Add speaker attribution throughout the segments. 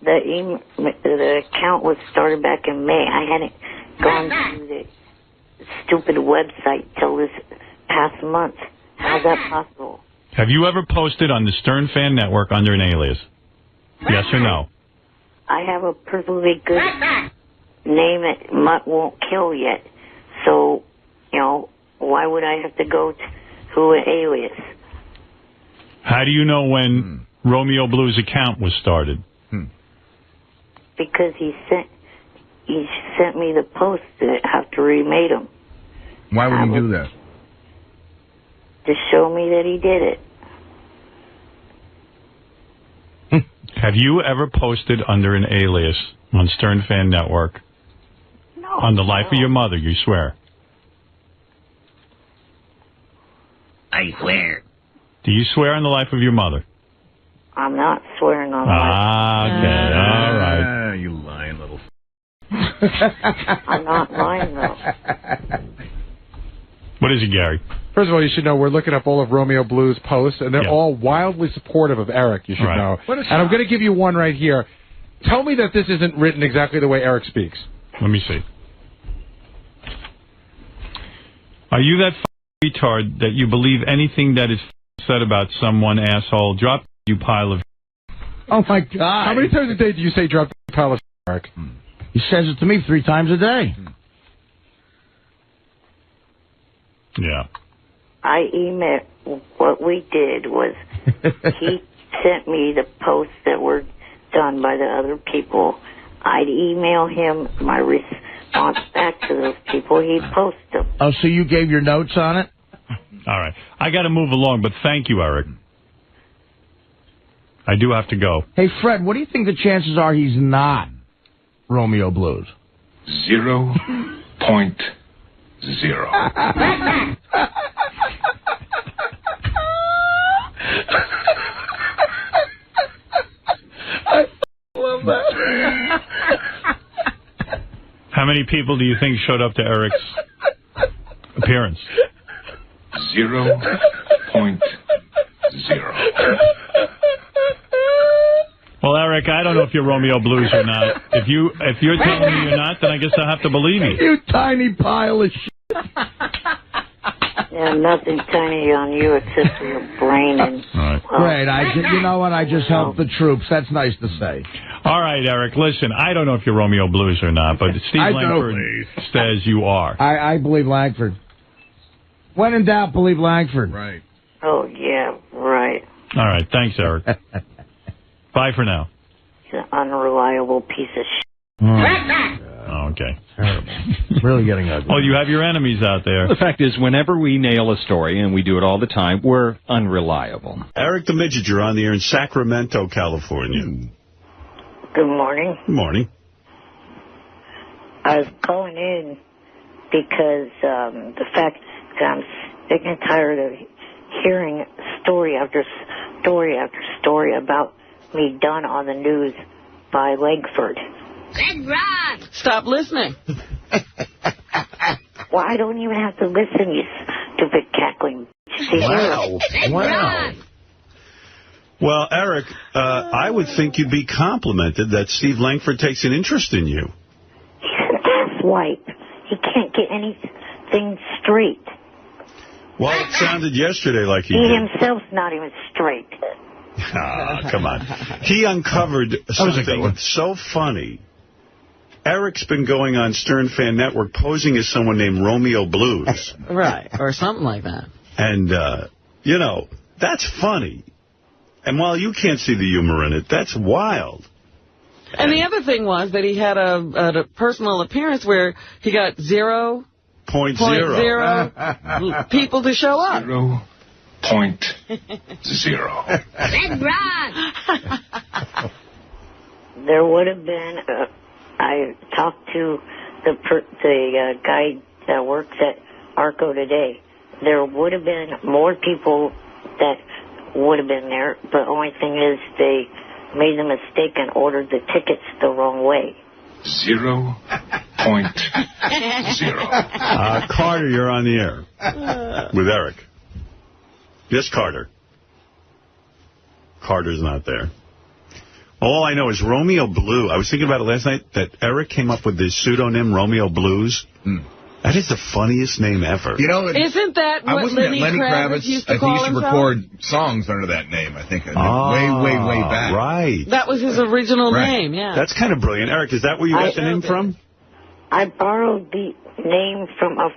Speaker 1: The account was started back in May. I hadn't gone to the stupid website till this past month. How's that possible?
Speaker 2: Have you ever posted on the Stern Fan Network under an alias? Yes or no?
Speaker 1: I have a perfectly good name that won't kill yet. So, why would I have to go to an alias?
Speaker 2: How do you know when Romeo Blues' account was started?
Speaker 1: Because he sent me the post that have to remade them.
Speaker 3: Why would he do that?
Speaker 1: To show me that he did it.
Speaker 2: Have you ever posted under an alias on Stern Fan Network?
Speaker 1: No.
Speaker 2: On the life of your mother, you swear?
Speaker 3: I swear.
Speaker 2: Do you swear on the life of your mother?
Speaker 1: I'm not swearing on
Speaker 2: okay, all right.
Speaker 3: You lying little
Speaker 1: I'm not lying, though.
Speaker 2: What is it, Gary?
Speaker 4: First of all, you should know we're looking up all of Romeo Blues' posts, and they're all wildly supportive of Eric, you should know. And I'm going to give you one right here. Tell me that this isn't written exactly the way Eric speaks.
Speaker 2: Let me see. Are you that retard that you believe anything that is said about someone, asshole? Drop you pile of...
Speaker 4: Oh, my God. How many times a day do you say drop you pile of Eric?
Speaker 5: He says it to me 3 times a day.
Speaker 2: Yeah.
Speaker 1: I emailed, what we did was he sent me the posts that were done by the other people. I'd email him my response back to those people. He'd post them.
Speaker 5: Oh, so you gave your notes on it?
Speaker 2: All right. I got to move along, but thank you, Eric. I do have to go.
Speaker 5: Hey, Fred, what do you think the chances are he's not Romeo Blues?
Speaker 6: 0.0.
Speaker 5: I love that.
Speaker 2: How many people do you think showed up to Eric's appearance?
Speaker 6: 0.0.
Speaker 2: Well, Eric, I don't know if you're Romeo Blues or not. If you're telling me you're not, then I guess I have to believe you.
Speaker 5: You tiny pile of shit.
Speaker 1: Yeah, nothing tiny on you except for your brain and...
Speaker 2: Right.
Speaker 5: Great. You know what? I just helped the troops. That's nice to say.
Speaker 2: All right, Eric, listen, I don't know if you're Romeo Blues or not, but Steve Langford says you are.
Speaker 5: I believe Langford. When in doubt, believe Langford.
Speaker 3: Right.
Speaker 1: Oh, yeah, right.
Speaker 2: All right, thanks, Eric. Bye for now.
Speaker 1: He's an unreliable piece of shit.
Speaker 2: Oh, okay.
Speaker 5: Terrible. Really getting ugly.
Speaker 2: Well, you have your enemies out there.
Speaker 7: The fact is, whenever we nail a story, and we do it all the time, we're unreliable.
Speaker 8: Eric the Midget, you're on the air in Sacramento, California.
Speaker 1: Good morning.
Speaker 8: Good morning.
Speaker 1: I was calling in because the fact that I'm sick and tired of hearing story after story after story about me done on the news by Langford.
Speaker 9: Red Rod! Stop listening.
Speaker 1: Well, I don't even have to listen, you stupid cackling.
Speaker 8: Wow.
Speaker 9: Wow.
Speaker 8: Well, Eric, I would think you'd be complimented that Steve Langford takes an interest in you.
Speaker 1: He's an asswipe. He can't get anything straight.
Speaker 8: Well, it sounded yesterday like he
Speaker 1: He
Speaker 8: did.
Speaker 1: himself's not even straight.
Speaker 8: Ah, come on. He uncovered something so funny. Eric's been going on Stern Fan Network posing as someone named Romeo Blues.
Speaker 9: Right, or something like that.
Speaker 8: And, you know, that's funny. And while you can't see the humor in it, that's wild.
Speaker 9: And the other thing was that he had a personal appearance where he got 0.0 people to show up.
Speaker 6: 0.0.
Speaker 9: Red Rod!
Speaker 1: There would have been, I talked to the guy that works at Arco today. There would have been more people that would have been there, but the only thing is they made the mistake and ordered the tickets the wrong way.
Speaker 6: 0.0.
Speaker 8: Carter, you're on the air with Eric. Yes, Carter. Carter's not there. All I know is Romeo Blue. I was thinking about it last night, that Eric came up with this pseudonym, Romeo Blues. That is the funniest name ever.
Speaker 3: You know,
Speaker 9: isn't that what Lenny Kravitz used to call himself?
Speaker 3: record songs under that name, I think. Way back.
Speaker 8: Right.
Speaker 9: That was his original name, yeah.
Speaker 8: That's kind of brilliant. Eric, is that where you got the name from?
Speaker 1: I borrowed the name from a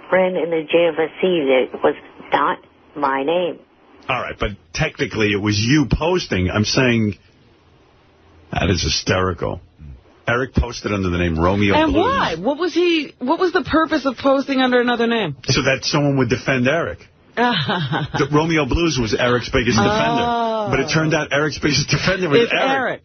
Speaker 1: friend in the JFSC that was not my name.
Speaker 8: All right, but technically it was you posting. I'm saying that is hysterical. Eric posted under the name Romeo Blues.
Speaker 9: And why? What was the purpose of posting under another name?
Speaker 8: So that someone would defend Eric. The Romeo Blues was Eric's biggest defender. But it turned out Eric's biggest defender was Eric.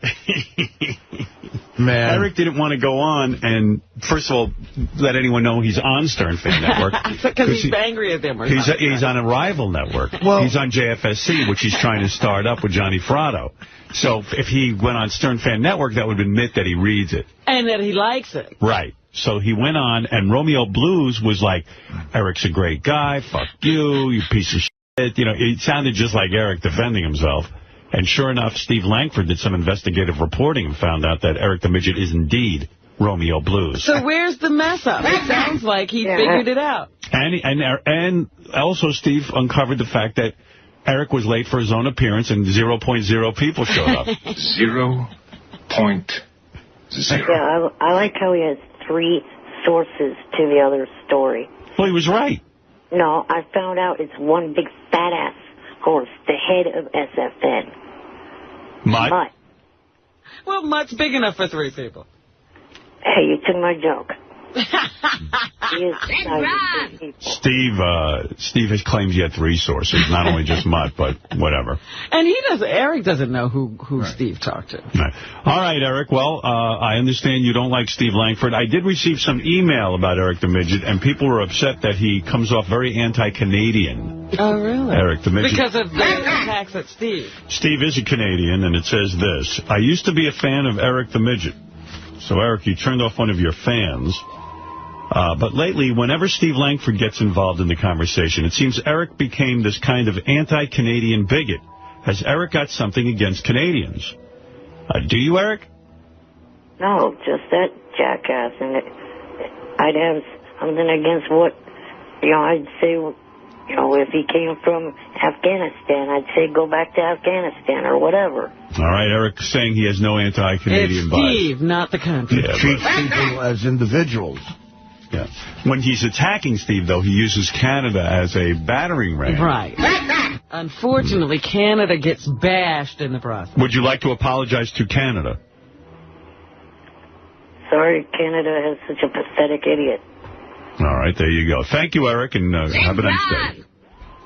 Speaker 5: Man.
Speaker 8: Eric didn't want to go on and, first of all, let anyone know he's on Stern Fan Network.
Speaker 9: Because he's angry at them or something.
Speaker 8: He's on a rival network. Well, he's on JFSC, which he's trying to start up with Johnny Fratto. So if he went on Stern Fan Network, that would admit that he reads it.
Speaker 9: And that he likes it.
Speaker 8: Right. So he went on, and Romeo Blues was like, Eric's a great guy, fuck you, you piece of shit. You know, it sounded just like Eric defending himself. And sure enough, Steve Langford did some investigative reporting and found out that Eric the Midget is indeed Romeo Blues.
Speaker 9: So where's the mess up? It sounds like he figured it out.
Speaker 8: And also Steve uncovered the fact that Eric was late for his own appearance and 0.0 people showed up.
Speaker 6: 0.0.
Speaker 1: Yeah, I like how he has 3 sources to the other story.
Speaker 8: Well, he was right.
Speaker 1: No, I found out it's one big fat-ass horse, the head of SFN.
Speaker 8: Mutt?
Speaker 9: Well, Mutt's big enough for 3 people.
Speaker 1: Hey, you took my joke.
Speaker 8: Steve has claimed he had 3 sources, not only just Mutt, but whatever.
Speaker 9: And Eric doesn't know who Steve talked to.
Speaker 8: Right. All right, Eric. Well, I understand you don't like Steve Langford. I did receive some email about Eric the Midget, and people were upset that he comes off very anti-Canadian.
Speaker 9: Oh, really?
Speaker 8: Eric the Midget.
Speaker 9: Because of the attacks at Steve.
Speaker 8: Steve is a Canadian, and it says this. I used to be a fan of Eric the Midget. So, Eric, you turned off one of your fans. But lately, whenever Steve Langford gets involved in the conversation, it seems Eric became this kind of anti-Canadian bigot. Has Eric got something against Canadians? Do you, Eric?
Speaker 1: No, just that jackass. And I'd have something against what, I'd say, if he came from Afghanistan, I'd say go back to Afghanistan or whatever.
Speaker 8: All right, Eric's saying he has no anti-Canadian bias.
Speaker 9: It's Steve, not the country.
Speaker 5: Yeah, treats people as individuals.
Speaker 8: Yeah. When he's attacking Steve, though, he uses Canada as a battering ram.
Speaker 9: Right. Unfortunately, Canada gets bashed in the process.
Speaker 8: Would you like to apologize to Canada?
Speaker 1: Sorry, Canada has such a pathetic idiot.
Speaker 8: All right, there you go. Thank you, Eric, and have a nice day.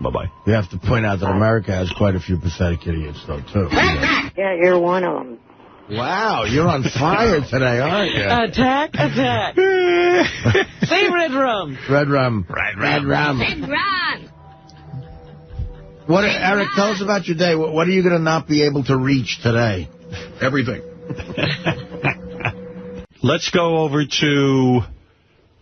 Speaker 8: Bye-bye.
Speaker 5: We have to point out that America has quite a few pathetic idiots, though, too.
Speaker 1: Yeah, you're one of them.
Speaker 5: Wow, you're on fire today, aren't you?
Speaker 9: Attack. Say red rum.
Speaker 5: Red rum.
Speaker 9: Red rum.
Speaker 5: What, Eric, tell us about your day. What are you going to not be able to reach today?
Speaker 3: Everything.
Speaker 2: Let's go over to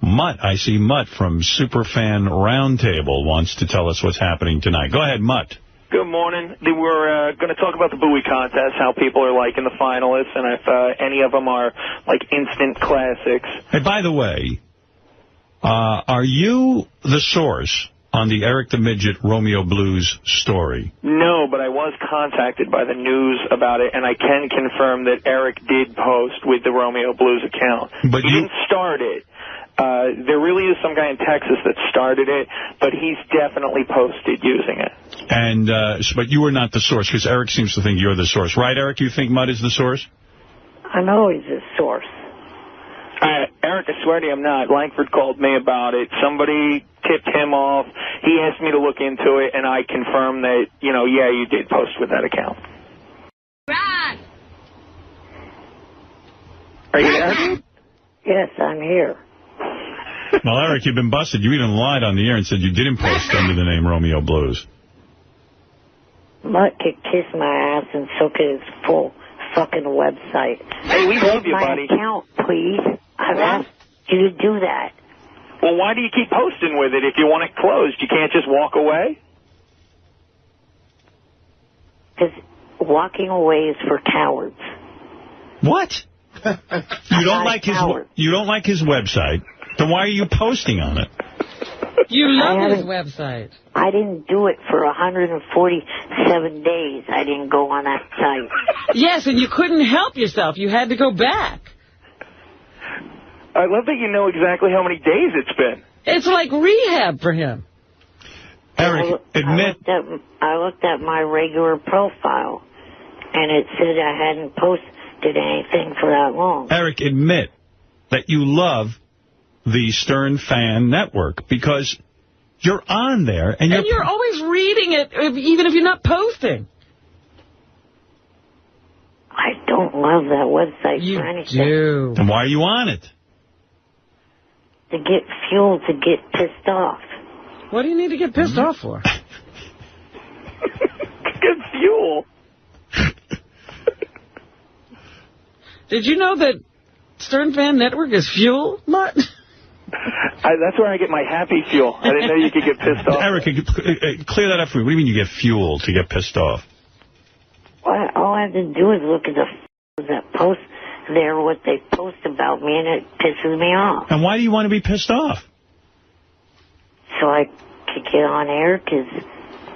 Speaker 2: Mutt. I see Mutt from Superfan Roundtable wants to tell us what's happening tonight. Go ahead, Mutt.
Speaker 10: Good morning. We're going to talk about the Bowie contest, how people are liking the finalists, and if any of them are, like, instant classics.
Speaker 2: Hey, by the way, are you the source on the Eric the Midget Romeo Blues story?
Speaker 10: No, but I was contacted by the news about it, and I can confirm that Eric did post with the Romeo Blues account. But he didn't start it. There really is some guy in Texas that started it, but he's definitely posted using it.
Speaker 2: And but you were not the source, because Eric seems to think you're the source. Right, Eric? You think Mutt is the source?
Speaker 1: I'm always the source.
Speaker 10: Eric, I swear to you, I'm not. Langford called me about it. Somebody tipped him off. He asked me to look into it, and I confirmed that, yeah, you did post with that account.
Speaker 1: Ron!
Speaker 10: Are you there?
Speaker 1: Yes, I'm here.
Speaker 2: Well, Eric, you've been busted. You even lied on the air and said you didn't post under the name Romeo Blues.
Speaker 1: Mutt could kiss my ass and so could his full fucking website.
Speaker 10: Hey, we love you, buddy.
Speaker 1: My account, please. I've asked you to do that.
Speaker 10: Well, why do you keep posting with it if you want it closed? You can't just walk away?
Speaker 1: Because walking away is for cowards.
Speaker 2: What? You don't like his website. Then why are you posting on it?
Speaker 9: You love his website.
Speaker 1: I didn't do it for 147 days. I didn't go on that site.
Speaker 9: Yes, and you couldn't help yourself. You had to go back.
Speaker 10: I love that you know exactly how many days it's been.
Speaker 9: It's like rehab for him.
Speaker 2: Eric, admit...
Speaker 1: I looked at my regular profile, and it said I hadn't posted anything for that long.
Speaker 2: Eric, admit that you love the Stern Fan Network, because you're on there, and
Speaker 9: you're always reading it, even if you're not posting.
Speaker 1: I don't love that website for anything.
Speaker 9: You do.
Speaker 2: Then why are you on it?
Speaker 1: To get fuel to get pissed off.
Speaker 9: What do you need to get pissed off for?
Speaker 10: Get fuel.
Speaker 9: Did you know that Stern Fan Network is fuel, Mutt?
Speaker 10: That's where I get my happy fuel. I didn't know you could get pissed off.
Speaker 2: Eric, clear that up for me. What do you mean you get fuel to get pissed off?
Speaker 1: Well, all I have to do is look at the that post there, what they post about me, and it pisses me off.
Speaker 2: And why do you want to be pissed off?
Speaker 1: So I could get on air, because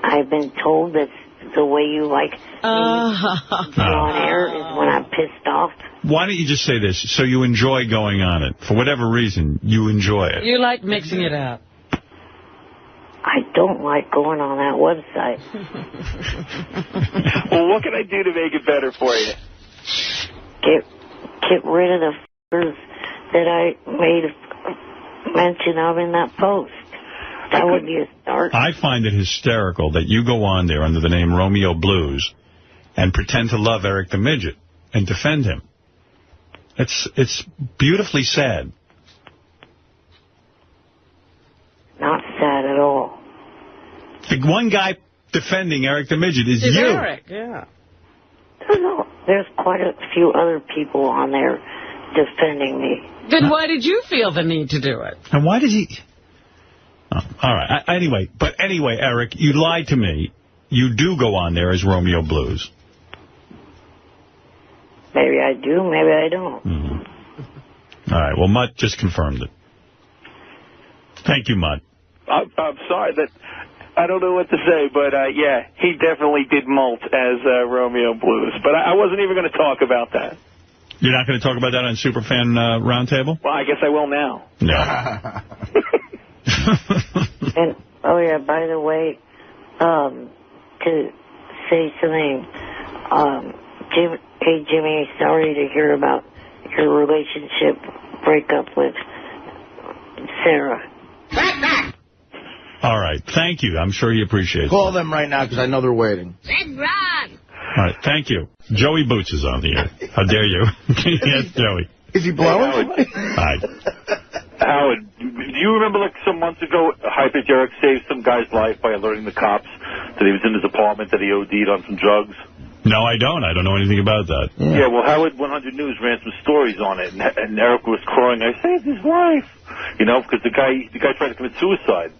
Speaker 1: I've been told that's the way you like me to get on air is when I'm pissed off.
Speaker 2: Why don't you just say this? So you enjoy going on it. For whatever reason, you enjoy it.
Speaker 9: You like mixing it up.
Speaker 1: I don't like going on that website.
Speaker 10: Well, what can I do to make it better for you?
Speaker 1: Get rid of the f***ers that I made mention of in that post. That would be a start.
Speaker 2: I find it hysterical that you go on there under the name Romeo Blues and pretend to love Eric the Midget and defend him. It's beautifully sad.
Speaker 1: Not sad at all.
Speaker 2: The one guy defending Eric the Midget is you.
Speaker 9: Eric, yeah.
Speaker 1: There's quite a few other people on there defending me.
Speaker 9: Then why did you feel the need to do it?
Speaker 2: And why did he... Oh, all right. Anyway, Eric, you lied to me. You do go on there as Romeo Blues.
Speaker 1: Maybe I do, maybe I don't.
Speaker 2: Mm-hmm. All right. Well, Mutt just confirmed it. Thank you, Mutt.
Speaker 10: I'm sorry that... I don't know what to say, but, yeah, he definitely did molt as Romeo Blues. But I wasn't even going to talk about that.
Speaker 2: You're not going to talk about that on Superfan Roundtable?
Speaker 10: Well, I guess I will now.
Speaker 2: No.
Speaker 1: And, oh, yeah, by the way, to say something, hey, Jimmy, sorry to hear about your relationship breakup with Sarah.
Speaker 2: All right. Thank you. I'm sure he appreciates it.
Speaker 5: Call them right now, because I know they're waiting.
Speaker 1: Red Ron!
Speaker 2: All right. Thank you. Joey Boots is on the air. How dare you? Yes, Joey.
Speaker 5: Is he blowing?
Speaker 2: Hi.
Speaker 11: Howard, do you remember, like, some months ago, Hyperjeric saved some guy's life by alerting the cops that he was in his apartment, that he OD'd on some drugs?
Speaker 2: No, I don't. I don't know anything about that.
Speaker 11: Yeah, well, Howard 100 News ran some stories on it, and Eric was crying, I saved his life. You know, because the guy tried to commit suicide.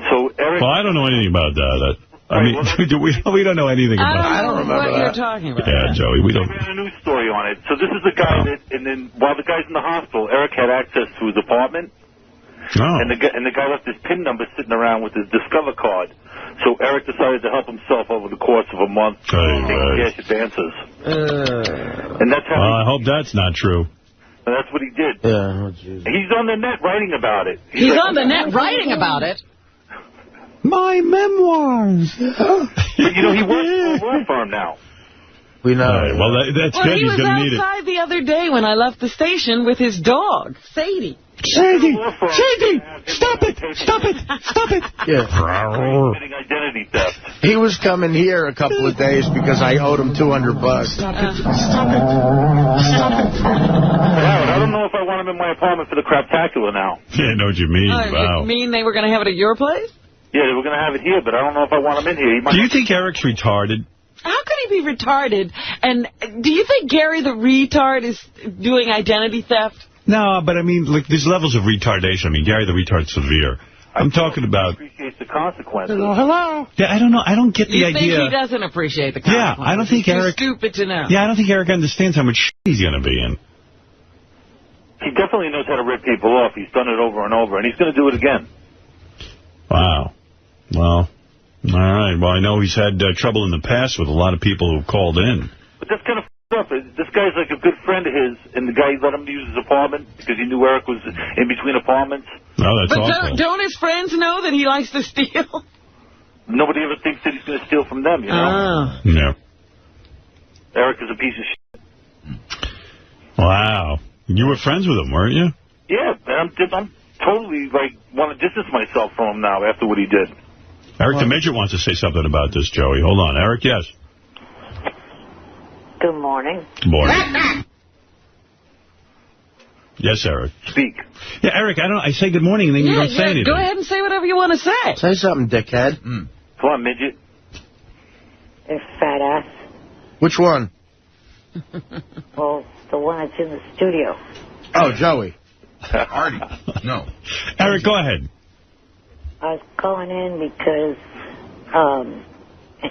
Speaker 11: So Eric...
Speaker 2: Well, I don't know anything about that. I mean, we don't know anything about that.
Speaker 9: I don't remember what you're talking about.
Speaker 2: Yeah, Joey, we don't...
Speaker 11: We ran a news story on it. So this is the guy that... And then while the guy's in the hospital, Eric had access to his apartment.
Speaker 2: Oh.
Speaker 11: And the guy left his PIN number sitting around with his Discover card. So Eric decided to help himself over the course of a month, taking cash advances. And that's how...
Speaker 2: I hope that's not true.
Speaker 11: And that's what he did.
Speaker 5: Yeah, oh, Jesus.
Speaker 11: He's on the net writing about it.
Speaker 9: He's on the net writing about it?
Speaker 5: My memoirs.
Speaker 11: But, you know, he works for a law firm now.
Speaker 5: We know.
Speaker 2: Right, well, that's good. He's going to need it.
Speaker 9: He was outside the other day when I left the station with his dog, Sadie.
Speaker 2: Sadie! Sadie! Stop it! Stop it! Stop it!
Speaker 5: Yeah.
Speaker 11: Committing identity theft.
Speaker 5: He was coming here a couple of days because I owed him $200.
Speaker 2: Stop it! Stop it! Stop it!
Speaker 11: Howard, I don't know if I want him in my apartment for the craptacular now.
Speaker 2: Yeah, I know what you mean. Wow.
Speaker 9: You mean they were going to have it at your place?
Speaker 11: Yeah, they were going to have it here, but I don't know if I want him in here.
Speaker 2: Do you think Eric's retarded?
Speaker 9: How could he be retarded? And do you think Gary the retard is doing identity theft?
Speaker 2: No, but I mean, like, there's levels of retardation. I mean, Gary the retard's severe.
Speaker 8: I'm talking about...
Speaker 11: Appreciates the consequences.
Speaker 5: Hello.
Speaker 8: Yeah, I don't know. I don't get the idea.
Speaker 9: You think he doesn't appreciate the consequences?
Speaker 8: Yeah, I don't think Eric...
Speaker 9: He's stupid to know.
Speaker 8: Yeah, I don't think Eric understands how much shit he's going to be in.
Speaker 11: He definitely knows how to rip people off. He's done it over and over, and he's going to do it again.
Speaker 8: Wow. Well, all right. Well, I know he's had trouble in the past with a lot of people who've called in.
Speaker 11: But that's kind of up. This guy's like a good friend of his, and the guy let him use his apartment because he knew Eric was in between apartments.
Speaker 8: Oh, that's awful.
Speaker 9: But don't his friends know that he likes to steal?
Speaker 11: Nobody ever thinks that he's going to steal from them, you know?
Speaker 8: Yeah.
Speaker 11: Eric is a piece of shit.
Speaker 8: Wow. You were friends with him, weren't you?
Speaker 11: Yeah, I'm totally, like, want to distance myself from him now after what he did.
Speaker 8: Eric the Midget wants to say something about this, Joey. Hold on. Eric, yes.
Speaker 1: Good morning.
Speaker 8: Good morning. Yes, Eric.
Speaker 11: Speak.
Speaker 8: Yeah, Eric, I say good morning, and then you don't say anything.
Speaker 9: Go ahead and say whatever you want to say.
Speaker 5: Say something, dickhead.
Speaker 11: Come on, Midget.
Speaker 1: Hey, fat ass.
Speaker 5: Which one?
Speaker 1: Well, the one that's in the studio.
Speaker 5: Oh, Joey.
Speaker 3: Artie. No.
Speaker 8: Eric, go ahead.
Speaker 1: I was calling in because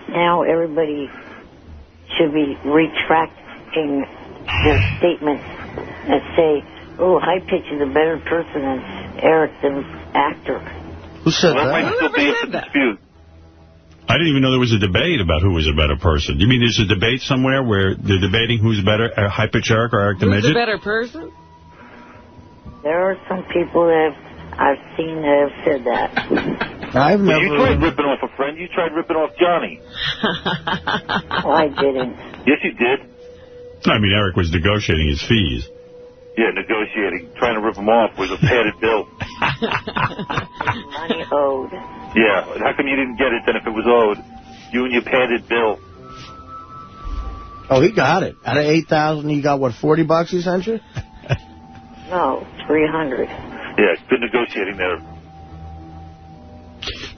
Speaker 1: now everybody should be retracting their statements that say, oh, High Pitch is a better person than Eric, the actor.
Speaker 5: Who said
Speaker 11: Well,
Speaker 5: that?
Speaker 11: that might still be a dispute.
Speaker 8: I didn't even know there was a debate about who was a better person. You mean there's a debate somewhere where they're debating who's better, High Pitch Eric or Eric the Midget?
Speaker 9: Who's a better person?
Speaker 1: There are some people that I've seen that have said that.
Speaker 5: I've never...
Speaker 11: You tried ripping off a friend. You tried ripping off Johnny.
Speaker 1: Well, I didn't.
Speaker 11: Yes, you did.
Speaker 8: I mean, Eric was negotiating his fees.
Speaker 11: Yeah, negotiating. Trying to rip him off with a padded bill.
Speaker 1: Money owed.
Speaker 11: Yeah, how come you didn't get it then if it was owed? You and your padded bill.
Speaker 5: Oh, he got it. Out of $8,000, he got, what, $40 he sent you?
Speaker 1: No, 300.
Speaker 11: Yeah, good negotiating there.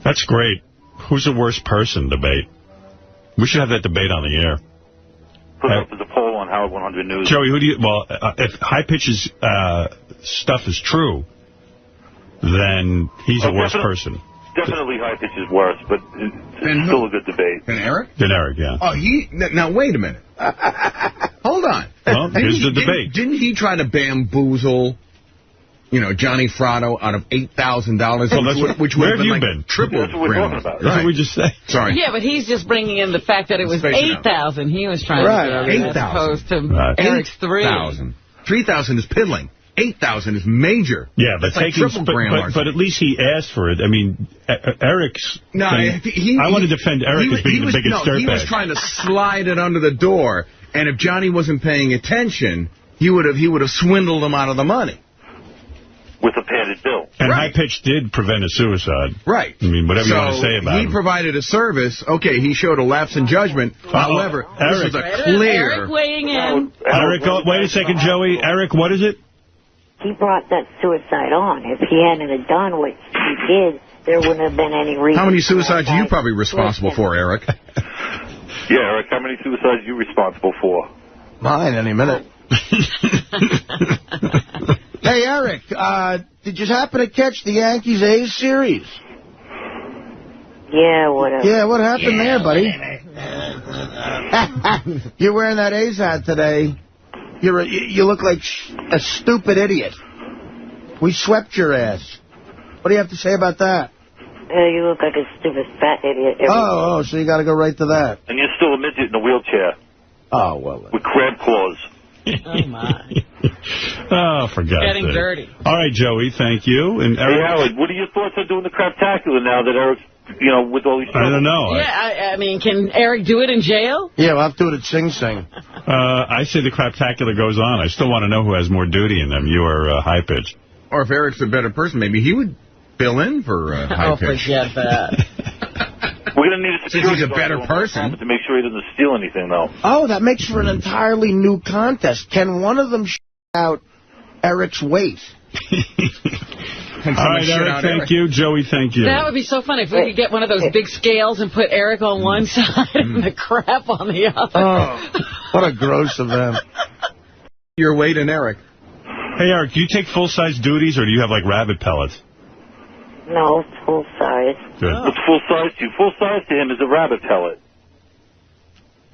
Speaker 8: That's great. Who's the worst person debate? We should have that debate on the air.
Speaker 11: Put it up as a poll on Howard 100 News.
Speaker 8: Joey, who do you... Well, if High Pitch's stuff is true, then he's the worst person.
Speaker 11: Definitely High Pitch is worse, but it's still a good debate.
Speaker 3: And Eric?
Speaker 8: Then Eric, yeah.
Speaker 3: Oh, now, wait a minute. Hold on.
Speaker 8: Well, here's the debate.
Speaker 3: Didn't he try to bamboozle, Johnny Fratto out of $8,000?
Speaker 8: Well, where have you been?
Speaker 3: Triple.
Speaker 11: That's what we're talking about.
Speaker 8: That's what we just said.
Speaker 3: Sorry.
Speaker 9: Yeah, but he's just bringing in the fact that it was 8,000. He was trying to get it, as opposed to Eric's 3,000.
Speaker 3: 3,000 is piddling. 8,000 is major.
Speaker 8: Yeah, but
Speaker 3: like triple grand large.
Speaker 8: But at least he asked for it. I mean, Eric's...
Speaker 3: No,
Speaker 8: I want to defend Eric as being the biggest dirtbag.
Speaker 3: He was trying to slide it under the door, and if Johnny wasn't paying attention, he would have swindled him out of the money.
Speaker 11: With a padded bill.
Speaker 8: And High Pitch did prevent a suicide.
Speaker 3: Right.
Speaker 8: I mean, whatever you want to say about him.
Speaker 3: He provided a service. Okay, he showed a lapse in judgment. However, this is a clear...
Speaker 9: Eric weighing in.
Speaker 8: Eric, wait a second, Joey. Eric, what is it?
Speaker 1: He brought that suicide on. If he hadn't have done what he did, there wouldn't have been any reason.
Speaker 3: How many suicides are you probably responsible for, Eric?
Speaker 11: Yeah, Eric, how many suicides are you responsible for?
Speaker 5: Mine, any minute. Hey, Eric, did you happen to catch the Yankees-A's series?
Speaker 1: Yeah, whatever.
Speaker 5: Yeah, what happened there, buddy? You're wearing that A's hat today. You look like a stupid idiot. We swept your ass. What do you have to say about that?
Speaker 1: You look like a stupid fat idiot.
Speaker 5: Oh, so you got to go right to that.
Speaker 11: And you're still a midget in a wheelchair.
Speaker 5: Oh, well.
Speaker 11: With crab claws.
Speaker 9: Oh, my.
Speaker 8: Oh, for God's sake.
Speaker 9: Getting dirty.
Speaker 8: All right, Joey, thank you. And Eric,
Speaker 11: hey, Howard, what are your thoughts on doing the craptacular now that Eric's, with all these...
Speaker 8: I don't know.
Speaker 9: Yeah, I mean, can Eric do it in jail?
Speaker 5: Yeah, we'll have to do it at Sing Sing.
Speaker 8: I say the craptacular goes on. I still want to know who has more duty in them, you or High Pitch.
Speaker 3: Or if Eric's a better person, maybe he would fill in for High Pitch.
Speaker 9: Oh, forget that.
Speaker 11: We're going to need a security
Speaker 3: Since he's a better person.
Speaker 11: To make sure he doesn't steal anything, though.
Speaker 5: Oh, that makes for an entirely new contest. Can one of them out Eric's weight?
Speaker 8: All right, Eric, thank you. Joey, thank you.
Speaker 9: That would be so fun if we could get one of those big scales and put Eric on one side and the crap on the other.
Speaker 5: Oh, what a gross event.
Speaker 3: Your weight and Eric.
Speaker 8: Hey, Eric, do you take full-size duties or do you have, like, rabbit pellets?
Speaker 1: No, full size.
Speaker 8: Good.
Speaker 11: What's full size to you? Full size to him is a rabbit pellet.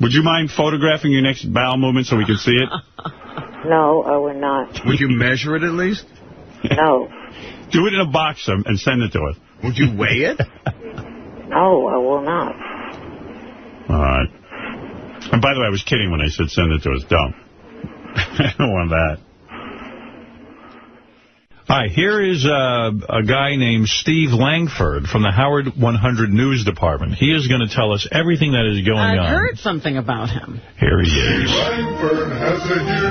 Speaker 8: Would you mind photographing your next bowel movement so we can see it?
Speaker 1: No, I would not.
Speaker 3: Would you measure it at least?
Speaker 1: No.
Speaker 8: Do it in a box and send it to us.
Speaker 3: Would you weigh it?
Speaker 1: No, I will not.
Speaker 8: All right. And by the way, I was kidding when I said send it to us. Don't. I don't want that. All right, here is a guy named Steve Langford from the Howard 100 News Department. He is going to tell us everything that is going on.
Speaker 9: I heard something about him.
Speaker 8: Here he is.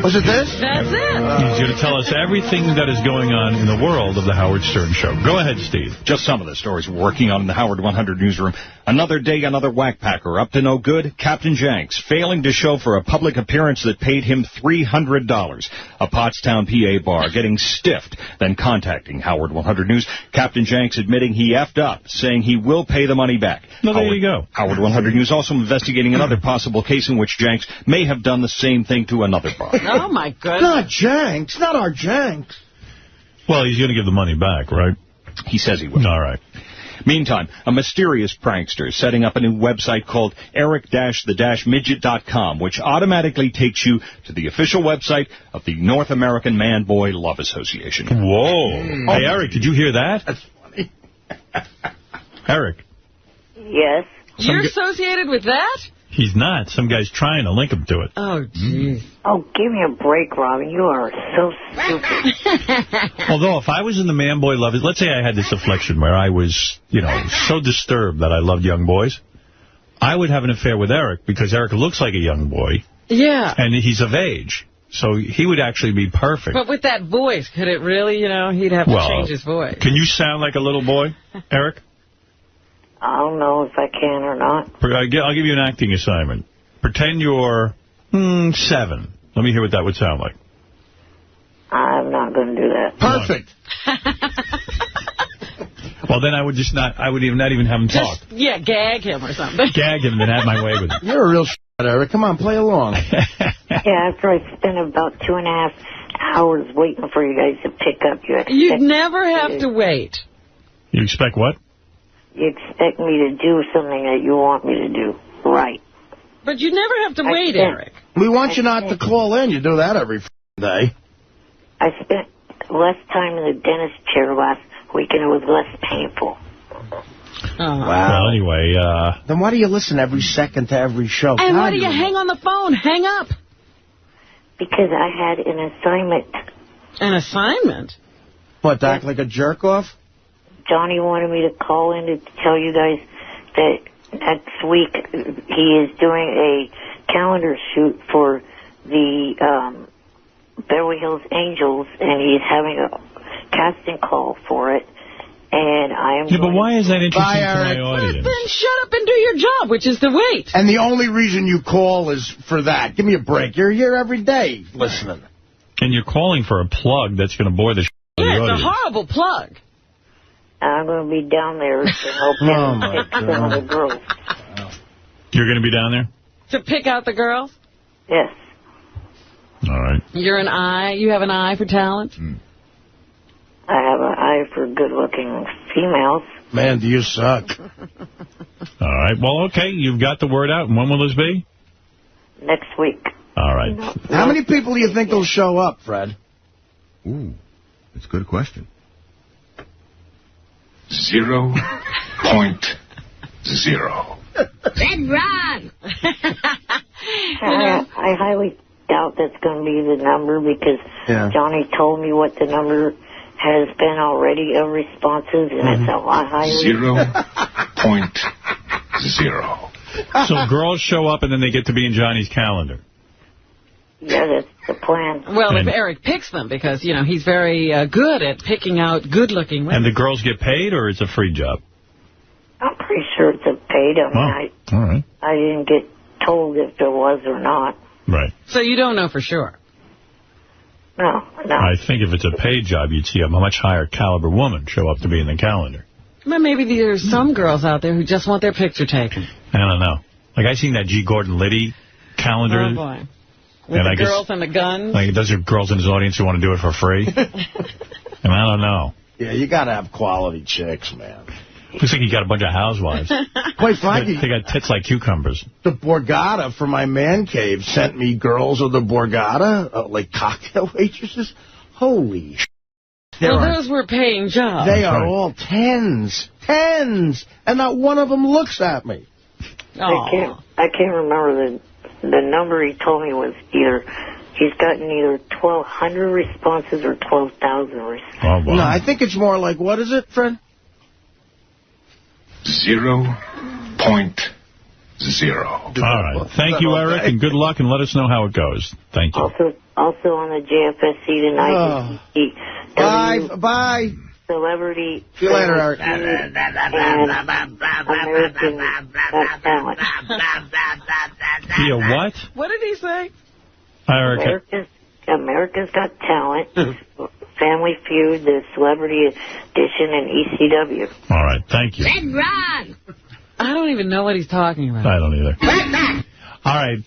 Speaker 5: Was it this?
Speaker 9: That's it.
Speaker 8: He's going to tell us everything that is going on in the world of the Howard Stern Show. Go ahead, Steve.
Speaker 7: Just some of the stories we're working on in the Howard 100 newsroom. Another day, another Wack Packer. Up to no good. Captain Jenks failing to show for a public appearance that paid him $300. A Pottstown, PA bar getting stiffed, then contacting Howard 100 News. Captain Jenks admitting he effed up, saying he will pay the money back.
Speaker 8: No, there you go.
Speaker 7: Howard 100 News also investigating another possible case in which Jenks may have done the same thing to another bar.
Speaker 9: Oh, my goodness.
Speaker 5: Not Jenks. Not our Jenks.
Speaker 8: Well, he's going to give the money back, right?
Speaker 7: He says he will.
Speaker 8: All right.
Speaker 7: Meantime, a mysterious prankster is setting up a new website called Eric-the-Midget.com, which automatically takes you to the official website of the North American Man-Boy Love Association.
Speaker 8: Whoa. Hey, Eric, did you hear that?
Speaker 5: That's funny.
Speaker 8: Eric.
Speaker 1: Yes.
Speaker 9: You're associated with that?
Speaker 8: He's not. Some guy's trying to link him to it.
Speaker 9: Oh, jeez.
Speaker 1: Oh, give me a break, Robin. You are so stupid.
Speaker 8: Although, if I was in the Man-Boy Love, let's say I had this affliction where I was, so disturbed that I loved young boys, I would have an affair with Eric because Eric looks like a young boy.
Speaker 9: Yeah.
Speaker 8: And he's of age. So he would actually be perfect.
Speaker 9: But with that voice, could it really, he'd have to change his voice.
Speaker 8: Can you sound like a little boy, Eric?
Speaker 1: I don't know if I can or not.
Speaker 8: I'll give you an acting assignment. Pretend you're 7. Let me hear what that would sound like.
Speaker 1: I'm not going to do that.
Speaker 5: Perfect.
Speaker 8: Well, then I would not even have him talk.
Speaker 9: Yeah, gag him or something.
Speaker 8: Gag him and then have my way with him.
Speaker 5: You're a real Eric. Come on, play along.
Speaker 1: Yeah, after I spent about 2.5 hours waiting for you guys to pick up,
Speaker 9: you'd never have to wait.
Speaker 8: You expect what?
Speaker 1: You expect me to do something that you want me to do right.
Speaker 9: But you never have to wait, Eric.
Speaker 5: We want you not to call in. You do that every day.
Speaker 1: I spent less time in the dentist chair last week, and it was less painful.
Speaker 5: Wow.
Speaker 8: Well, anyway,
Speaker 5: then why do you listen every second to every show?
Speaker 9: And why do you hang on the phone? Hang up.
Speaker 1: Because I had an assignment.
Speaker 9: An assignment?
Speaker 5: What, to act like a jerk-off?
Speaker 1: Johnny wanted me to call in to tell you guys that next week he is doing a calendar shoot for the Beverly Hills Angels, and he's having a casting call for it. And I am.
Speaker 8: Yeah, but why is that interesting to my audience?
Speaker 9: Then shut up and do your job, which is to wait.
Speaker 5: And the only reason you call is for that. Give me a break. You're here every day listening.
Speaker 8: And you're calling for a plug that's going to bore the shit out of the audience.
Speaker 9: It's a horrible plug.
Speaker 1: I'm going to be down there to help him pick some of the girls.
Speaker 8: You're going to be down there?
Speaker 9: To pick out the girls?
Speaker 1: Yes.
Speaker 8: All right.
Speaker 9: You have an eye for talent?
Speaker 1: I have an eye for good-looking females.
Speaker 5: Man, do you suck.
Speaker 8: All right. Well, okay. You've got the word out. And when will this be?
Speaker 1: Next week.
Speaker 8: All right.
Speaker 5: How many people do you think will show up, Fred?
Speaker 3: Ooh, that's a good question.
Speaker 6: 0.0.
Speaker 1: Red Ron! I highly doubt that's going to be the number because Johnny told me what the number has been already of responses, and it's a lot higher.
Speaker 6: 0.0.
Speaker 8: So girls show up and then they get to be in Johnny's calendar.
Speaker 1: Yeah, that's the plan.
Speaker 9: Well, if Eric picks them, because, he's very good at picking out good-looking women.
Speaker 8: And the girls get paid, or it's a free job?
Speaker 1: I'm pretty sure it's a paid. I didn't get told if there was or not.
Speaker 8: Right.
Speaker 9: So you don't know for sure?
Speaker 1: No.
Speaker 8: I think if it's a paid job, you'd see a much higher caliber woman show up to be in the calendar.
Speaker 9: Well, maybe there's some girls out there who just want their picture taken.
Speaker 8: I don't know. Like, I seen that G. Gordon Liddy calendar.
Speaker 9: Oh, boy. With the girls and the guns?
Speaker 8: Like, those are girls in his audience who want to do it for free. And I don't know.
Speaker 5: Yeah, you got to have quality chicks, man.
Speaker 2: Looks like you got a bunch of housewives.
Speaker 5: Quite frankly,
Speaker 2: they got tits like cucumbers.
Speaker 5: The Borgata for my man cave sent me girls of the Borgata, like cocktail waitresses. Holy shit.
Speaker 9: Well, those were paying jobs.
Speaker 5: They are all tens. And not one of them looks at me.
Speaker 1: I can't remember the number he told me was either he's gotten either 1,200 responses or 12,000 responses.
Speaker 2: Oh, wow.
Speaker 5: No, I think it's more like, what is it, friend?
Speaker 6: 0.0.
Speaker 2: All right. Thank you, Eric, and good luck, and let us know how it goes. Thank you.
Speaker 1: Also on the JFSC tonight.
Speaker 5: Bye.
Speaker 1: Celebrity.
Speaker 5: See you later, Eric.
Speaker 1: And American Got Talent.
Speaker 2: Yeah, what?
Speaker 9: What did he say?
Speaker 1: America's Got Talent, Family Feud, the Celebrity Edition, and ECW.
Speaker 2: All right, thank you.
Speaker 9: Red Ron! I don't even know what he's talking about.
Speaker 2: I don't either. All right,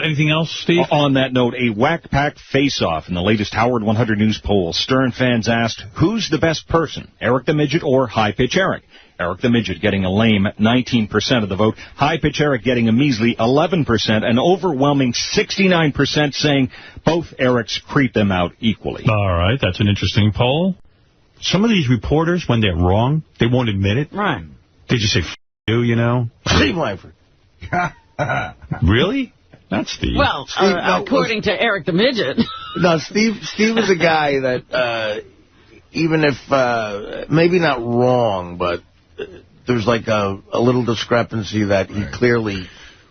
Speaker 2: anything else, Steve?
Speaker 7: On that note, a Wack Pack face-off in the latest Howard 100 News poll. Stern fans asked, who's the best person, Eric the Midget or High Pitch Eric? Eric the Midget getting a lame 19% of the vote. High Pitch Eric getting a measly 11%. An overwhelming 69% saying both Erics creep them out equally.
Speaker 2: All right, that's an interesting poll. Some of these reporters, when they're wrong, they won't admit it.
Speaker 9: Right.
Speaker 2: They just say, you, you know.
Speaker 5: Steve Langford.
Speaker 2: Really? Not Steve.
Speaker 9: Well, Steve, according to Eric the Midget.
Speaker 5: No, Steve is a guy that, even if, maybe not wrong, but there's like a little discrepancy that he clearly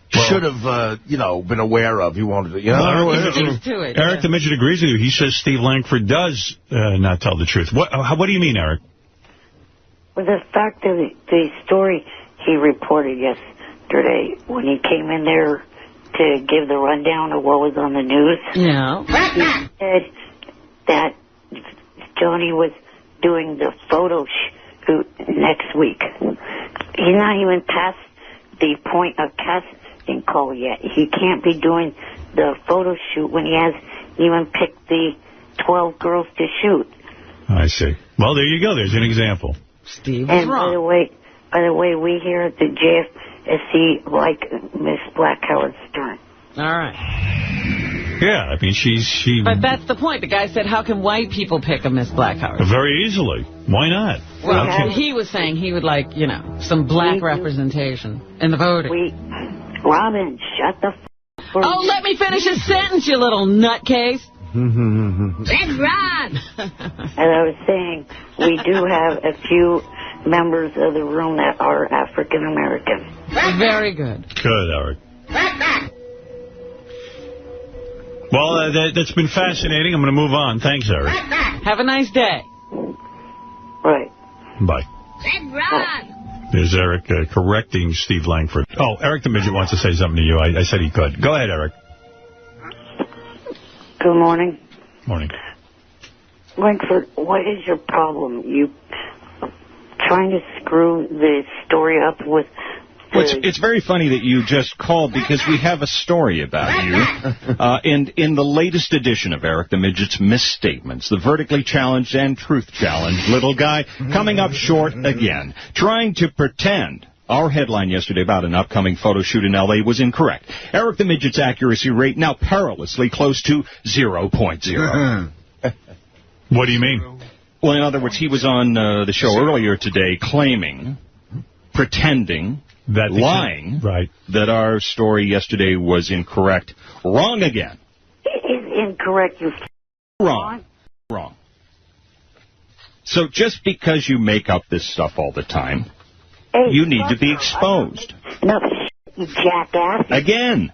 Speaker 5: should have, been aware of. He wanted to,
Speaker 2: Eric the Midget agrees with you. He says Steve Langford does not tell the truth. What do you mean, Eric?
Speaker 1: Well, the fact of the story he reported yesterday when he came in there to give the rundown of what was on the news.
Speaker 9: Yeah.
Speaker 1: He said that Johnny was doing the photo shoot next week. He's not even past the point of casting call yet. He can't be doing the photo shoot when he hasn't even picked the 12 girls to shoot.
Speaker 2: I see. Well, there you go. There's an example.
Speaker 9: Steve
Speaker 1: and by the way, we here at the JFSC like Miss Black Howard Stern.
Speaker 9: All right.
Speaker 2: Yeah, I mean, she...
Speaker 9: But that's the point. The guy said, how can white people pick a Miss Black Howard?
Speaker 2: Very easily. Why not?
Speaker 9: Well, he was saying he would like, some black representation in the voting.
Speaker 1: Robin, shut the f*** up.
Speaker 9: Oh, let me finish his sentence, you little nutcase. Let's run!
Speaker 1: As I was saying, we do have a few members of the room that are African American.
Speaker 9: Very good.
Speaker 2: Good, Eric. Well, that's been fascinating. I'm going to move on. Thanks, Eric.
Speaker 9: Have a nice day.
Speaker 1: Right.
Speaker 2: Bye.
Speaker 9: Let's run!
Speaker 2: There's Eric correcting Steve Langford. Oh, Eric the Midget wants to say something to you. I said he could. Go ahead, Eric.
Speaker 1: Good morning.
Speaker 2: Morning.
Speaker 1: Langford, what is your problem? You trying to screw the story up with...
Speaker 7: Well, it's very funny that you just called because we have a story about you. And in the latest edition of Eric the Midget's Misstatements, the vertically challenged and truth challenged little guy coming up short again, trying to pretend... Our headline yesterday about an upcoming photo shoot in L.A. was incorrect. Eric the Midget's accuracy rate now perilously close to 0.0.
Speaker 2: What do you mean?
Speaker 7: Well, in other words, he was on the show earlier today claiming, pretending, lying, that our story yesterday was incorrect. Wrong again.
Speaker 1: It is incorrect, you
Speaker 7: Wrong. So just because you make up this stuff all the time...
Speaker 1: Hey,
Speaker 7: you need to be exposed.
Speaker 1: No, you jackass.
Speaker 7: Again.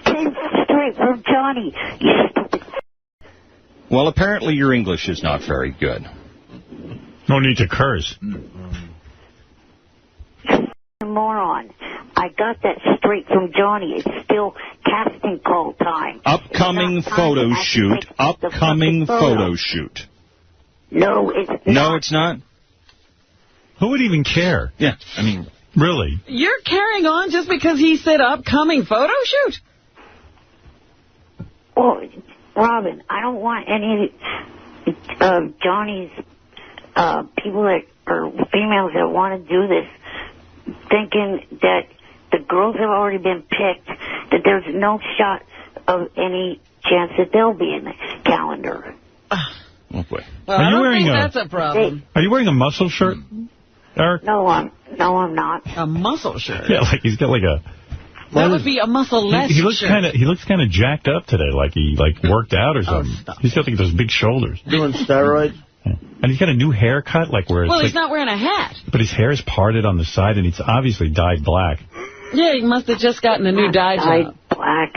Speaker 1: Straight from Johnny, you stupid.
Speaker 7: Well, apparently your English is not very good.
Speaker 2: No need to curse.
Speaker 1: Moron. I got that straight from Johnny. It's still casting call time.
Speaker 7: Upcoming photo shoot. Upcoming photo shoot.
Speaker 1: No, it's not.
Speaker 7: No, it's not?
Speaker 2: Who would even care?
Speaker 7: Yeah, I mean...
Speaker 2: Really?
Speaker 9: You're carrying on just because he said upcoming photo shoot?
Speaker 1: Well, Robin, I don't want any... Johnny's people that are females that want to do this, thinking that the girls have already been picked, that there's no shot of any chance that they'll be in the calendar.
Speaker 7: Oh, boy.
Speaker 9: Well, I don't think that's a problem.
Speaker 8: Are you wearing a muscle shirt, Eric?
Speaker 1: No, I'm not.
Speaker 9: A muscle shirt?
Speaker 8: Yeah, like he's got like a...
Speaker 9: That would be a muscle-less
Speaker 8: he looks
Speaker 9: shirt.
Speaker 8: He looks kind of jacked up today, like he worked out or something. He's got like those big shoulders.
Speaker 5: Doing steroids?
Speaker 8: Yeah. And he's got a new haircut, like where it's
Speaker 9: Well, he's not wearing a hat.
Speaker 8: But his hair is parted on the side, and it's obviously dyed black.
Speaker 9: Yeah, he must have just gotten a new dye job.
Speaker 1: Black.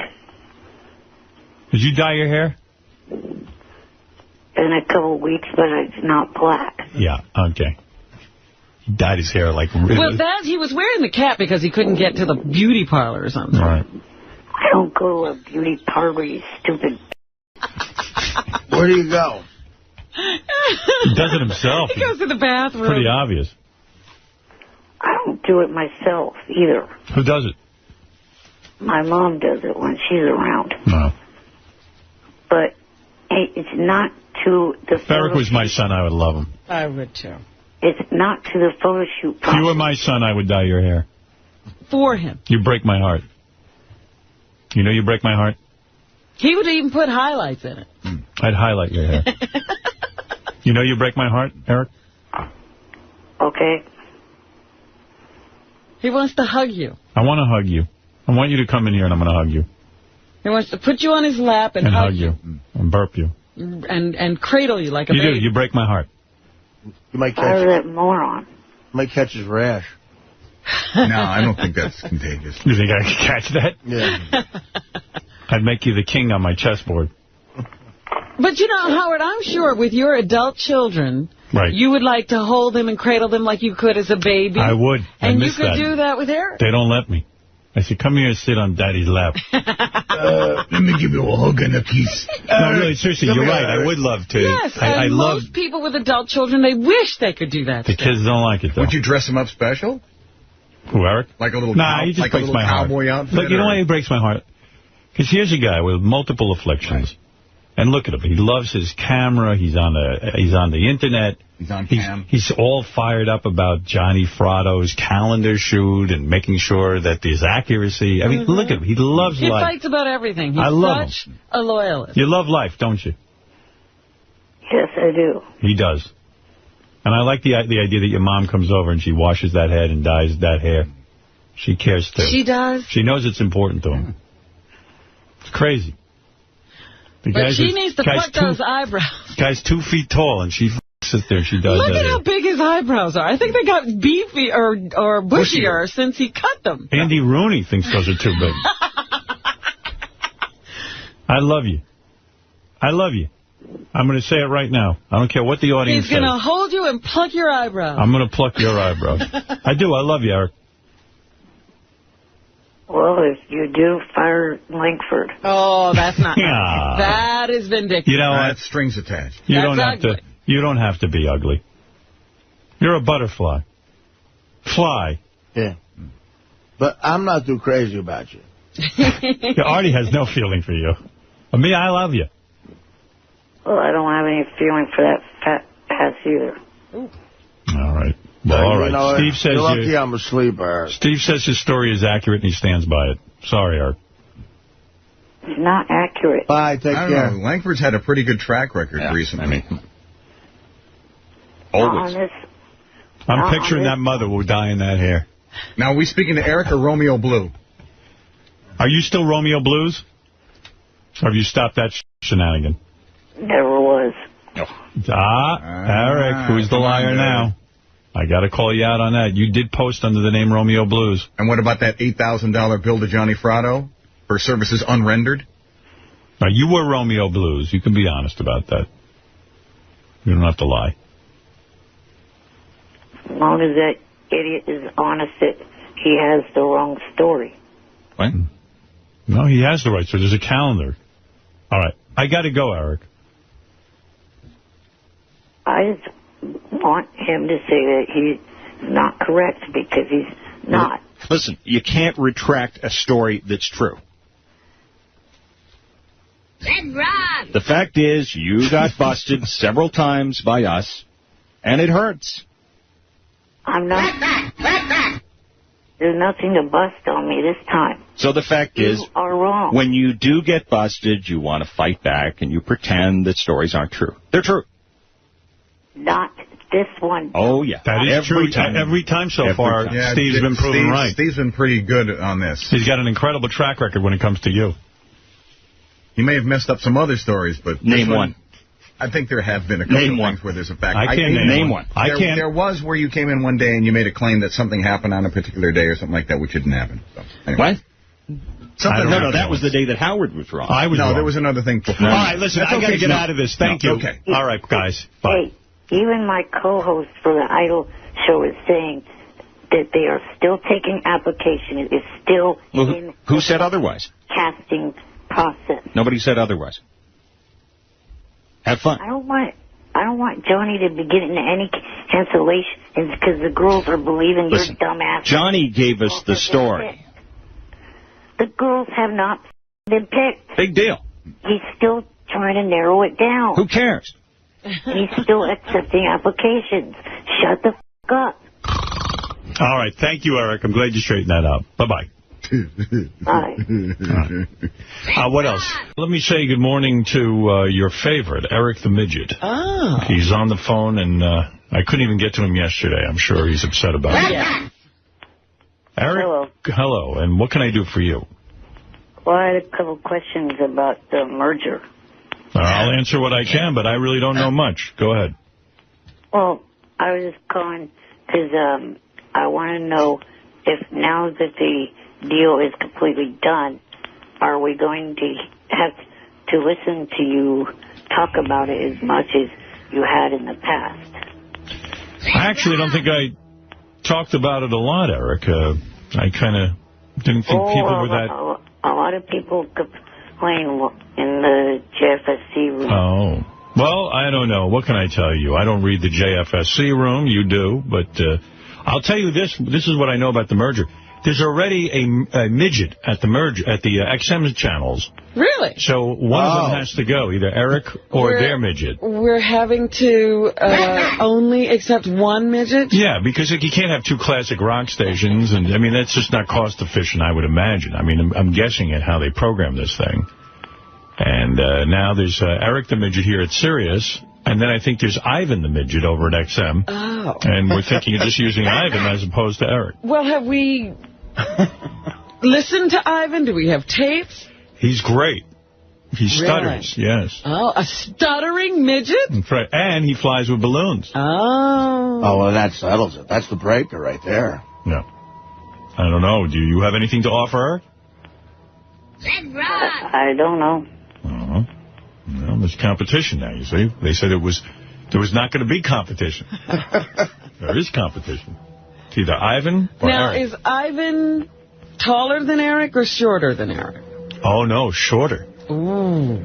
Speaker 8: Did you dye your hair?
Speaker 1: In a couple of weeks, but it's not black.
Speaker 8: Yeah, okay. He dyed his hair like...
Speaker 9: Well, he was wearing the cap because he couldn't get to the beauty parlor or something.
Speaker 8: Right.
Speaker 1: I don't go to a beauty parlor, you stupid...
Speaker 5: Where do you go?
Speaker 8: He does it himself.
Speaker 9: He goes to the bathroom.
Speaker 8: Pretty obvious.
Speaker 1: I don't do it myself, either.
Speaker 8: Who does it?
Speaker 1: My mom does it when she's around.
Speaker 8: No.
Speaker 1: But hey, it's not to the
Speaker 8: If Eric was my son, I would love him.
Speaker 9: I would, too.
Speaker 1: It's not to the photo shoot
Speaker 8: If you were my son, I would dye your hair.
Speaker 9: For him.
Speaker 8: You break my heart. You know you break my heart?
Speaker 9: He would even put highlights in it.
Speaker 8: I'd highlight your hair. You know you break my heart, Eric?
Speaker 1: Okay.
Speaker 9: He wants to hug you.
Speaker 8: I want to hug you. I want you to come in here and I'm going to hug you.
Speaker 9: He wants to put you on his lap and
Speaker 8: hug you. And burp you.
Speaker 9: And cradle you like a baby.
Speaker 8: You do. You break my heart.
Speaker 5: You might catch
Speaker 1: that moron.
Speaker 5: Might catch his rash.
Speaker 3: No, I don't think that's contagious.
Speaker 8: You think I could catch that?
Speaker 5: Yeah.
Speaker 8: I'd make you the king on my chessboard.
Speaker 9: But, you know, Howard, I'm sure with your adult children,
Speaker 8: right,
Speaker 9: you would like to hold them and cradle them like you could as a baby.
Speaker 8: I would.
Speaker 9: And you could do that with Eric.
Speaker 8: They don't let me. I said, come here and sit on Daddy's lap.
Speaker 3: Let me give you a hug and a kiss.
Speaker 8: No, really, seriously, you're right. I would love to.
Speaker 9: Yes,
Speaker 8: I love
Speaker 9: most people with adult children, they wish they could do that.
Speaker 8: The kids don't like it, though.
Speaker 3: Would you dress them up special?
Speaker 8: Who, Eric?
Speaker 3: Like a little,
Speaker 8: he just breaks my
Speaker 3: cowboy
Speaker 8: heart.
Speaker 3: outfit?
Speaker 8: Look, you know why he breaks my heart? Because here's a guy with multiple afflictions. Right. And look at him. He loves his camera. He's on the internet.
Speaker 3: He's on cam.
Speaker 8: He's all fired up about Johnny Fratto's calendar shoot and making sure that there's accuracy. I mean, look at him. He loves life.
Speaker 9: He fights about everything. He's such a loyalist.
Speaker 8: You love life, don't you?
Speaker 1: Yes, I do.
Speaker 8: He does. And I like the idea that your mom comes over and she washes that head and dyes that hair. She cares, too.
Speaker 9: She does?
Speaker 8: She knows it's important to him. It's crazy.
Speaker 9: But she needs to pluck those eyebrows.
Speaker 8: Guy's 2 feet tall, and she sits there and she does that.
Speaker 9: Look at how big his eyebrows are. I think they got beefy or bushier since he cut them.
Speaker 8: Andy Rooney thinks those are too big. I love you. I love you. I'm going to say it right now. I don't care what the audience says.
Speaker 9: He's going to hold you and pluck your eyebrows.
Speaker 8: I'm going to pluck your eyebrows. I do. I love you, Eric.
Speaker 1: Well, if you do, fire Langford.
Speaker 9: Oh, that's not nice. That is vindictive.
Speaker 8: You know
Speaker 3: what? Strings attached.
Speaker 8: You don't have to be ugly. You're a butterfly. Fly.
Speaker 5: Yeah. But I'm not too crazy about you.
Speaker 8: Artie has no feeling for you. Me, I love you.
Speaker 1: Well, I don't have any feeling for that fat ass either.
Speaker 9: Ooh.
Speaker 8: All right. Well, all right. Steve says
Speaker 5: you're lucky I'm asleep, Eric.
Speaker 8: Steve says his story is accurate and he stands by it. Sorry, Eric.
Speaker 1: It's not accurate.
Speaker 5: Bye, take care.
Speaker 3: Langford's had a pretty good track record recently.
Speaker 8: Always. I'm picturing that mother will dye in that hair.
Speaker 3: Now, are we speaking to Eric or Romeo Blue?
Speaker 8: Are you still Romeo Blues? Or have you stopped that shenanigan?
Speaker 1: Never was.
Speaker 8: Eric, who's the liar now? I got to call you out on that. You did post under the name Romeo Blues.
Speaker 3: And what about that $8,000 bill to Johnny Fratto for services unrendered?
Speaker 8: Now, you were Romeo Blues. You can be honest about that. You don't have to lie.
Speaker 1: As long as that idiot is honest that he has the wrong story.
Speaker 8: What? No, he has the right story. There's a calendar. All right. I got to go, Eric.
Speaker 1: I just want him to say that he's not correct because he's not.
Speaker 7: Listen, you can't retract a story that's true. The fact is, you got busted several times by us, and it hurts.
Speaker 1: I'm not. There's nothing to bust on me this time.
Speaker 7: So the fact is,
Speaker 1: you are wrong.
Speaker 7: When you do get busted, you want to fight back, and you pretend that stories aren't true. They're true.
Speaker 1: Not this one.
Speaker 7: Oh, yeah.
Speaker 8: That is true. Every time so far, Steve's been proven right.
Speaker 3: Steve's been pretty good on this.
Speaker 8: He's got an incredible track record when it comes to you.
Speaker 3: He may have messed up some other stories, but...
Speaker 7: Name one.
Speaker 3: I think there have been a couple of things where there's a fact.
Speaker 8: I can't name one.
Speaker 3: There was where you came in one day and you made a claim that something happened on a particular day or something like that, which didn't happen. So, anyway.
Speaker 7: What? No, that was the day that Howard was wrong.
Speaker 8: I was wrong.
Speaker 3: There was another thing before.
Speaker 8: All right, listen, I got to get out of this. Thank you.
Speaker 3: Okay.
Speaker 8: All right, guys. Bye.
Speaker 1: Hey, even my co-host for the Idol show is saying that they are still taking applications. It is still in
Speaker 7: who said otherwise?
Speaker 1: Casting process.
Speaker 7: Nobody said otherwise. Have fun.
Speaker 1: I don't want Johnny to be getting any cancellations because the girls are believing your dumbass.
Speaker 7: Johnny gave us the story.
Speaker 1: The girls have not been picked.
Speaker 7: Big deal.
Speaker 1: He's still trying to narrow it down.
Speaker 7: Who cares?
Speaker 1: He's still accepting applications. Shut the f*** up.
Speaker 8: All right. Thank you, Eric. I'm glad you straightened that out. Bye-bye.
Speaker 1: Bye.
Speaker 8: What else? Let me say good morning to your favorite, Eric the Midget.
Speaker 9: Oh.
Speaker 8: He's on the phone, and I couldn't even get to him yesterday. I'm sure he's upset about it.
Speaker 9: Yeah.
Speaker 8: Eric, hello, and what can I do for you?
Speaker 1: Well, I had a couple questions about the merger.
Speaker 8: I'll answer what I can, but I really don't know much. Go ahead.
Speaker 1: Well, I was just calling because I want to know if now that the deal is completely done, are we going to have to listen to you talk about it as much as you had in the past?
Speaker 8: I actually don't think I talked about it a lot, Eric. I kind of didn't think people were that...
Speaker 1: A lot of people complain in the JFSC room.
Speaker 8: Oh. Well, I don't know. What can I tell you? I don't read the JFSC room. You do. But I'll tell you this. This is what I know about the merger. There's already a midget at the merge at the XM channels.
Speaker 9: Really?
Speaker 8: So one of them has to go, either Eric or their midget.
Speaker 9: We're having to only accept one midget?
Speaker 8: Yeah, because you can't have two classic rock stations, and I mean that's just not cost efficient, I would imagine. I mean, I'm guessing at how they program this thing. And now there's Eric the midget here at Sirius. And then I think there's Ivan the midget over at XM.
Speaker 9: Oh.
Speaker 8: And we're thinking of just using Ivan as opposed to Eric.
Speaker 9: Well, have we listened to Ivan? Do we have tapes?
Speaker 8: He's great. He stutters, yes.
Speaker 9: Oh, a stuttering midget?
Speaker 8: That's right. And he flies with balloons.
Speaker 9: Oh.
Speaker 5: Oh, well, that settles it. That's the breaker right there.
Speaker 8: Yeah. I don't know. Do you have anything to offer, Eric?
Speaker 1: I don't know.
Speaker 8: Uh-huh. Well, there's competition now, you see. They said there was not going to be competition. There is competition. It's either Ivan or
Speaker 9: now,
Speaker 8: Eric.
Speaker 9: Is Ivan taller than Eric or shorter than Eric?
Speaker 8: Oh, no, shorter.
Speaker 9: Ooh.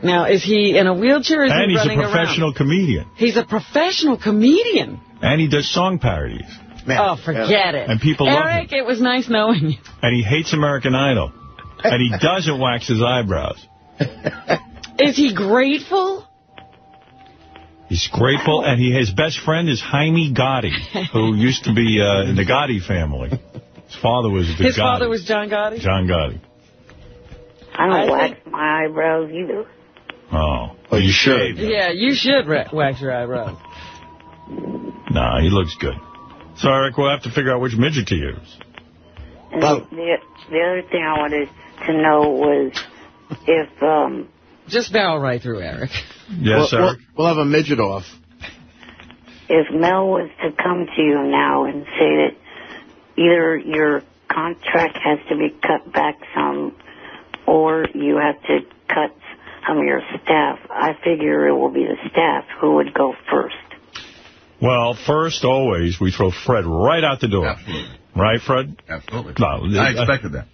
Speaker 9: Now, is he in a wheelchair or is he running around?
Speaker 8: And he's a professional comedian.
Speaker 9: He's a professional comedian?
Speaker 8: And he does song parodies.
Speaker 9: Man, oh, forget it.
Speaker 8: And people love him.
Speaker 9: Eric, it was nice knowing you.
Speaker 8: And he hates American Idol. And he doesn't wax his eyebrows.
Speaker 9: Is he grateful?
Speaker 8: He's grateful, and his best friend is Jaime Gotti, who used to be in the Gotti family. His father was the
Speaker 9: His father was John Gotti?
Speaker 8: John Gotti.
Speaker 1: I don't wax my eyebrows either.
Speaker 8: Oh, well, you should.
Speaker 9: Yeah, you should wax your eyebrows.
Speaker 8: Nah, he looks good. So, Eric, we'll have to figure out which midget to use.
Speaker 1: And the other thing I wanted to know was if...
Speaker 9: Just barrel right through, Eric.
Speaker 8: Yes, Eric?
Speaker 5: We'll have a midget off.
Speaker 1: If Mel was to come to you now and say that either your contract has to be cut back some or you have to cut some of your staff, I figure it will be the staff who would go first.
Speaker 8: Well, first, always, we throw Fred right out the door.
Speaker 3: Absolutely.
Speaker 8: Right, Fred?
Speaker 3: Absolutely.
Speaker 8: No,
Speaker 3: I expected that.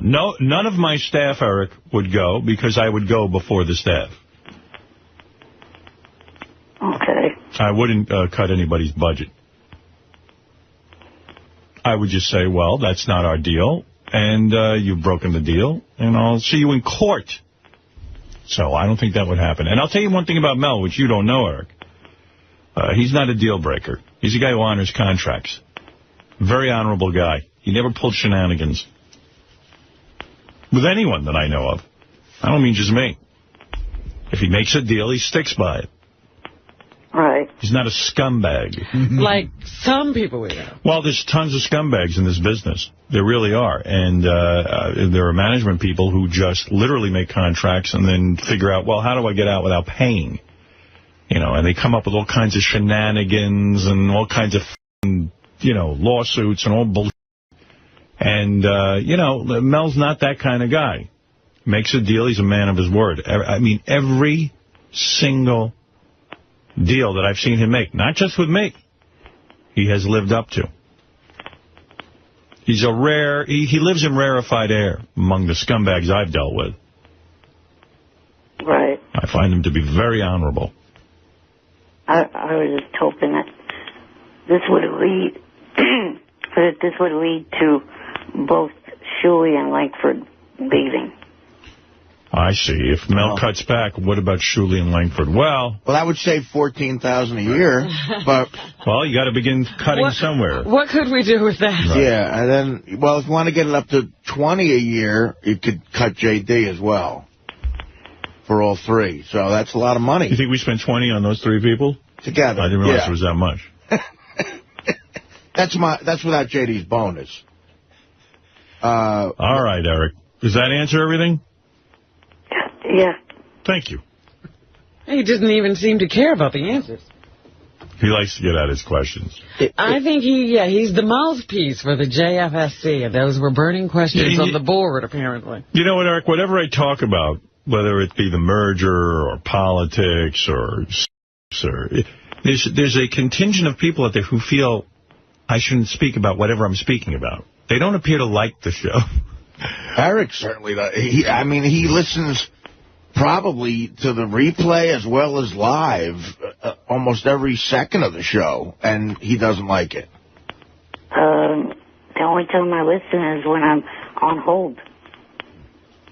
Speaker 8: No, none of my staff, Eric, would go because I would go before the staff.
Speaker 1: Okay.
Speaker 8: I wouldn't cut anybody's budget. I would just say, well, that's not our deal, and you've broken the deal, and I'll see you in court. So I don't think that would happen. And I'll tell you one thing about Mel, which you don't know, Eric. He's not a deal breaker. He's a guy who honors contracts. Very honorable guy. He never pulled shenanigans with anyone that I know of. I don't mean just me. If he makes a deal, he sticks by it.
Speaker 1: Right.
Speaker 8: He's not a scumbag.
Speaker 9: Like some people we know.
Speaker 8: Well, there's tons of scumbags in this business. There really are. And there are management people who just literally make contracts and then figure out, well, how do I get out without paying? You know, and they come up with all kinds of shenanigans and all kinds of, lawsuits and all bullshit. And, Mel's not that kind of guy. Makes a deal, he's a man of his word. I mean, every single deal that I've seen him make, not just with me, he has lived up to. He's he lives in rarefied air among the scumbags I've dealt with.
Speaker 1: Right.
Speaker 8: I find him to be very honorable.
Speaker 1: I was just hoping that this would lead to both Shuley and Langford leaving.
Speaker 8: I see. If Mel cuts back, what about Shuley and Langford? Well,
Speaker 5: that would save $14,000 a year. But
Speaker 8: well, you got to begin cutting somewhere.
Speaker 9: What could we do with that?
Speaker 5: Right. Yeah, and then, if you want to get it up to $20 a year, you could cut J.D. as well for all three. So that's a lot of money.
Speaker 8: You think we spent $20 on those three people
Speaker 5: together?
Speaker 8: I didn't realize it was that much.
Speaker 5: That's without J.D.'s bonus.
Speaker 8: All right, Eric. Does that answer everything?
Speaker 1: Yeah.
Speaker 8: Thank you.
Speaker 9: He doesn't even seem to care about the answers.
Speaker 8: He likes to get at his questions.
Speaker 9: I think he's the mouthpiece for the JFSC, and those were burning questions on the board, apparently.
Speaker 8: You know what, Eric? Whatever I talk about, whether it be the merger or politics or there's a contingent of people out there who feel I shouldn't speak about whatever I'm speaking about. They don't appear to like the show.
Speaker 5: Eric certainly does. He listens probably to the replay as well as live almost every second of the show, and he doesn't like it.
Speaker 1: The only time I listen is when I'm on hold.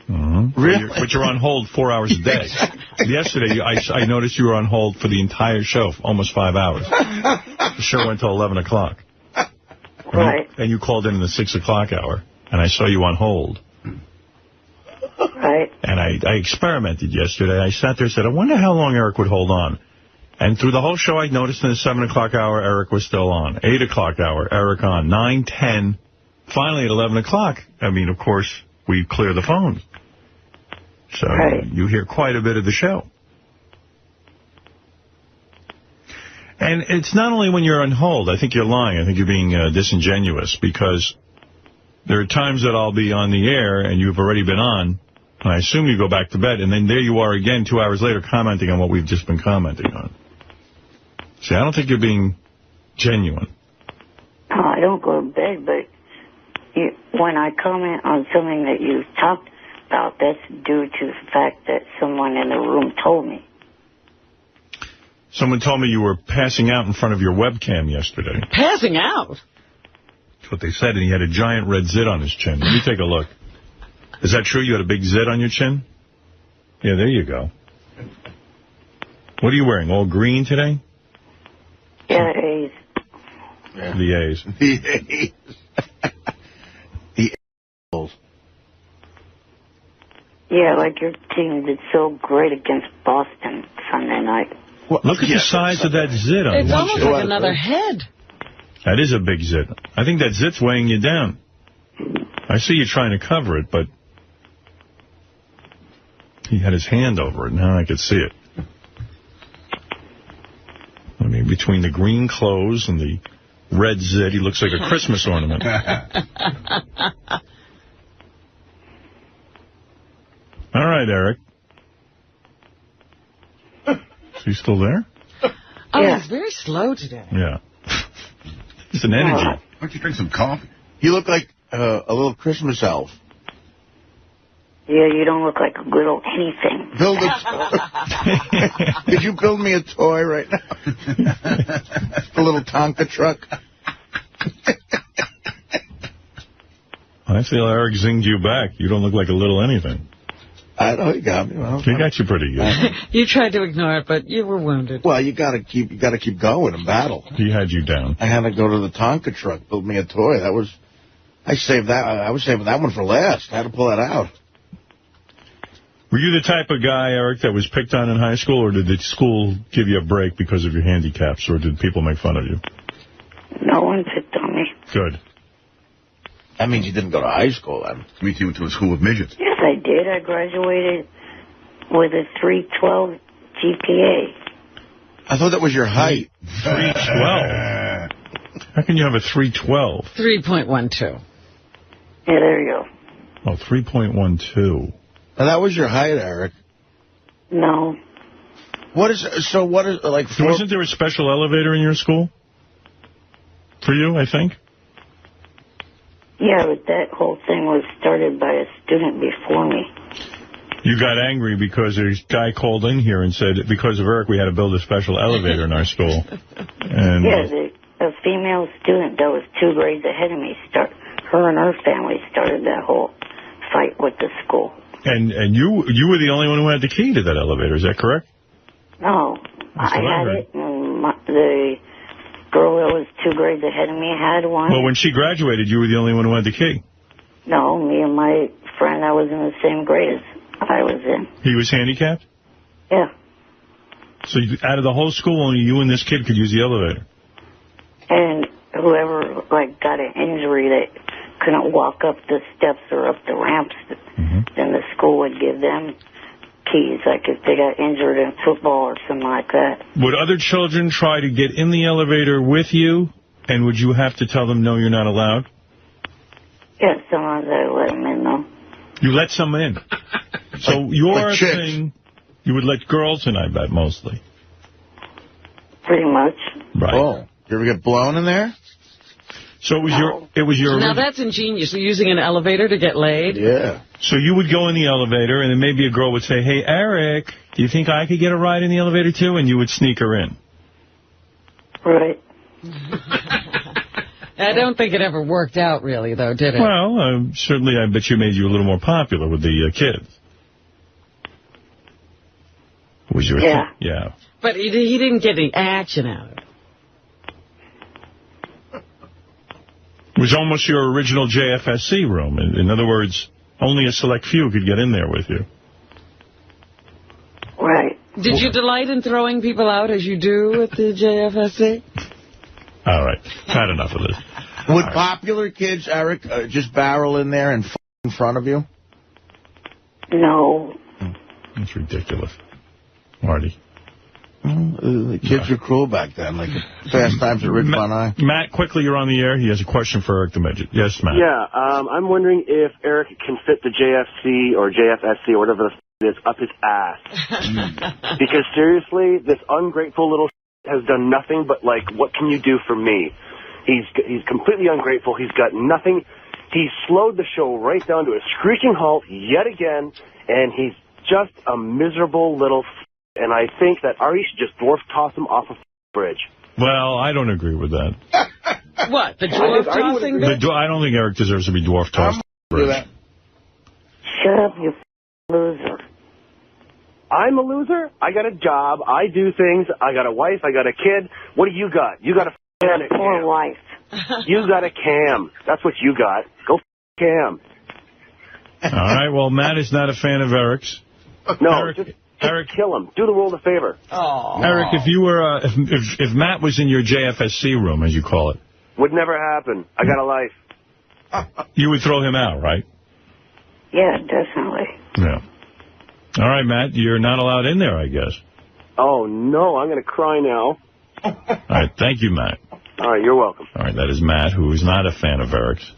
Speaker 8: Mm-hmm.
Speaker 5: Really?
Speaker 8: But you're on hold 4 hours a day. Yesterday, I noticed you were on hold for the entire show, almost 5 hours. The show went till 11 o'clock.
Speaker 1: Right.
Speaker 8: And you called in the 6 o'clock hour, and I saw you on hold.
Speaker 1: Right.
Speaker 8: And I experimented yesterday. I sat there and said, I wonder how long Eric would hold on. And through the whole show, I noticed in the 7 o'clock hour, Eric was still on. 8 o'clock hour, Eric on. 9, 10. Finally, at 11 o'clock, of course, we clear the phones. So you hear quite a bit of the show. And it's not only when you're on hold. I think you're lying. I think you're being disingenuous, because there are times that I'll be on the air and you've already been on, and I assume you go back to bed, and then there you are again 2 hours later commenting on what we've just been commenting on. See, I don't think you're being genuine.
Speaker 1: Oh, I don't go to bed, but when I comment on something that you talked about, that's due to the fact that someone in the room told me.
Speaker 8: Someone told me you were passing out in front of your webcam yesterday.
Speaker 9: Passing out?
Speaker 8: That's what they said, and he had a giant red zit on his chin. Let me take a look. Is that true? You had a big zit on your chin? Yeah, there you go. What are you wearing? All green today?
Speaker 1: Yeah, A's.
Speaker 5: Yeah.
Speaker 8: The A's.
Speaker 5: The A's. The A's.
Speaker 1: Yeah, like your team did so great against Boston Sunday night.
Speaker 8: Well, look at the size of that zit on
Speaker 9: It's almost like another head.
Speaker 8: That is a big zit. I think that zit's weighing you down. I see you trying to cover it, but he had his hand over it. Now I could see it. Between the green clothes and the red zit, he looks like a Christmas ornament. All right, Eric. Is he still there?
Speaker 9: Oh, yeah. He's very slow today.
Speaker 8: Yeah. It's an energy.
Speaker 3: Why don't you drink some coffee?
Speaker 5: You look like a little Christmas elf.
Speaker 1: Yeah, you don't look like a little anything.
Speaker 5: Build Could you build me a toy right now? A little Tonka truck.
Speaker 8: I feel Eric zinged you back. You don't look like a little anything.
Speaker 5: I know, he got me. Well,
Speaker 8: he got you pretty good.
Speaker 9: You tried to ignore it, but you were wounded.
Speaker 5: Well, you got to keep going in battle.
Speaker 8: He had you down.
Speaker 5: I had to go to the Tonka truck, build me a toy. I saved that. I was saving that one for last. I had to pull that out.
Speaker 8: Were you the type of guy, Eric, that was picked on in high school, or did the school give you a break because of your handicaps, or did people make fun of you?
Speaker 1: No one picked on me.
Speaker 8: Good.
Speaker 5: That means you didn't go to high school, then. You went to a school with midgets.
Speaker 1: Yes, I did. I graduated with a 312 GPA.
Speaker 5: I thought that was your height.
Speaker 8: 312? How can you have a 312?
Speaker 9: 3.12.
Speaker 1: Yeah, there you go.
Speaker 8: Oh, 3.12.
Speaker 5: Now, that was your height, Eric.
Speaker 1: No.
Speaker 8: Wasn't there a special elevator in your school? For you, I think?
Speaker 1: Yeah, but that whole thing was started by a student before me.
Speaker 8: You got angry because a guy called in here and said, because of Eric, we had to build a special elevator in our school. And
Speaker 1: a female student that was 2 grades ahead of me, her and her family started that whole fight with the school.
Speaker 8: And you were the only one who had the key to that elevator, is that correct?
Speaker 1: No, I had it, and the girl that was 2 grades ahead of me had one.
Speaker 8: Well, when she graduated, you were the only one who had the key.
Speaker 1: No, me and my friend that was in the same grade as I was in.
Speaker 8: He was handicapped?
Speaker 1: Yeah.
Speaker 8: So out of the whole school, only you and this kid could use the elevator?
Speaker 1: And whoever, got an injury that couldn't walk up the steps or up the ramps, then the school would give them keys, if they got injured in football or something like that.
Speaker 8: Would other children try to get in the elevator with you, and would you have to tell them, no, you're not allowed?
Speaker 1: Yeah, sometimes I let them in, though.
Speaker 8: You let someone in? So your thing, you would let girls in, I bet, mostly.
Speaker 1: Pretty much.
Speaker 8: Right.
Speaker 5: Oh, you ever get blown in there?
Speaker 8: So it was your
Speaker 9: Now that's ingenious. You're using an elevator to get laid?
Speaker 5: Yeah.
Speaker 8: So you would go in the elevator, and then maybe a girl would say, hey, Eric, do you think I could get a ride in the elevator, too? And you would sneak her in.
Speaker 1: Right.
Speaker 9: I don't think it ever worked out, really, though, did it?
Speaker 8: Well, certainly I bet you made you a little more popular with the kids. Was your
Speaker 1: Yeah.
Speaker 8: Yeah.
Speaker 9: But he didn't get any action out of it.
Speaker 8: It was almost your original JFSC room. In other words, only a select few could get in there with you.
Speaker 1: Right.
Speaker 9: Did you delight in throwing people out as you do at the JFSC?
Speaker 8: All right. Had enough of this.
Speaker 5: Would popular kids, Eric, just barrel in there and in front of you?
Speaker 1: No.
Speaker 8: That's ridiculous. Marty.
Speaker 5: The kids were cruel back then, like Fast Times at Ridgemont High.
Speaker 8: Matt, quickly, you're on the air. He has a question for Eric the Midget. Yes, Matt.
Speaker 12: Yeah, I'm wondering if Eric can fit the JFC or JFSC or whatever the is up his ass. Because seriously, this ungrateful little has done nothing but, what can you do for me? He's completely ungrateful. He's got nothing. He slowed the show right down to a screeching halt yet again, and he's just a miserable little and I think that Ari should just dwarf toss him off a bridge.
Speaker 8: Well, I don't agree with that.
Speaker 9: What, the dwarf tossing bridge?
Speaker 8: I don't think Eric deserves to be dwarf tossed.
Speaker 1: Shut up, you loser.
Speaker 12: I'm a loser? I got a job. I do things. I got a wife. I got a kid. What do you got? You got a
Speaker 1: poor wife.
Speaker 12: You got a cam. That's what you got. Go cam.
Speaker 8: All right, well, Matt is not a fan of Eric's.
Speaker 12: No, Eric, kill him. Do the world a favor.
Speaker 9: Oh.
Speaker 8: Eric, if you were, if Matt was in your JFSC room, as you call it.
Speaker 12: Would never happen. I got a life.
Speaker 8: You would throw him out, right?
Speaker 1: Yeah, definitely.
Speaker 8: Yeah. All right, Matt, you're not allowed in there, I guess.
Speaker 12: Oh, no, I'm going to cry now.
Speaker 8: All right, thank you, Matt.
Speaker 12: All right, you're welcome.
Speaker 8: All right, that is Matt, who is not a fan of Eric's.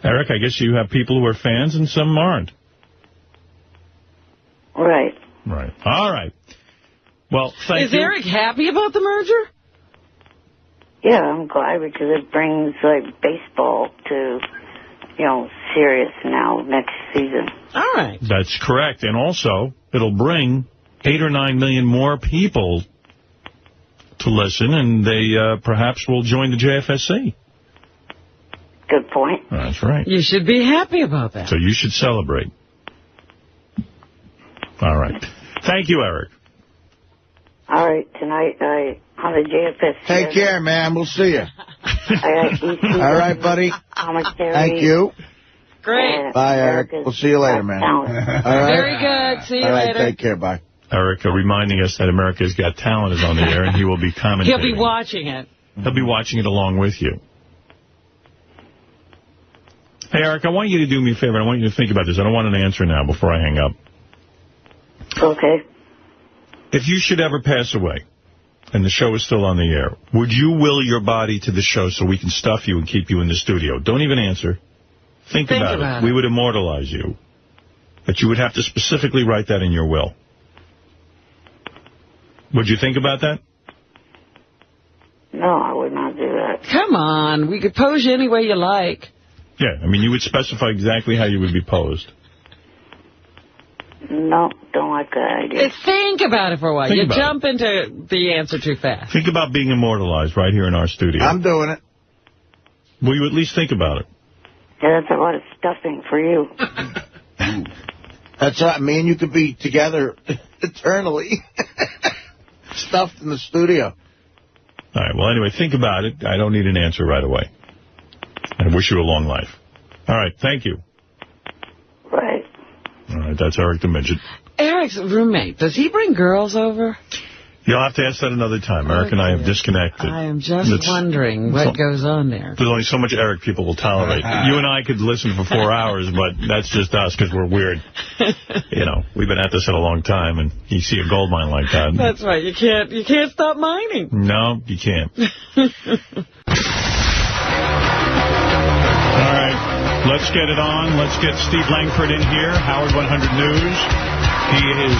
Speaker 8: Eric, I guess you have people who are fans and some aren't.
Speaker 1: Right.
Speaker 8: Right. All right. Well, thank you.
Speaker 9: Is Eric happy about the merger?
Speaker 1: Yeah, I'm glad because it brings, baseball to, serious now next season.
Speaker 9: All right.
Speaker 8: That's correct. And also, it'll bring 8 or 9 million more people to listen, and they perhaps will join the JFSC.
Speaker 1: Good point.
Speaker 8: That's right.
Speaker 9: You should be happy about that.
Speaker 8: So you should celebrate. All right. Thank you, Eric.
Speaker 1: All right, tonight on the JFS.
Speaker 5: Take care, man. We'll see you. All right, buddy.
Speaker 1: Commentary.
Speaker 5: Thank you.
Speaker 9: Great.
Speaker 5: Bye, Eric. We'll see you later, man. All right.
Speaker 9: Very good. See you later.
Speaker 5: All right, take care. Bye.
Speaker 8: Eric reminding us that America's Got Talent is on the air, and he will be commentating.
Speaker 9: He'll be watching it.
Speaker 8: He'll be watching it along with you. Hey, Eric, I want you to do me a favor. I want you to think about this. I don't want an answer now before I hang up.
Speaker 1: Okay.
Speaker 8: If you should ever pass away, and the show is still on the air, would you will your body to the show so we can stuff you and keep you in the studio? Don't even answer. Think about it. We would immortalize you. But you would have to specifically write that in your will. Would you think about that?
Speaker 1: No, I would not do that.
Speaker 9: Come on. We could pose you any way you like.
Speaker 8: Yeah, I mean, you would specify exactly how you would be posed.
Speaker 1: No, don't like that idea.
Speaker 9: Think about it for a while. You jump into the answer too fast.
Speaker 8: Think about being immortalized right here in our studio.
Speaker 5: I'm doing it.
Speaker 8: Will you at least think about it?
Speaker 1: Yeah, that's a lot of stuffing for you.
Speaker 5: That's right. Me and you could be together eternally. Stuffed in the studio.
Speaker 8: All right, well, anyway, think about it. I don't need an answer right away. I wish you a long life. All right, thank you.
Speaker 1: Right.
Speaker 8: All right, that's Eric the Midget.
Speaker 9: Eric's roommate, does he bring girls over?
Speaker 8: You'll have to ask that another time. Eric and I have disconnected.
Speaker 9: I am just wondering what goes on there.
Speaker 8: There's only so much Eric people will tolerate. You and I could listen for 4 hours, but that's just us because we're weird. You know, we've been at this a long time, and you see a gold mine like that.
Speaker 9: That's right. You can't stop mining.
Speaker 8: No, you can't. All right, let's get it on. Let's get Steve Langford in here, Howard 100 News. He is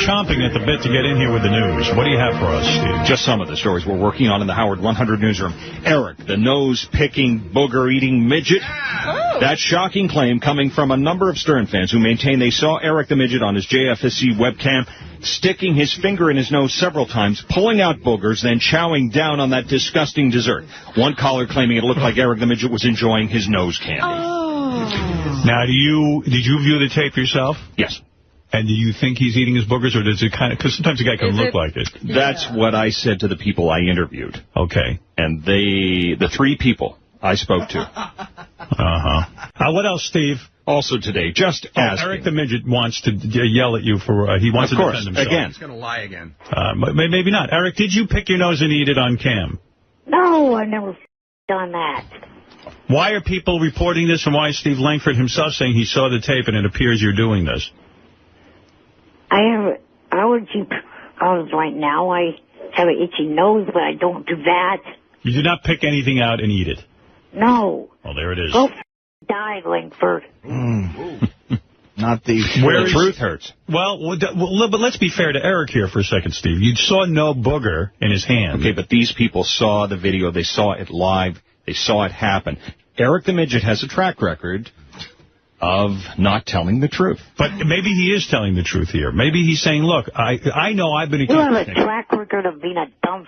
Speaker 8: chomping at the bit to get in here with the news. What do you have for us, Steve?
Speaker 7: Just some of the stories we're working on in the Howard 100 newsroom. Eric, the nose-picking, booger-eating midget. Oh. That shocking claim coming from a number of Stern fans who maintain they saw Eric the Midget on his JFSC webcam sticking his finger in his nose several times, pulling out boogers, then chowing down on that disgusting dessert. One caller claiming it looked like Eric the Midget was enjoying his nose candy.
Speaker 9: Oh.
Speaker 8: Now, did you view the tape yourself?
Speaker 7: Yes.
Speaker 8: And do you think he's eating his boogers, or does it kind of... Because sometimes a guy can look like it.
Speaker 7: That's what I said to the people I interviewed.
Speaker 8: Okay.
Speaker 7: And the 3 people I spoke to.
Speaker 8: What else, Steve?
Speaker 7: Also today, just asking.
Speaker 8: Eric the Midget wants to yell at you for... he wants to defend himself.
Speaker 7: Again.
Speaker 3: He's going to lie again.
Speaker 8: Maybe not. Eric, did you pick your nose and eat it on cam?
Speaker 1: No, I never done that.
Speaker 8: Why are people reporting this, and why is Steve Langford himself saying he saw the tape and it appears you're doing this?
Speaker 1: I was right now. I have an itchy nose, but I don't do that.
Speaker 8: You did not pick anything out and eat it?
Speaker 1: No.
Speaker 8: Oh, there it is.
Speaker 1: Go die, Langford.
Speaker 5: Not the...
Speaker 7: Where the truth hurts.
Speaker 8: Well, but let's be fair to Eric here for a second, Steve. You saw no booger in his hand.
Speaker 7: Okay, but these people saw the video. They saw it live. They saw it happen. Eric the Midget has a track record of not telling the truth.
Speaker 8: But maybe he is telling the truth here. Maybe he's saying, look, I know I've been...
Speaker 1: You have a track record of being a dumb...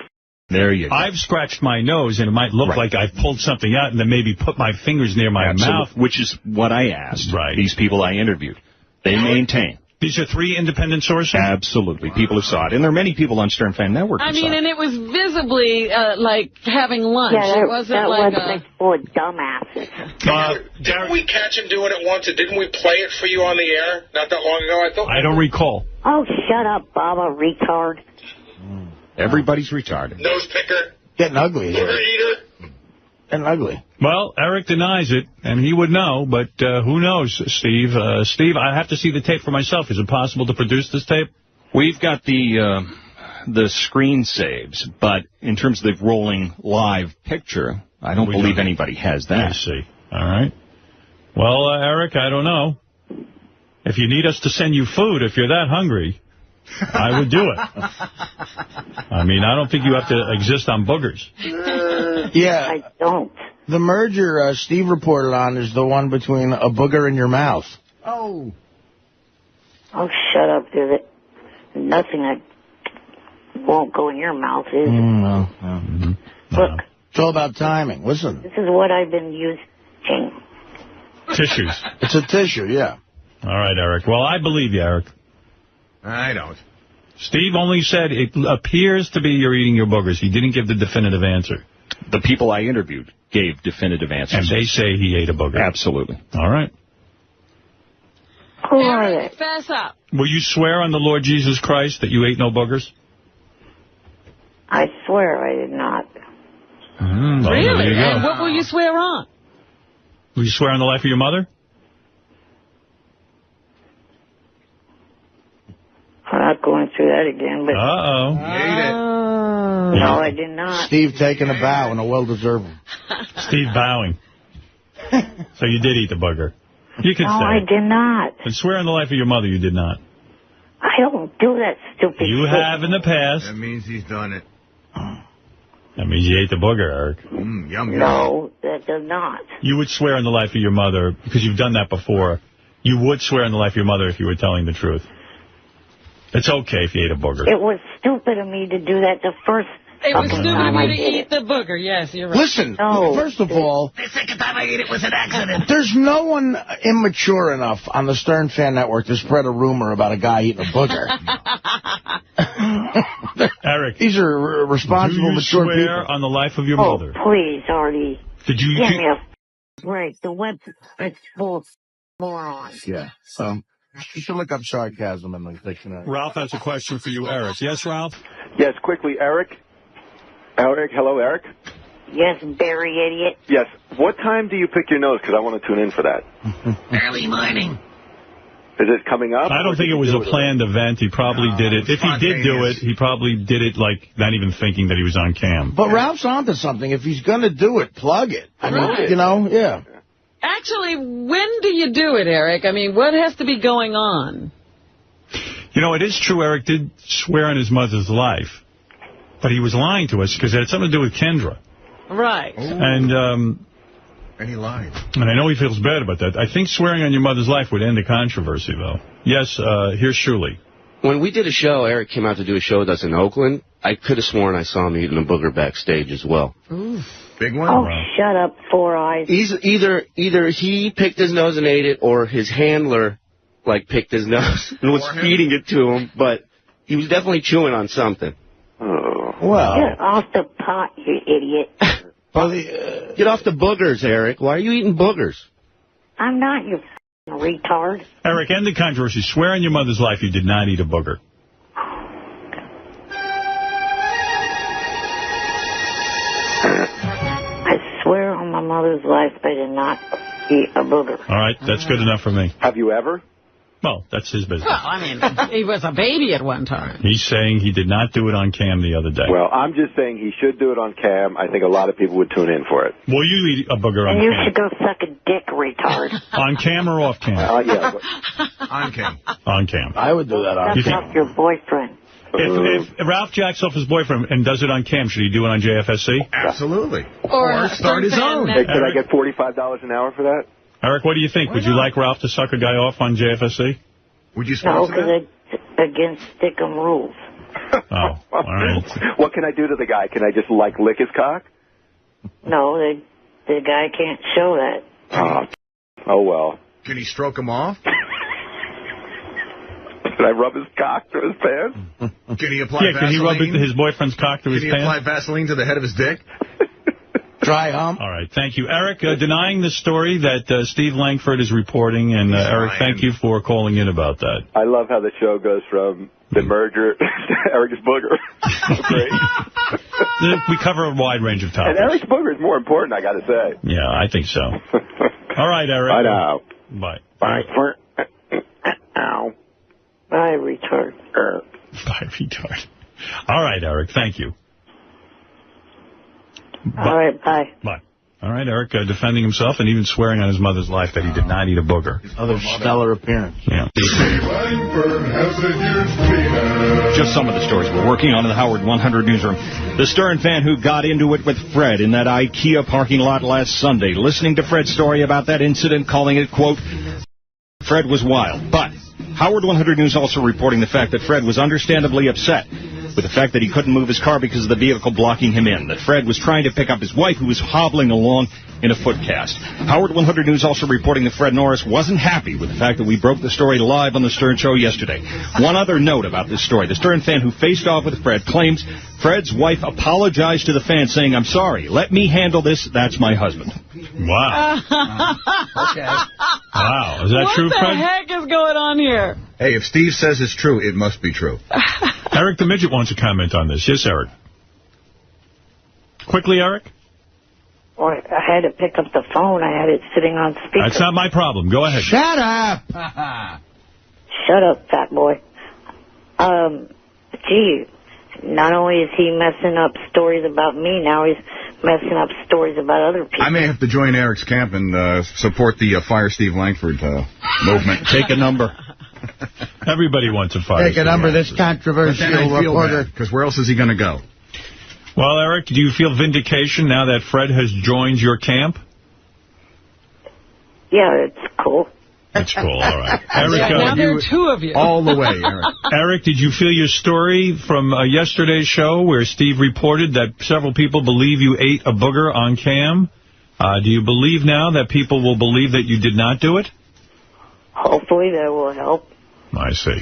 Speaker 7: There you go.
Speaker 8: I've scratched my nose, and it might look like I've pulled something out and then maybe put my fingers near my mouth.
Speaker 7: Which is what I asked these people I interviewed. They maintain.
Speaker 8: These are 3 independent sources?
Speaker 7: Absolutely. People who saw it. And there are many people on Stern Fan Network who saw it.
Speaker 9: And it was visibly like having lunch.
Speaker 1: Yeah,
Speaker 9: it wasn't like
Speaker 1: a... full of dumbasses.
Speaker 13: Didn't we catch him doing it once, and didn't we play it for you on the air not that long ago?
Speaker 8: I don't recall.
Speaker 1: Oh, shut up, Baba, retard.
Speaker 7: Everybody's retarded.
Speaker 13: Nose picker.
Speaker 5: Getting ugly here.
Speaker 13: Booger eater.
Speaker 5: Getting ugly.
Speaker 8: Well, Eric denies it, and he would know, but who knows, Steve? Steve, I have to see the tape for myself. Is it possible to produce this tape?
Speaker 7: We've got the screen saves, but in terms of the rolling live picture, I don't believe anybody has that.
Speaker 8: I see. All right. Well, Eric, I don't know. If you need us to send you food, if you're that hungry, I would do it. I mean, I don't think you have to exist on boogers.
Speaker 5: Yeah.
Speaker 1: I don't.
Speaker 5: The merger Steve reported on is the one between a booger in your mouth.
Speaker 1: Oh, shut up, dude. Nothing that won't go in your mouth is.
Speaker 5: No.
Speaker 1: Look,
Speaker 5: It's all about timing. Listen.
Speaker 1: This is what I've been using.
Speaker 2: Tissues.
Speaker 5: It's a tissue, yeah.
Speaker 2: All right, Eric. Well, I believe you, Eric.
Speaker 3: I don't.
Speaker 2: Steve only said it appears to be you're eating your boogers. He didn't give the definitive answer.
Speaker 7: The people I interviewed gave definitive answers.
Speaker 2: And they say he ate a booger.
Speaker 7: Absolutely.
Speaker 2: All right.
Speaker 1: Who are they?
Speaker 9: Fess up.
Speaker 2: Will you swear on the Lord Jesus Christ that you ate no boogers?
Speaker 1: I swear I did not.
Speaker 2: Well,
Speaker 9: Really? And what will you swear on?
Speaker 2: Will you swear on the life of your mother?
Speaker 1: I'm not going through that again, but...
Speaker 2: Uh-oh.
Speaker 1: No, I did not.
Speaker 5: Steve taking a bow, and a well-deserved one.
Speaker 2: Steve bowing. So you did eat the booger. You can say.
Speaker 1: No, I did not.
Speaker 2: And swear on the life of your mother you did not.
Speaker 1: I don't do that stupid
Speaker 2: You
Speaker 1: shit.
Speaker 2: have in the past.
Speaker 3: That means he's done it.
Speaker 2: That means you ate the booger, Eric.
Speaker 3: Yum.
Speaker 1: No, that does not.
Speaker 2: You would swear on the life of your mother, because you've done that before. You would swear on the life of your mother if you were telling the truth. It's okay if you ate a booger.
Speaker 1: It was stupid of me to do that the first
Speaker 9: It was stupid
Speaker 1: time
Speaker 9: of
Speaker 1: I
Speaker 9: you to
Speaker 1: did
Speaker 9: eat
Speaker 1: it.
Speaker 9: the booger. Yes, you're right.
Speaker 5: Listen, first of all...
Speaker 14: The second time I ate it was an accident.
Speaker 5: There's no one immature enough on the Stern Fan Network to spread a rumor about a guy eating a booger.
Speaker 2: Eric.
Speaker 5: These are responsible, mature people.
Speaker 2: Do you swear on the life of your mother?
Speaker 1: Please, Artie.
Speaker 2: Did you...
Speaker 1: Give me a break. The website's full of morons.
Speaker 5: Yeah. You should look up sarcasm in the dictionary.
Speaker 2: Ralph has a question for you, Eric. Yes, Ralph?
Speaker 15: Yes, quickly, Eric. Hello, Eric.
Speaker 1: Yes, Barry idiot.
Speaker 15: Yes. What time do you pick your nose? Because I want to tune in for that.
Speaker 14: Early morning.
Speaker 15: Is it coming up?
Speaker 2: I don't think it was a planned event. He probably did it. If he did do it, he probably did it, like, not even thinking that he was on cam.
Speaker 5: But Ralph's onto something. If he's going to do it, plug it. I mean, you know, yeah.
Speaker 9: Actually, when do you do it, Eric? I mean, what has to be going on?
Speaker 2: You know, it is true Eric did swear on his mother's life. But he was lying to us because it had something to do with Kendra.
Speaker 9: Right.
Speaker 3: And he lied.
Speaker 2: And I know he feels bad about that. I think swearing on your mother's life would end the controversy, though. Yes, here's Shuli.
Speaker 16: When we did a show, Eric came out to do a show with us in Oakland. I could have sworn I saw him eating a booger backstage as well.
Speaker 9: Ooh.
Speaker 3: Big one?
Speaker 1: Oh, shut up, Four Eyes.
Speaker 16: Either he picked his nose and ate it, or his handler, picked his nose and was feeding it to him. But he was definitely chewing on something.
Speaker 15: Oh.
Speaker 5: Well.
Speaker 1: Get off the pot, you idiot.
Speaker 16: Get off the boogers, Eric. Why are you eating boogers?
Speaker 1: I'm not, you retard.
Speaker 2: Eric, end the controversy. Swear on your mother's life you did not eat a booger.
Speaker 1: I swear on my mother's life I did not eat a booger.
Speaker 2: All right, that's good enough for me.
Speaker 15: Have you ever?
Speaker 2: Well, that's his business.
Speaker 9: Well, I mean, he was a baby at one time.
Speaker 2: He's saying he did not do it on cam the other day.
Speaker 15: Well, I'm just saying he should do it on cam. I think a lot of people would tune in for it.
Speaker 2: Will you eat a booger on
Speaker 1: And you
Speaker 2: cam?
Speaker 1: should go suck a dick, retard.
Speaker 2: On cam or off cam?
Speaker 15: Yeah.
Speaker 3: On cam.
Speaker 2: On cam.
Speaker 5: I would do that on
Speaker 1: That's
Speaker 5: cam.
Speaker 1: off your boyfriend.
Speaker 2: If Ralph jacks off his boyfriend and does it on cam, should he do it on JFSC?
Speaker 3: Absolutely.
Speaker 9: Or
Speaker 3: start his own.
Speaker 15: Hey, could I get $45 an hour for that?
Speaker 2: Eric, what do you think? Would you like Ralph to suck a guy off on JFSC?
Speaker 3: Would you
Speaker 1: No,
Speaker 3: sponsor
Speaker 1: because it's against Stickum rules.
Speaker 2: Oh, all right.
Speaker 15: What can I do to the guy? Can I just, lick his cock?
Speaker 1: No, the guy can't show that.
Speaker 15: Oh, well.
Speaker 3: Can he stroke him off?
Speaker 15: Can I rub his cock through his pants?
Speaker 3: Can he apply Vaseline?
Speaker 2: Can he rub his boyfriend's cock through his pants?
Speaker 3: Can he apply Vaseline to the head of his dick?
Speaker 5: Dry hump.
Speaker 2: All right, thank you. Eric, denying the story that Steve Langford is reporting, and Eric, thank you for calling in about that.
Speaker 15: I love how the show goes from the merger to Eric's booger. Great.
Speaker 2: We cover a wide range of topics.
Speaker 15: And Eric's booger is more important, I got to say.
Speaker 2: Yeah, I think so. All right, Eric.
Speaker 15: Bye now.
Speaker 2: Bye.
Speaker 15: Bye.
Speaker 1: Ow. Bye, retard.
Speaker 2: Bye, retard. All right, Eric, thank you.
Speaker 1: All right, bye.
Speaker 2: Bye. All right, Eric, defending himself and even swearing on his mother's life that he did not eat a booger.
Speaker 5: Other stellar appearance.
Speaker 2: Yeah.
Speaker 7: Just some of the stories we're working on in the Howard 100 newsroom. The Stern fan who got into it with Fred in that IKEA parking lot last Sunday, listening to Fred's story about that incident, calling it, quote, Fred was wild. But Howard 100 News also reporting the fact that Fred was understandably upset. with the fact that he couldn't move his car because of the vehicle blocking him in, that Fred was trying to pick up his wife who was hobbling along in a foot cast. Howard 100 News also reporting that Fred Norris wasn't happy with the fact that we broke the story live on the Stern Show yesterday. One other note about this story. The Stern fan who faced off with Fred claims Fred's wife apologized to the fan saying, "I'm sorry, let me handle this, that's my husband."
Speaker 2: Wow.
Speaker 5: Okay.
Speaker 2: Wow. Is that true, Fred?
Speaker 9: What the heck is going on here?
Speaker 3: Hey, if Steve says it's true, it must be true.
Speaker 2: Eric the Midget wants to comment on this. Yes, Eric. Quickly, Eric.
Speaker 1: Well, I had to pick up the phone. I had it sitting on speaker.
Speaker 2: That's not my problem. Go ahead.
Speaker 5: Shut up.
Speaker 1: Shut up, fat boy. Gee, not only is he messing up stories about me, now he's messing up stories about other people.
Speaker 3: I may have to join Eric's camp and support the Fire Steve Langford movement.
Speaker 2: Take a number. Everybody wants a fire.
Speaker 5: Take a number, this controversial reporter.
Speaker 3: Because where else is he going to go?
Speaker 2: Well, Eric, do you feel vindication now that Fred has joined your camp?
Speaker 1: Yeah, it's cool.
Speaker 2: That's cool, all right. Eric,
Speaker 9: now there are two of you.
Speaker 3: All the way, Eric.
Speaker 2: Eric, did you feel your story from yesterday's show where Steve reported that several people believe you ate a booger on cam? Do you believe now that people will believe that you did not do it?
Speaker 1: Hopefully that will help.
Speaker 2: I see.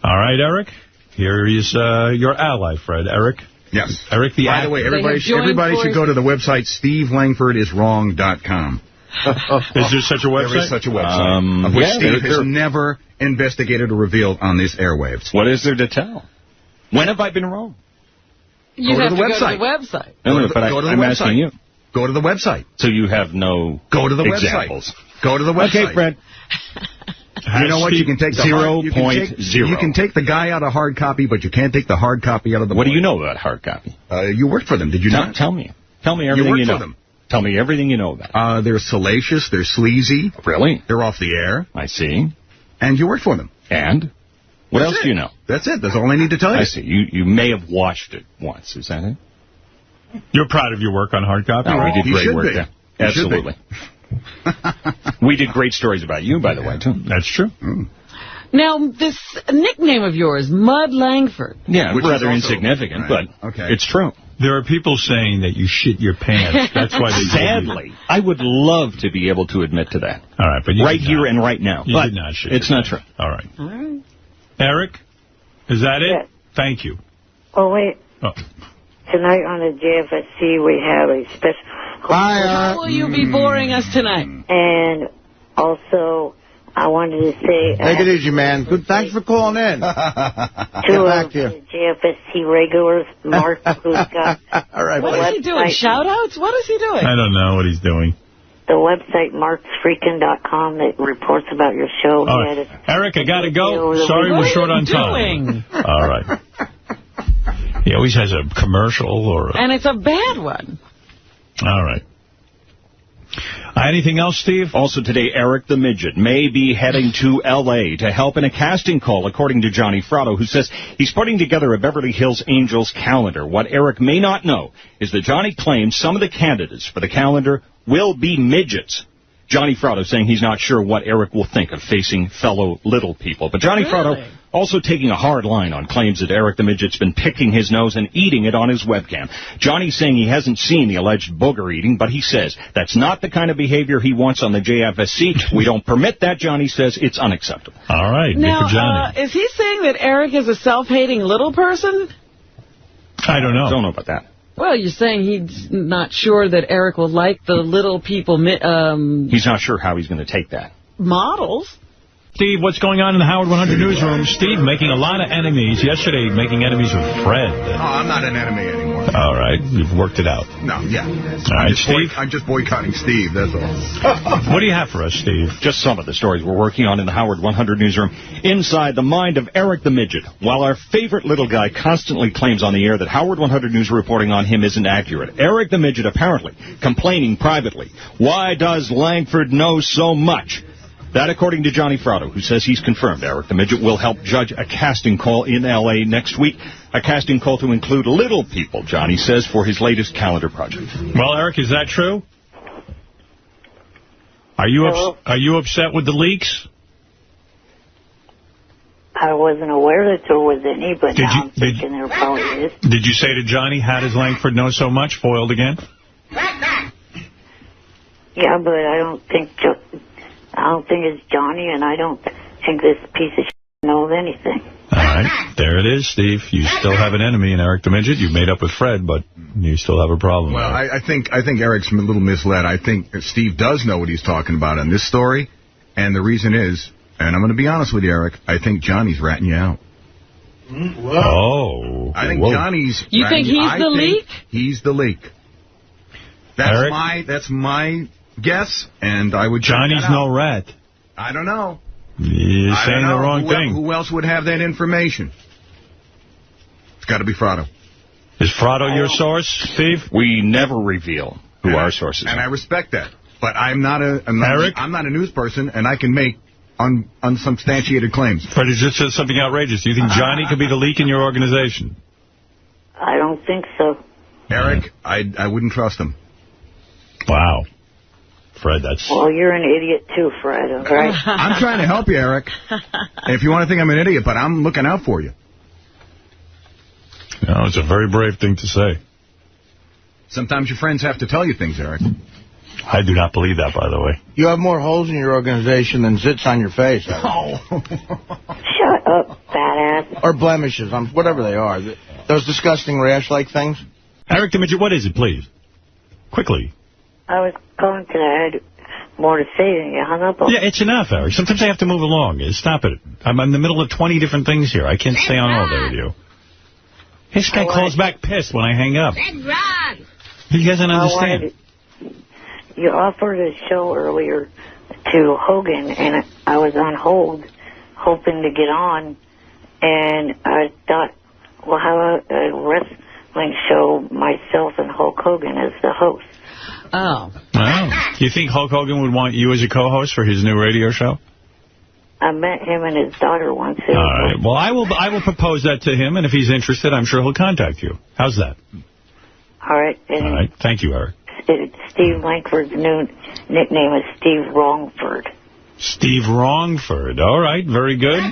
Speaker 2: All right, Eric. Here is your ally, Fred. Eric.
Speaker 3: Yes.
Speaker 2: Eric the
Speaker 3: By the way, everybody should go to the website SteveLangfordIsWrong.com.
Speaker 2: Is there such a website?
Speaker 3: There is such a website, of which Steve has never investigated or revealed on these airwaves.
Speaker 7: What is there to tell? When have I been wrong?
Speaker 9: You have to go to the website.
Speaker 7: I'm asking you.
Speaker 3: Go to the website.
Speaker 7: So you have no examples.
Speaker 3: Go to the website.
Speaker 7: Okay, Fred.
Speaker 3: You know what? You can take the
Speaker 7: 0.0.
Speaker 3: You can take the guy out of hard copy, but you can't take the hard copy out of the
Speaker 7: What do you know about hard copy?
Speaker 3: You worked for them, did you not?
Speaker 7: Tell me. Tell me everything you know.
Speaker 3: For them.
Speaker 7: Tell me everything you know about.
Speaker 3: They're salacious. They're sleazy.
Speaker 7: Really?
Speaker 3: They're off the air.
Speaker 7: I see.
Speaker 3: And you worked for them.
Speaker 7: And? What else do you know?
Speaker 3: That's it. That's all I need to tell you.
Speaker 7: I see. You may have watched it once. Is that it?
Speaker 2: You're proud of your work on hard copy,
Speaker 7: right? We did great work there.
Speaker 3: Absolutely.
Speaker 7: We did great stories about you, by the way, too.
Speaker 2: That's true.
Speaker 9: Now, this nickname of yours, Mud Langford.
Speaker 7: Yeah, rather insignificant, but it's true.
Speaker 2: There are people saying that you shit your pants. That's why they
Speaker 7: Sadly, I would love to be able to admit to that.
Speaker 2: All right, but you
Speaker 7: right here and right now.
Speaker 2: You did not shit.
Speaker 7: It's not true.
Speaker 2: All right. Eric, is that it?
Speaker 1: Yeah.
Speaker 2: Thank you.
Speaker 1: Oh, wait.
Speaker 2: Oh.
Speaker 1: Tonight on the JFSC, we have a special...
Speaker 9: How will you be boring us tonight?
Speaker 1: And also, I wanted to say...
Speaker 5: Take it easy, man. Good. Thanks for calling in.
Speaker 1: Two of the JFSC regulars, Mark, who's got...
Speaker 5: All right.
Speaker 9: What is he doing? Shout-outs? What is he doing?
Speaker 2: I don't know what he's doing.
Speaker 1: The website, marksfreakin.com, that reports about your show.
Speaker 2: Eric, I got to go. Sorry, we're short on time. All right. He always has a commercial or...
Speaker 9: And it's a bad one.
Speaker 2: All right. Anything else, Steve?
Speaker 7: Also today, Eric the Midget may be heading to L.A. to help in a casting call, according to Johnny Fratto, who says he's putting together a Beverly Hills Angels calendar. What Eric may not know is that Johnny claims some of the candidates for the calendar will be midgets. Johnny Fratto saying he's not sure what Eric will think of facing fellow little people. But Johnny Fratto also taking a hard line on claims that Eric the Midget's been picking his nose and eating it on his webcam. Johnny's saying he hasn't seen the alleged booger eating, but he says that's not the kind of behavior he wants on the JFSC. We don't permit that, Johnny says. It's unacceptable.
Speaker 2: All right,
Speaker 9: now,
Speaker 2: good for Johnny.
Speaker 9: Is he saying that Eric is a self-hating little person?
Speaker 2: I don't know.
Speaker 7: I don't know about that.
Speaker 9: Well, you're saying he's not sure that Eric will like the little people...
Speaker 7: he's not sure how he's going to take that.
Speaker 9: Models?
Speaker 2: Steve, what's going on in the Howard 100 newsroom? Steve making a lot of enemies. Yesterday, making enemies with Fred.
Speaker 3: No, I'm not an enemy anymore.
Speaker 2: All right. You've worked it out.
Speaker 3: No, yeah.
Speaker 2: All right, Steve?
Speaker 3: I'm just boycotting Steve, that's all.
Speaker 2: What do you have for us, Steve?
Speaker 7: Just some of the stories we're working on in the Howard 100 newsroom. Inside the mind of Eric the Midget. While our favorite little guy constantly claims on the air that Howard 100 News reporting on him isn't accurate, Eric the Midget apparently complaining privately. Why does Langford know so much? That, according to Johnny Fratto, who says he's confirmed Eric the Midget will help judge a casting call in L.A. next week. A casting call to include little people, Johnny says, for his latest calendar project.
Speaker 2: Well, Eric, is that true? Are you upset with the leaks?
Speaker 1: I wasn't aware that there was any, but now I'm thinking there probably is.
Speaker 2: Did you say to Johnny, how does Langford know so much? Foiled again?
Speaker 1: Yeah, but I don't think it's Johnny, and I don't think this piece of shit knows anything.
Speaker 2: All right. There it is, Steve. You still have an enemy in Eric the Midget. You've made up with Fred, but you still have a problem.
Speaker 3: Well, I think Eric's a little misled. I think Steve does know what he's talking about in this story, and the reason is, and I'm going to be honest with you, Eric, I think Johnny's ratting you out.
Speaker 2: Whoa.
Speaker 3: I think Johnny's...
Speaker 9: You think he's the leak?
Speaker 3: He's the leak. That's my guess, and I would...
Speaker 2: Johnny's no rat.
Speaker 3: I don't know.
Speaker 2: You're saying the wrong thing.
Speaker 3: Who else would have that information? It's got to be Frotto.
Speaker 2: Is Frotto your source, Steve?
Speaker 7: We never reveal who our sources are.
Speaker 3: And I respect that. But I'm not a news person, and I can make unsubstantiated claims.
Speaker 2: But it's just something outrageous. Do you think Johnny could be the leak in your organization?
Speaker 1: I don't think so.
Speaker 3: Eric, I wouldn't trust him.
Speaker 2: Wow. Fred, that's...
Speaker 1: Well, you're an idiot too, Fred, okay?
Speaker 3: I'm trying to help you, Eric. If you want to think I'm an idiot, but I'm looking out for you.
Speaker 2: No, it's a very brave thing to say.
Speaker 3: Sometimes your friends have to tell you things, Eric.
Speaker 2: I do not believe that, by the way.
Speaker 5: You have more holes in your organization than zits on your face.
Speaker 1: Oh. Shut up, fat ass.
Speaker 5: Or blemishes, whatever they are. Those disgusting rash-like things.
Speaker 2: Eric the Midget, what is it, please? Quickly.
Speaker 1: I was calling because I had more to say than you hung up on.
Speaker 2: Yeah, it's enough, Eric. Sometimes I have to move along. Stop it. I'm in the middle of 20 different things here. I can't stay on all day with you. This guy calls back pissed when I hang up. He doesn't understand.
Speaker 1: You offered a show earlier to Hogan, and I was on hold, hoping to get on, and I thought, well, how about a wrestling show, myself and Hulk Hogan as the host?
Speaker 9: Oh.
Speaker 2: Wow. Do you think Hulk Hogan would want you as a co-host for his new radio show?
Speaker 1: I met him and his daughter once.
Speaker 2: All right. Well, I will propose that to him, and if he's interested, I'm sure he'll contact you. How's that?
Speaker 1: All right.
Speaker 2: All right. Thank you, Eric.
Speaker 1: Steve Langford's new nickname is Steve Wrongford.
Speaker 2: Steve Wrongford. All right. Very good.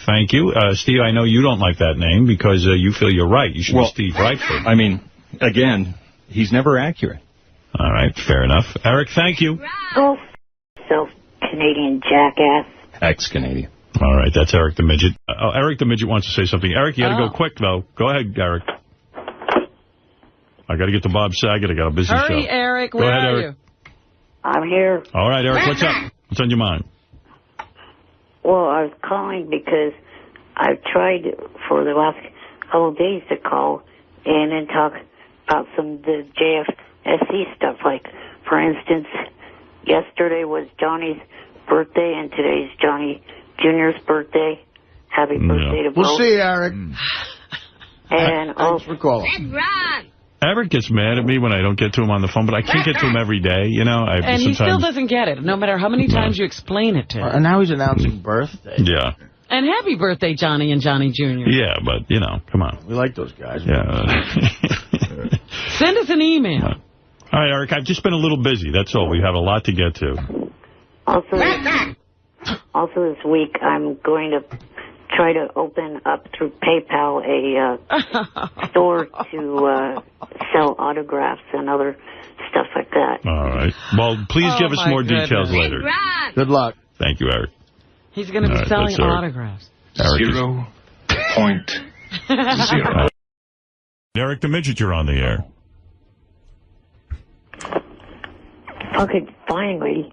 Speaker 2: Thank you. Steve, I know you don't like that name because you feel you're right. You should be Steve Rightford.
Speaker 7: I mean, again, he's never accurate.
Speaker 2: All right. Fair enough. Eric, thank you.
Speaker 1: Go yourself, Canadian jackass.
Speaker 7: Ex-Canadian.
Speaker 2: All right. That's Eric the Midget. Eric the Midget wants to say something. Eric, you got to go quick, though. Go ahead, Eric. I got to get to Bob Saget. I got a busy show.
Speaker 9: Hurry, Eric. Where are you?
Speaker 1: I'm here.
Speaker 2: All right, Eric. What's up? What's on your mind?
Speaker 1: Well, I was calling because I've tried for the last couple of days to call in and talk about some of the JFSC stuff. Like, for instance, yesterday was Johnny's birthday, and today's Johnny Jr.'s birthday. Happy birthday to both.
Speaker 5: We'll see you, Eric.
Speaker 1: And
Speaker 5: thanks for calling.
Speaker 2: Eric gets mad at me when I don't get to him on the phone, but I can't get to him every day, you know.
Speaker 9: And he still doesn't get it, no matter how many times you explain it to him.
Speaker 5: And now he's announcing birthday.
Speaker 2: Yeah.
Speaker 9: And happy birthday, Johnny and Johnny Jr.
Speaker 2: Yeah, but, you know, come on.
Speaker 5: We like those guys.
Speaker 2: Yeah.
Speaker 9: Send us an email.
Speaker 2: All right, Eric, I've just been a little busy. That's all. We have a lot to get to.
Speaker 1: Also this week, I'm going to try to open up through PayPal a store to sell autographs and other stuff like that.
Speaker 2: All right. Well, please give us more details later.
Speaker 5: Good luck.
Speaker 2: Thank you, Eric.
Speaker 9: He's going to be selling autographs.
Speaker 2: Eric
Speaker 6: 0.0.
Speaker 2: Eric the Midget, you're on the air.
Speaker 1: Okay, finally.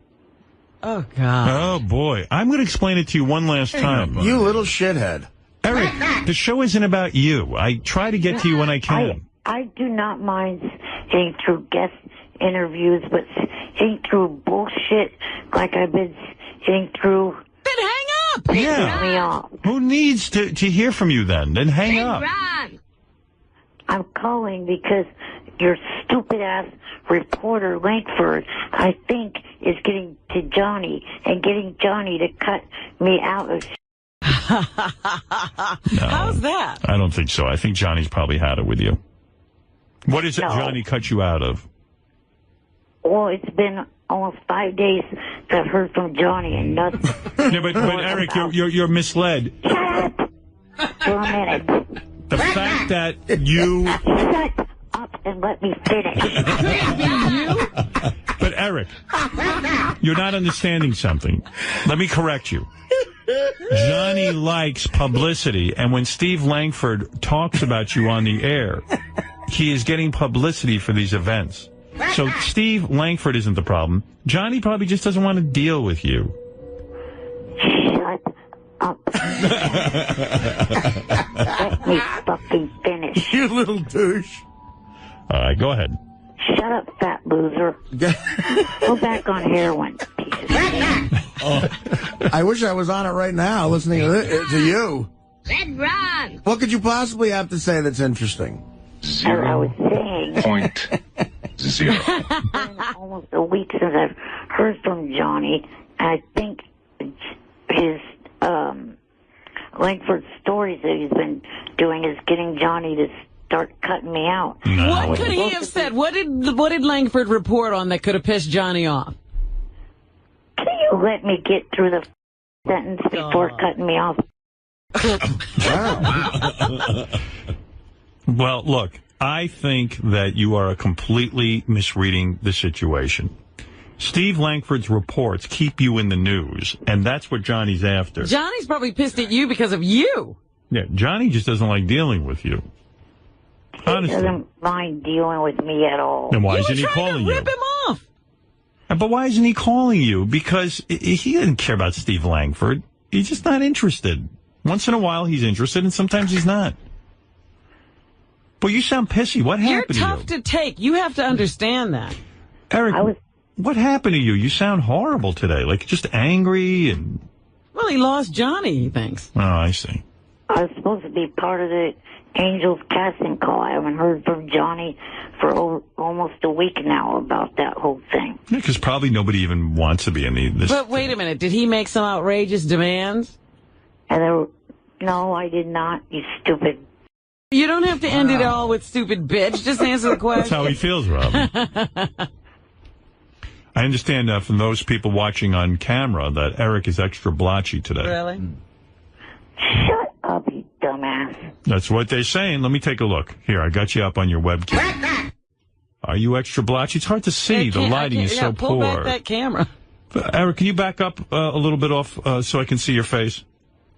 Speaker 9: Oh, God.
Speaker 2: Oh, boy. I'm going to explain it to you one last time.
Speaker 5: You little shithead.
Speaker 2: Eric, the show isn't about you. I try to get to you when I can.
Speaker 1: I do not mind getting through guest interviews, but getting through bullshit like I've been getting through...
Speaker 9: Then hang up!
Speaker 2: Yeah.
Speaker 1: Me off.
Speaker 2: Who needs to hear from you then? Then hang up.
Speaker 1: I'm calling because your stupid-ass reporter, Langford, I think, is getting to Johnny and getting Johnny to cut me out of
Speaker 2: No,
Speaker 9: how's that?
Speaker 2: I don't think so. I think Johnny's probably had it with you. What is it Johnny cut you out of?
Speaker 1: Well, it's been almost 5 days that I've heard from Johnny and nothing.
Speaker 2: Yeah, but Eric, you're misled.
Speaker 1: Shut up! for a minute.
Speaker 2: The fact that you...
Speaker 1: Shut up and let me finish.
Speaker 2: But, Eric, you're not understanding something. Let me correct you. Johnny likes publicity, and when Steve Langford talks about you on the air, he is getting publicity for these events. So Steve Langford isn't the problem. Johnny probably just doesn't want to deal with you.
Speaker 1: Shut up. Let me fucking finish.
Speaker 5: You little douche.
Speaker 2: All right, go ahead.
Speaker 1: Shut up, fat loser. Go back on heroin, piece of shit.
Speaker 5: I wish I was on it right now listening to you.
Speaker 14: Red Ron.
Speaker 5: What could you possibly have to say that's interesting?
Speaker 1: I was saying...
Speaker 6: 0.0.
Speaker 1: It's been almost a week since I've heard from Johnny. I think his Langford stories that he's been doing is getting Johnny to start cutting me out.
Speaker 2: No.
Speaker 9: What could he have said? What did Langford report on that could have pissed Johnny off?
Speaker 1: Can you let me get through the sentence before cutting me off?
Speaker 2: Wow. Well, look, I think that you are completely misreading the situation. Steve Langford's reports keep you in the news, and that's what Johnny's after.
Speaker 9: Johnny's probably pissed at you because of you.
Speaker 2: Yeah, Johnny just doesn't like dealing with you. Honestly.
Speaker 1: He doesn't mind dealing with me at all.
Speaker 2: Then why isn't he calling you?
Speaker 9: Rip him off.
Speaker 2: But why isn't he calling you? Because he didn't care about Steve Langford. He's just not interested. Once in a while, he's interested, and sometimes he's not. But you sound pissy. What happened to you?
Speaker 9: You're tough to take. You have to understand that.
Speaker 2: Eric, what happened to you? You sound horrible today. Like, just angry and...
Speaker 9: Well, he lost Johnny, he thinks.
Speaker 2: Oh, I see.
Speaker 1: I was supposed to be part of the Angels casting call. I haven't heard from Johnny for almost a week now about that whole thing.
Speaker 2: Yeah, because probably nobody even wants to be in this.
Speaker 9: But wait a minute. Did he make some outrageous demands?
Speaker 1: And no, I did not, you stupid.
Speaker 9: You don't have to end it all with stupid bitch. Just answer the question.
Speaker 2: That's how he feels, Robin. I understand from those people watching on camera that Eric is extra blotchy today.
Speaker 9: Really?
Speaker 1: Shut up, you dumbass.
Speaker 2: That's what they're saying. Let me take a look. Here, I got you up on your webcam. Are you extra blotchy? It's hard to see. The lighting is so
Speaker 9: pull
Speaker 2: poor.
Speaker 9: Back that camera.
Speaker 2: Eric, can you back up a little bit off so I can see your face?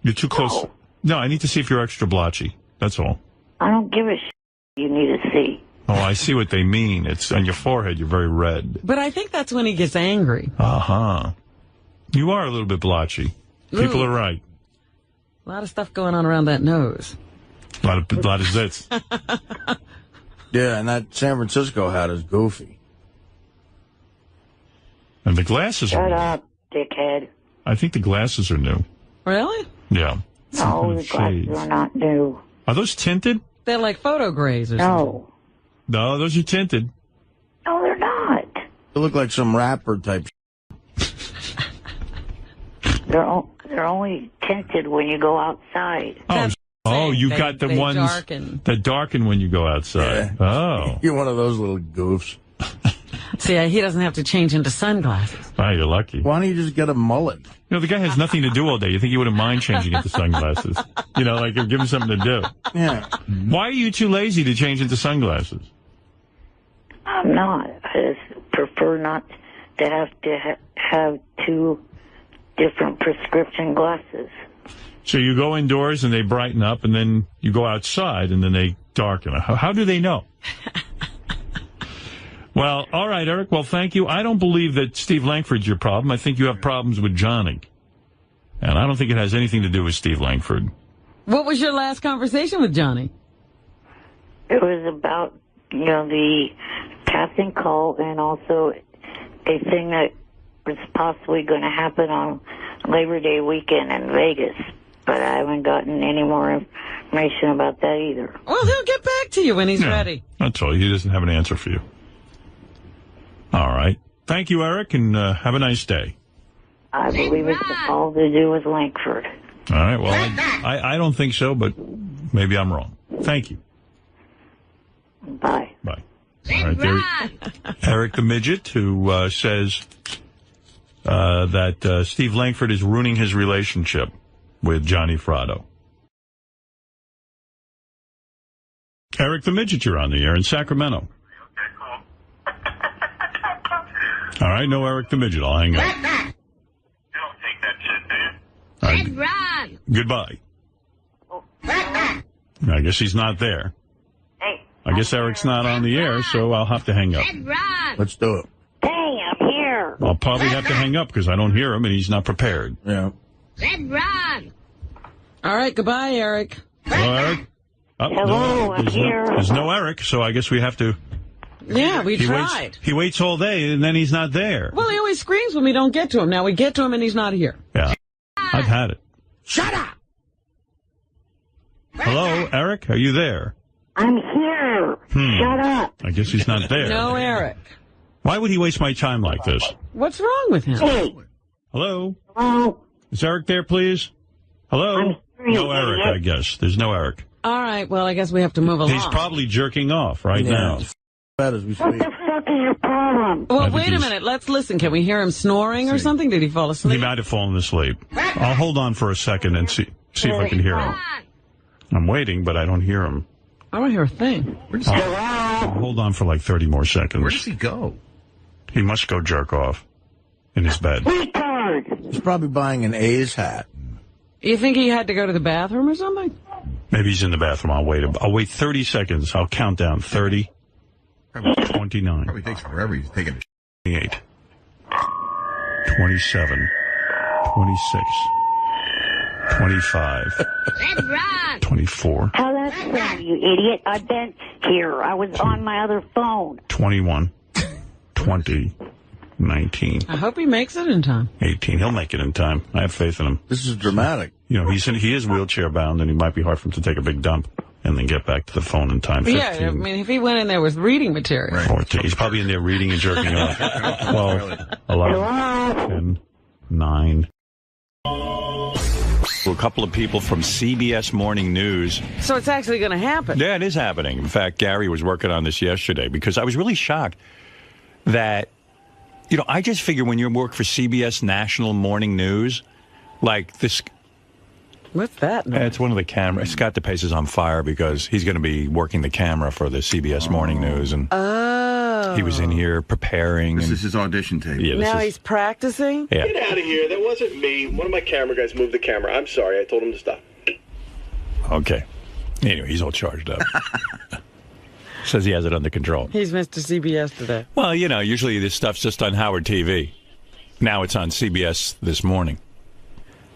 Speaker 2: You're too close. No, I need to see if you're extra blotchy. That's all.
Speaker 1: I don't give a shit you need to see.
Speaker 2: Oh, I see what they mean. It's on your forehead. You're very red.
Speaker 9: But I think that's when he gets angry.
Speaker 2: Uh-huh. You are a little bit blotchy. People are right.
Speaker 9: A lot of stuff going on around that nose.
Speaker 2: A lot of zits.
Speaker 5: Yeah, and that San Francisco hat is goofy.
Speaker 2: And the glasses are new.
Speaker 1: Shut up, dickhead.
Speaker 2: I think the glasses are new.
Speaker 9: Really?
Speaker 2: Yeah.
Speaker 1: No, the glasses are not new.
Speaker 2: Are those tinted?
Speaker 9: They're like photo grays or something.
Speaker 2: No, those are tinted.
Speaker 1: No, they're not.
Speaker 5: They look like some rapper type.
Speaker 1: They're only tinted when you go outside.
Speaker 2: Oh, you got the ones that darken when you go outside. Yeah. Oh.
Speaker 5: You're one of those little goofs.
Speaker 9: See, he doesn't have to change into sunglasses.
Speaker 2: Oh, you're lucky.
Speaker 5: Why don't you just get a mullet?
Speaker 2: You know, the guy has nothing to do all day. You think he wouldn't mind changing into sunglasses? You know, like give him something to do.
Speaker 5: Yeah.
Speaker 2: Why are you too lazy to change into sunglasses?
Speaker 1: I'm not. I just prefer not to have two different prescription glasses.
Speaker 2: So you go indoors and they brighten up, and then you go outside and then they darken. How do they know? Well, all right, Eric. Well, thank you. I don't believe that Steve Langford's your problem. I think you have problems with Johnny. And I don't think it has anything to do with Steve Langford.
Speaker 9: What was your last conversation with Johnny?
Speaker 1: It was about, the casting call and also a thing that was possibly going to happen on Labor Day weekend in Vegas. But I haven't gotten any more information about that either.
Speaker 9: Well, he'll get back to you when he's ready.
Speaker 2: That's all. He doesn't have an answer for you. All right. Thank you, Eric, and have a nice day.
Speaker 1: I believe it's all to do with Langford.
Speaker 2: All right. Well, I don't think so, but maybe I'm wrong. Thank you.
Speaker 1: Bye.
Speaker 2: Bye. All right, there, Eric the Midget, who says that Steve Langford is ruining his relationship with Johnny Fratto.
Speaker 8: Eric the Midget, you're on the air in Sacramento. All right, no Eric the Midget. I'll hang up.
Speaker 14: You don't take that shit, do you?
Speaker 8: Red Ron. Goodbye. I guess he's not there. I guess Eric's not on the air, so I'll have to hang up.
Speaker 5: Let's do it.
Speaker 1: Hey, I'm here.
Speaker 8: I'll probably have to hang up because I don't hear him and he's not prepared.
Speaker 5: Yeah.
Speaker 9: Red Ron. All right, goodbye, Eric.
Speaker 8: Hello, Eric? Oh,
Speaker 1: Hello, I'm here.
Speaker 8: There's no Eric, so I guess we have to...
Speaker 9: Yeah, we tried.
Speaker 8: He waits all day, and then he's not there.
Speaker 9: Well, he always screams when we don't get to him. Now we get to him, and he's not here.
Speaker 8: Yeah, I've had it.
Speaker 14: Shut up!
Speaker 8: Hello, Eric? Are you there?
Speaker 1: I'm here. Shut up.
Speaker 8: I guess he's not there.
Speaker 9: No, Eric.
Speaker 8: Why would he waste my time like this?
Speaker 9: What's wrong with him?
Speaker 1: Hey.
Speaker 8: Hello?
Speaker 1: Hello?
Speaker 8: Is Eric there, please? Hello? No Eric, I guess. There's no Eric.
Speaker 9: All right, well, I guess we have to move along.
Speaker 8: He's probably jerking off right now.
Speaker 5: As we
Speaker 1: What the fuck is your problem?
Speaker 9: Well, wait a minute. Let's listen. Can we hear him snoring or something? Did he fall asleep?
Speaker 8: He might have fallen asleep. I'll hold on for a second and see if I can hear him. I'm waiting, but I don't hear him.
Speaker 9: I don't hear a thing.
Speaker 8: I'll hold on for like 30 more seconds.
Speaker 3: Where does he go?
Speaker 8: He must go jerk off in his bed.
Speaker 5: He's probably buying an A's hat.
Speaker 9: You think he had to go to the bathroom or something?
Speaker 8: Maybe he's in the bathroom. I'll wait 30 seconds. I'll count down. 30, 29.
Speaker 3: Probably takes forever. He's taking a
Speaker 8: 28, 27, 26, 25, 24,
Speaker 1: Oh, that's fine, you idiot. I've been here. I was on my other phone.
Speaker 8: 21, 20, 19.
Speaker 9: I hope he makes it in time.
Speaker 8: 18. He'll make it in time. I have faith in him.
Speaker 5: This is dramatic.
Speaker 8: You know, he is wheelchair bound, and he might be hard for him to take a big dump and then get back to the phone in time. 15,
Speaker 9: yeah, I mean, if he went in there with reading material.
Speaker 8: 14. He's probably in there reading and jerking off. 12, 11, 10, 9. A couple of people from CBS Morning News.
Speaker 9: So it's actually going to happen.
Speaker 8: Yeah, it is happening. In fact, Gary was working on this yesterday because I was really shocked that, you know, I just figure when you work for CBS National Morning News, like this...
Speaker 9: What's that?
Speaker 8: It's one of the cameras. Scott DePace is on fire because he's going to be working the camera for the CBS Morning News. And he was in here preparing.
Speaker 3: This is his audition tape.
Speaker 8: Yeah,
Speaker 9: now he's practicing?
Speaker 8: Yeah.
Speaker 17: Get out of here. That wasn't me. One of my camera guys moved the camera. I'm sorry. I told him to stop.
Speaker 8: Okay. Anyway, he's all charged up. Says he has it under control.
Speaker 9: He's Mr. CBS today.
Speaker 8: Well, you know, usually this stuff's just on Howard TV. Now it's on CBS This Morning.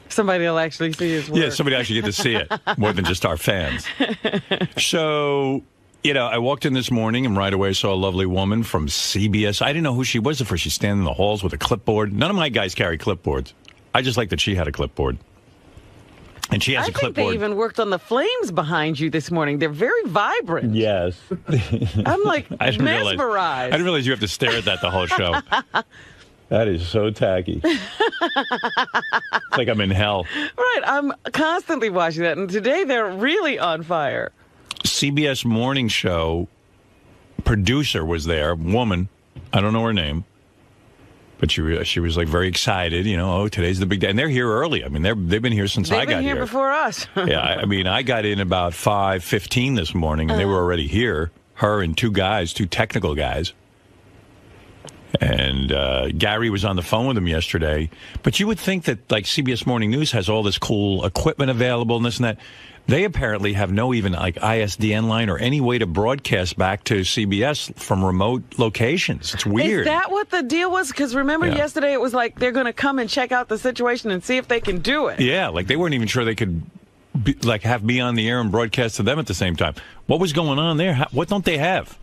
Speaker 9: Somebody will actually see his work.
Speaker 8: Yeah, somebody actually get to see it, more than just our fans. So, you know, I walked in this morning and right away saw a lovely woman from CBS. I didn't know who she was at first. She's standing in the halls with a clipboard. None of my guys carry clipboards. I just like that she had a clipboard. And she has a clipboard.
Speaker 9: I think they even worked on the flames behind you this morning. They're very vibrant.
Speaker 8: Yes.
Speaker 9: I'm like mesmerized.
Speaker 8: I didn't realize you have to stare at that the whole show. That is so tacky. It's like I'm in hell.
Speaker 9: Right, I'm constantly watching that, and today they're really on fire.
Speaker 8: CBS Morning Show producer was there, woman. I don't know her name. But she was like very excited, you know, oh, today's the big day. And they're here early. I mean, they've been here since I got here.
Speaker 9: They've been here before us.
Speaker 8: Yeah, I mean, I got in about 5:15 this morning, and they were already here. Her and two technical guys. And Gary was on the phone with him yesterday. But you would think that, like, CBS Morning News has all this cool equipment available and this and that. They apparently have no even, like, ISDN line or any way to broadcast back to CBS from remote locations. It's weird.
Speaker 9: Is that what the deal was? Because remember yesterday it was like they're going to come and check out the situation and see if they can do it.
Speaker 8: Yeah, like they weren't even sure they could, have me on the air and broadcast to them at the same time. What was going on there? What don't they have?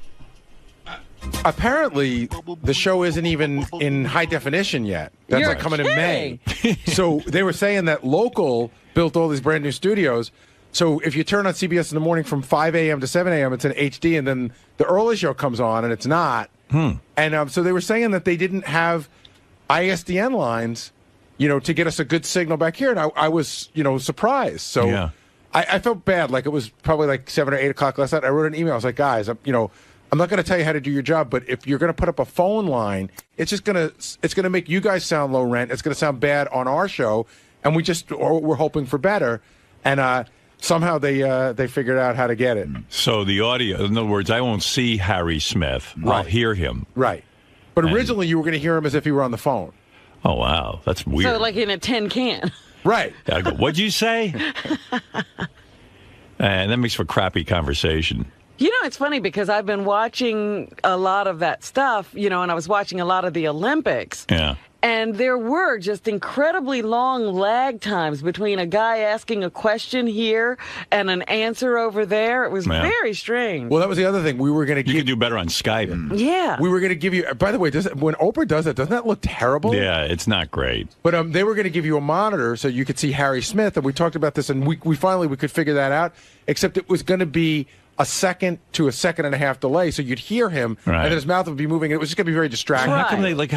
Speaker 4: Apparently, the show isn't even in high definition yet. That's
Speaker 9: You're
Speaker 4: like coming
Speaker 9: kidding.
Speaker 4: in May. So they were saying that Local built all these brand new studios. So if you turn on CBS in the morning from 5 a.m. to 7 a.m., it's in HD, and then the early show comes on, and it's not. And so they were saying that they didn't have ISDN lines, you know, to get us a good signal back here. And I was, you know, surprised. So I felt bad. Like, it was probably like 7 or 8 o'clock last night. I wrote an email. I was like, guys, you know, I'm not going to tell you how to do your job, but if you're going to put up a phone line, it's going to make you guys sound low rent. It's going to sound bad on our show, and we're hoping for better. And somehow they figured out how to get it.
Speaker 2: So the audio, in other words, I won't see Harry Smith. I'll
Speaker 4: Right.
Speaker 2: hear him.
Speaker 4: Right. But originally you were going to hear him as if he were on the phone.
Speaker 2: Oh, wow. That's weird.
Speaker 9: So like in a tin can.
Speaker 4: Right.
Speaker 2: I go, what'd you say? And that makes for crappy conversation.
Speaker 9: You know, it's funny because I've been watching a lot of that stuff, you know, and I was watching a lot of the Olympics.
Speaker 2: Yeah.
Speaker 9: And there were just incredibly long lag times between a guy asking a question here and an answer over there. It was very strange.
Speaker 4: Well, that was the other thing. We were going to
Speaker 2: You could do better on Skype.
Speaker 9: Yeah.
Speaker 4: We were going to give you, by the way, when Oprah does that, doesn't that look terrible?
Speaker 2: Yeah, it's not great.
Speaker 4: But they were going to give you a monitor so you could see Harry Smith, and we talked about this, and we finally could figure that out, except it was going to be a second to a second and a half delay, so you'd hear him, and then his mouth would be moving, and it was just going to be very distracting.
Speaker 2: How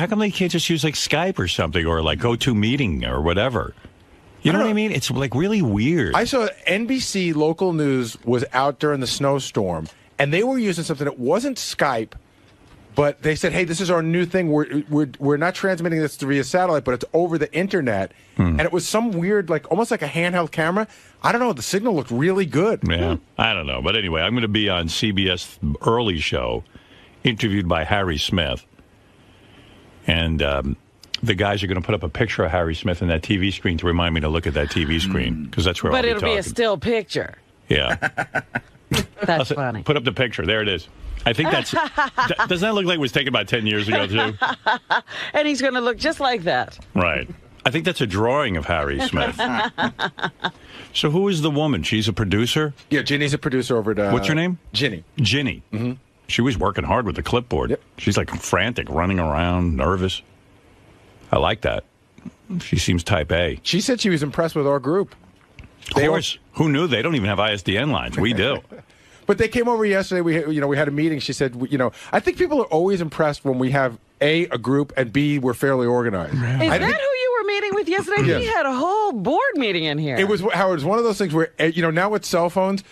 Speaker 2: come they can't just use like Skype or something, or like GoToMeeting or whatever? You know what I mean? It's like really weird.
Speaker 4: I saw NBC local news was out during the snowstorm, and they were using something that wasn't Skype, but they said, "Hey, this is our new thing. We're not transmitting this via satellite, but it's over the internet." And it was some weird, like almost like a handheld camera. I don't know. The signal looked really good.
Speaker 2: Yeah, I don't know. But anyway, I'm going to be on CBS Early Show, interviewed by Harry Smith. And the guys are going to put up a picture of Harry Smith on that TV screen to remind me to look at that TV screen, because that's where I'll be talking.
Speaker 9: But it'll be a still picture.
Speaker 2: Yeah.
Speaker 9: That's funny.
Speaker 2: Put up the picture. There it is. I think that's... doesn't that look like it was taken about 10 years ago, too?
Speaker 9: And he's going to look just like that.
Speaker 2: Right. I think that's a drawing of Harry Smith. So who is the woman? She's a producer?
Speaker 4: Yeah, Ginny's a producer over at...
Speaker 2: What's her name?
Speaker 4: Ginny.
Speaker 2: Ginny. Mm-hmm. She was working hard with the clipboard. Yep. She's like frantic, running around, nervous. I like that. She seems type A.
Speaker 4: She said she was impressed with our group.
Speaker 2: Of course. Who knew? They don't even have ISDN lines. We do.
Speaker 4: But they came over yesterday. We had a meeting. She said, I think people are always impressed when we have A, a group, and B, we're fairly organized.
Speaker 9: Is that who you were meeting with yesterday?
Speaker 4: Yes.
Speaker 9: We had a whole board meeting in here.
Speaker 4: It was, Howard, it was one of those things where, now with cell phones,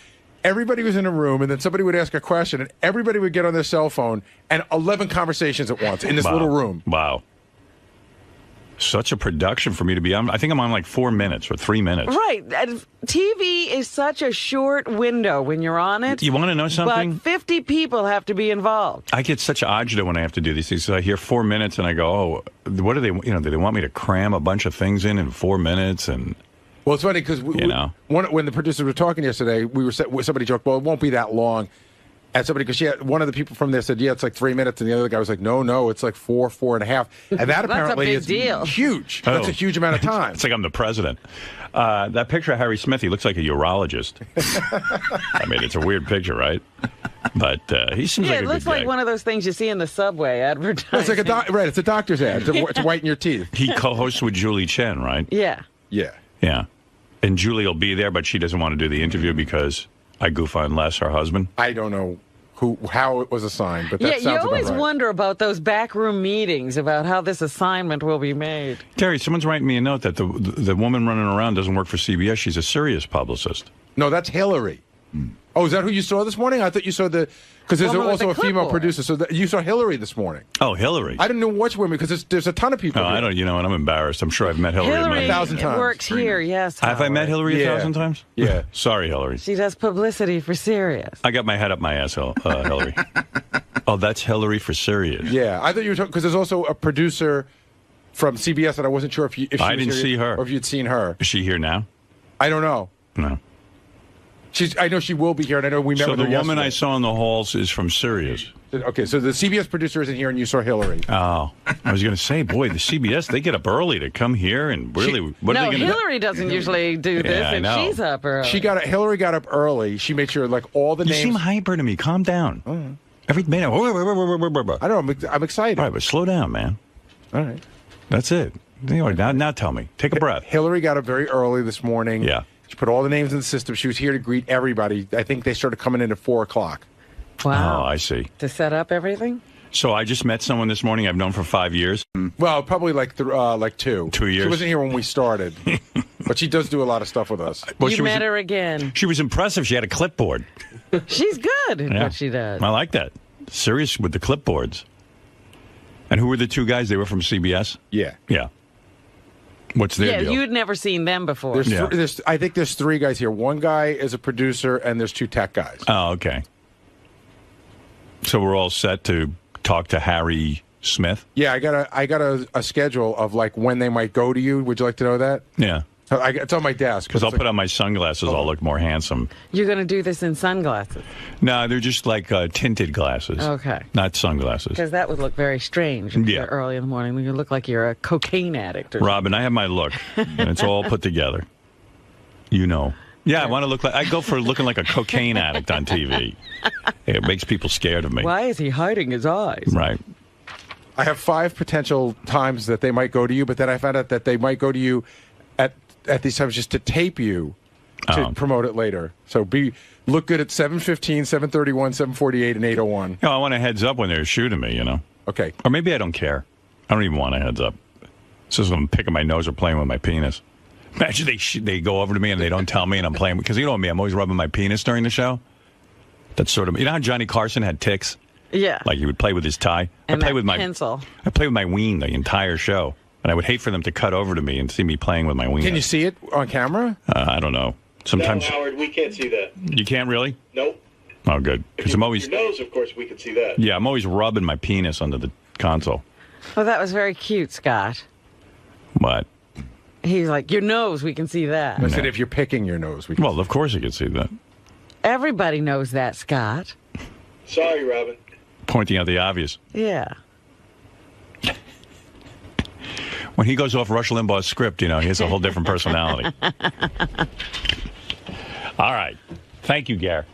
Speaker 4: everybody was in a room, and then somebody would ask a question, and everybody would get on their cell phone, and 11 conversations at once in this little room.
Speaker 2: Wow. Such a production for me to be on. I think I'm on like 4 minutes or 3 minutes.
Speaker 9: Right. TV is such a short window when you're on it.
Speaker 2: You want to know something?
Speaker 9: But 50 people have to be involved.
Speaker 2: I get such agita when I have to do these things. So I hear 4 minutes and I go, oh, what do they, do they want me to cram a bunch of things in 4 minutes? And
Speaker 4: well, it's funny because when the producers were talking yesterday, somebody joked, well, it won't be that long. And somebody, because one of the people from there said, yeah, it's like 3 minutes. And the other guy was like, no, it's like 4.5. And that apparently is huge.
Speaker 2: Oh.
Speaker 4: That's a huge amount of time.
Speaker 2: It's like I'm the president. That picture of Harry Smith, he looks like a urologist. I mean, it's a weird picture, right? But he seems like a good guy.
Speaker 9: Yeah, it looks like one of those things you see in the subway advertising.
Speaker 4: It's like it's a doctor's ad. It's whiten your teeth.
Speaker 2: He co-hosts with Julie Chen, right?
Speaker 9: Yeah.
Speaker 4: Yeah.
Speaker 2: Yeah. And Julie will be there, but she doesn't want to do the interview because I goof on Les, her husband.
Speaker 4: I don't know how it was assigned, but that sounds about right.
Speaker 9: You always wonder about those backroom meetings about how this assignment will be made.
Speaker 2: Terry, someone's writing me a note that the woman running around doesn't work for CBS. She's a serious publicist.
Speaker 4: No, that's Hillary. Oh, is that who you saw this morning? I thought you saw because there's also a female producer. So you saw Hillary this morning.
Speaker 2: Oh, Hillary.
Speaker 4: I didn't know which women because there's a ton of people.
Speaker 2: No, I don't. And I'm embarrassed. I'm sure I've met Hillary
Speaker 4: 1,000 times.
Speaker 9: Works here, yes.
Speaker 2: Have I met Hillary 1,000 times?
Speaker 4: Yeah.
Speaker 2: Sorry, Hillary.
Speaker 9: She does publicity for Sirius.
Speaker 2: I got my head up my ass, Hillary. Oh, that's Hillary for Sirius.
Speaker 4: Yeah, I thought you were talking because there's also a producer from CBS, and I wasn't sure if she
Speaker 2: I didn't see her,
Speaker 4: or if you'd seen her.
Speaker 2: Is she here now?
Speaker 4: I don't know.
Speaker 2: No.
Speaker 4: I know she will be here, and I know we met with her yesterday.
Speaker 2: So the woman I saw in the halls is from Sirius.
Speaker 4: Okay, so the CBS producer isn't here, and you saw Hillary.
Speaker 2: Oh, I was going to say, boy, the CBS, they get up early to come here, and really, what are they going to do?
Speaker 9: Hillary doesn't usually do this, and she's up early.
Speaker 4: Hillary got up early. She made sure, all the names...
Speaker 2: You seem hyper to me. Calm down.
Speaker 4: Right.
Speaker 2: Every minute.
Speaker 4: I don't know. I'm excited.
Speaker 2: All right, but slow down, man.
Speaker 4: All right.
Speaker 2: That's it. Now tell me. Take a breath.
Speaker 4: Hillary got up very early this morning.
Speaker 2: Yeah.
Speaker 4: She put all the names in the system. She was here to greet everybody. I think they started coming in at 4 o'clock.
Speaker 9: Wow.
Speaker 2: Oh, I see.
Speaker 9: To set up everything?
Speaker 2: So I just met someone this morning I've known for 5 years.
Speaker 4: Well, probably like 2.
Speaker 2: 2 years.
Speaker 4: She wasn't here when we started. But she does do a lot of stuff with us.
Speaker 2: Well,
Speaker 9: you met her again.
Speaker 2: She was impressive. She had a clipboard.
Speaker 9: She's good at what she does.
Speaker 2: I like that. Serious with the clipboards. And who were the two guys? They were from CBS?
Speaker 4: Yeah.
Speaker 2: Yeah. What's their deal?
Speaker 9: You had never seen them before.
Speaker 4: I think there's 3 guys here. One guy is a producer, and there's 2 tech guys.
Speaker 2: Oh, okay. So we're all set to talk to Harry Smith?
Speaker 4: Yeah, I got a schedule of like when they might go to you. Would you like to know that?
Speaker 2: Yeah.
Speaker 4: It's on my desk.
Speaker 2: Because I'll put on my sunglasses, I'll look more handsome.
Speaker 9: You're going to do this in sunglasses?
Speaker 2: No, they're just like tinted glasses.
Speaker 9: Okay.
Speaker 2: Not sunglasses.
Speaker 9: Because that would look very strange if you're early in the morning. You look like you're a cocaine addict. Or
Speaker 2: Robin, I have my look, and it's all put together. You know. Yeah, I want to look like... I go for looking like a cocaine addict on TV. It makes people scared of me.
Speaker 9: Why is he hiding his eyes?
Speaker 2: Right.
Speaker 4: I have 5 potential times that they might go to you, but then I found out that they might go to you at these times just to tape you to promote it later. So look good at 7:15, 7:31, 7:48, and 8:01.
Speaker 2: I want a heads up when they're shooting me,
Speaker 4: Okay.
Speaker 2: Or maybe I don't care. I don't even want a heads up. It's just I'm picking my nose or playing with my penis. Imagine they go over to me and they don't tell me and I'm playing. Because you know me, I'm always rubbing my penis during the show. That's sort of... You know how Johnny Carson had tics?
Speaker 9: Yeah.
Speaker 2: Like he would play with his tie?
Speaker 9: And
Speaker 2: I play with
Speaker 9: pencil.
Speaker 2: I play with my ween the entire show. And I would hate for them to cut over to me and see me playing with my ween.
Speaker 4: Can you see it on camera?
Speaker 2: I don't know. Sometimes...
Speaker 17: No, Howard, we can't see that.
Speaker 2: You can't really?
Speaker 17: Nope.
Speaker 2: Oh, good. Because I'm always...
Speaker 17: Your nose, of course, we can see that.
Speaker 2: Yeah, I'm always rubbing my penis under the console.
Speaker 9: Well, that was very cute, Scott.
Speaker 2: What?
Speaker 9: He's like, your nose, we can see that.
Speaker 4: I said if you're picking your nose.
Speaker 2: Well, of course you can see that.
Speaker 9: Everybody knows that, Scott.
Speaker 17: Sorry, Robin.
Speaker 2: Pointing out the obvious.
Speaker 9: Yeah.
Speaker 2: When he goes off Rush Limbaugh's script, he has a whole different personality. All right. Thank you, Gare.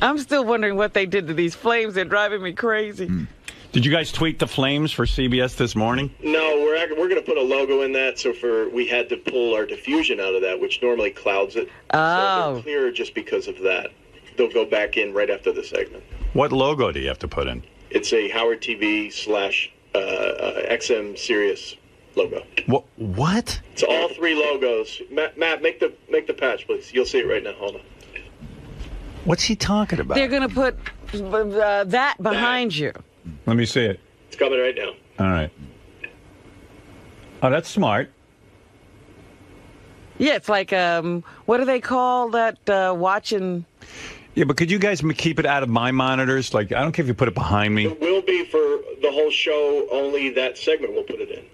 Speaker 9: I'm still wondering what they did to these flames. They're driving me crazy.
Speaker 2: Did you guys tweak the flames for CBS this morning?
Speaker 17: No, we're going to put a logo in that. So we had to pull our diffusion out of that, which normally clouds it.
Speaker 9: Oh.
Speaker 17: So they're clearer just because of that. They'll go back in right after the segment.
Speaker 2: What logo do you have to put in?
Speaker 17: It's a Howard TV / XM Sirius logo.
Speaker 2: What?
Speaker 17: It's all 3 logos. Matt, make the patch, please. You'll see it right now. Hold on.
Speaker 2: What's he talking about?
Speaker 9: They're going to put that behind you.
Speaker 2: Let me see it.
Speaker 17: It's coming right now.
Speaker 2: All right. Oh, that's smart.
Speaker 9: Yeah, it's like, what do they call that watching...
Speaker 2: Yeah, but could you guys keep it out of my monitors? Like, I don't care if you put it behind me.
Speaker 17: It will be for the whole show, only that segment we'll put it in.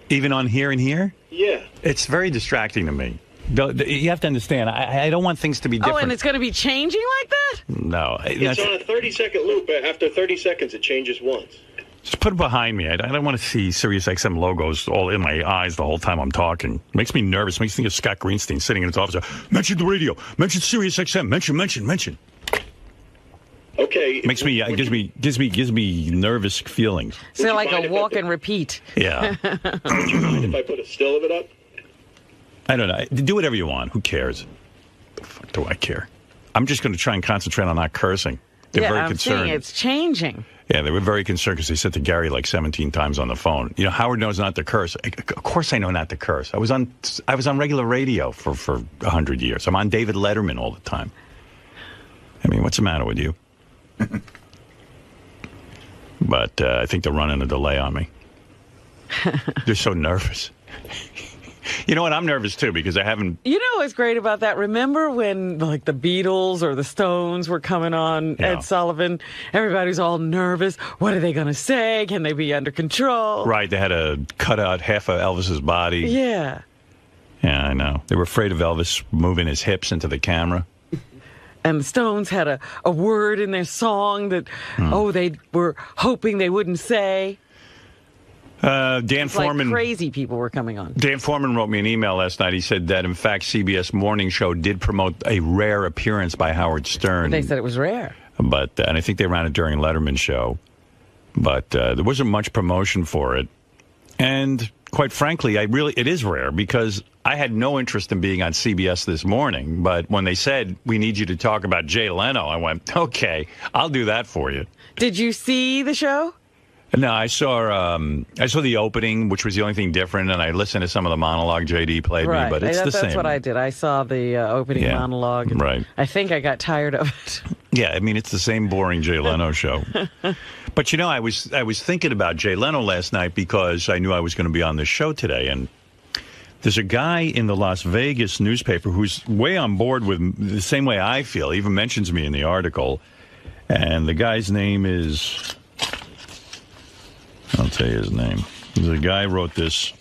Speaker 2: Even on here and here?
Speaker 17: Yeah.
Speaker 2: It's very distracting to me. You have to understand, I don't want things to be different.
Speaker 9: Oh, and it's going to be changing like that?
Speaker 2: No.
Speaker 17: It's on a 30-second loop. After 30 seconds, it changes once.
Speaker 2: Just put it behind me. I don't want to see SiriusXM logos all in my eyes the whole time I'm talking. It makes me nervous. It makes me think of Scott Greenstein sitting in his office. Mention the radio. Mention SiriusXM. Mention.
Speaker 17: Okay.
Speaker 2: Makes me gives me nervous feelings.
Speaker 9: So like a walk and repeat.
Speaker 2: Yeah.
Speaker 17: Would you mind if I put a still of it up?
Speaker 2: I don't know. Do whatever you want. Who cares? The fuck do I care? I'm just going to try and concentrate on not cursing. They're very concerned.
Speaker 9: Seeing it's changing.
Speaker 2: Yeah, they were very concerned because they said to Gary like 17 times on the phone. Howard knows not to curse. Of course I know not to curse. I was on regular radio for 100 years. I'm on David Letterman all the time. I mean, what's the matter with you? But I think they're running a delay on me. They're so nervous. You know what? I'm nervous, too, because I haven't...
Speaker 9: You know what's great about that? Remember when, like, the Beatles or the Stones were coming on Ed Sullivan? Everybody's all nervous. What are they going to say? Can they be under control?
Speaker 2: Right. They had to cut out half of Elvis's body.
Speaker 9: Yeah.
Speaker 2: Yeah, I know. They were afraid of Elvis moving his hips into the camera.
Speaker 9: And the Stones had a word in their song that, they were hoping they wouldn't say.
Speaker 2: Dan Foreman,
Speaker 9: like crazy people were coming on.
Speaker 2: Dan Foreman wrote me an email last night. He said that, in fact, CBS Morning Show did promote a rare appearance by Howard Stern.
Speaker 9: They said it was rare.
Speaker 2: And I think they ran it during Letterman's show. But there wasn't much promotion for it. And quite frankly, it is rare because I had no interest in being on CBS this morning. But when they said, we need you to talk about Jay Leno, I went, okay, I'll do that for you.
Speaker 9: Did you see the show?
Speaker 2: No, I saw the opening, which was the only thing different, and I listened to some of the monologue JD played me, but it's the same.
Speaker 9: That's what I did. I saw the opening monologue. And
Speaker 2: right.
Speaker 9: I think I got tired of it.
Speaker 2: Yeah, I mean, it's the same boring Jay Leno show. But, I was thinking about Jay Leno last night because I knew I was going to be on this show today, and There's a guy in the Las Vegas newspaper who's way on board with the same way I feel. He even mentions me in the article. And the guy's name is... I'll tell you his name. The guy wrote this.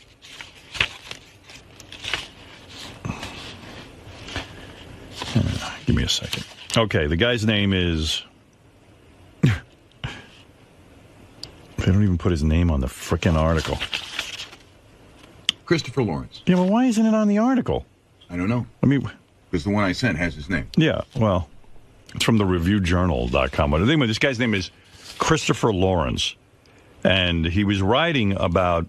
Speaker 2: Give me a second. Okay, the guy's name is... They don't even put his name on the frickin' article.
Speaker 3: Christopher Lawrence.
Speaker 2: Yeah, well, why isn't it on the article?
Speaker 3: I don't know.
Speaker 2: I mean...
Speaker 3: Because the one I sent has his name.
Speaker 2: Yeah, well, it's from the reviewjournal.com. Anyway, this guy's name is Christopher Lawrence. And he was writing about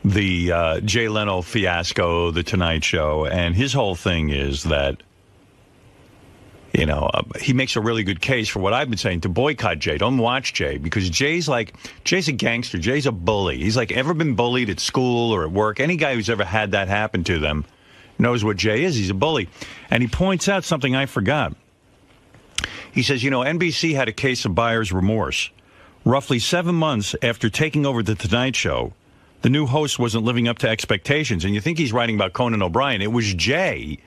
Speaker 2: the Jay Leno fiasco, The Tonight Show, and his whole thing is that, you know, he makes a really good case for what I've been saying, to boycott Jay. Don't watch Jay, because Jay's a gangster. Jay's a bully. He's like ever been bullied at school or at work. Any guy who's ever had that happen to them knows what Jay is. He's a bully. And he points out something I forgot. He says, you know, NBC had a case of buyer's remorse. Roughly 7 months after taking over The Tonight Show, the new host wasn't living up to expectations. And you think he's writing about Conan O'Brien. It was Jay.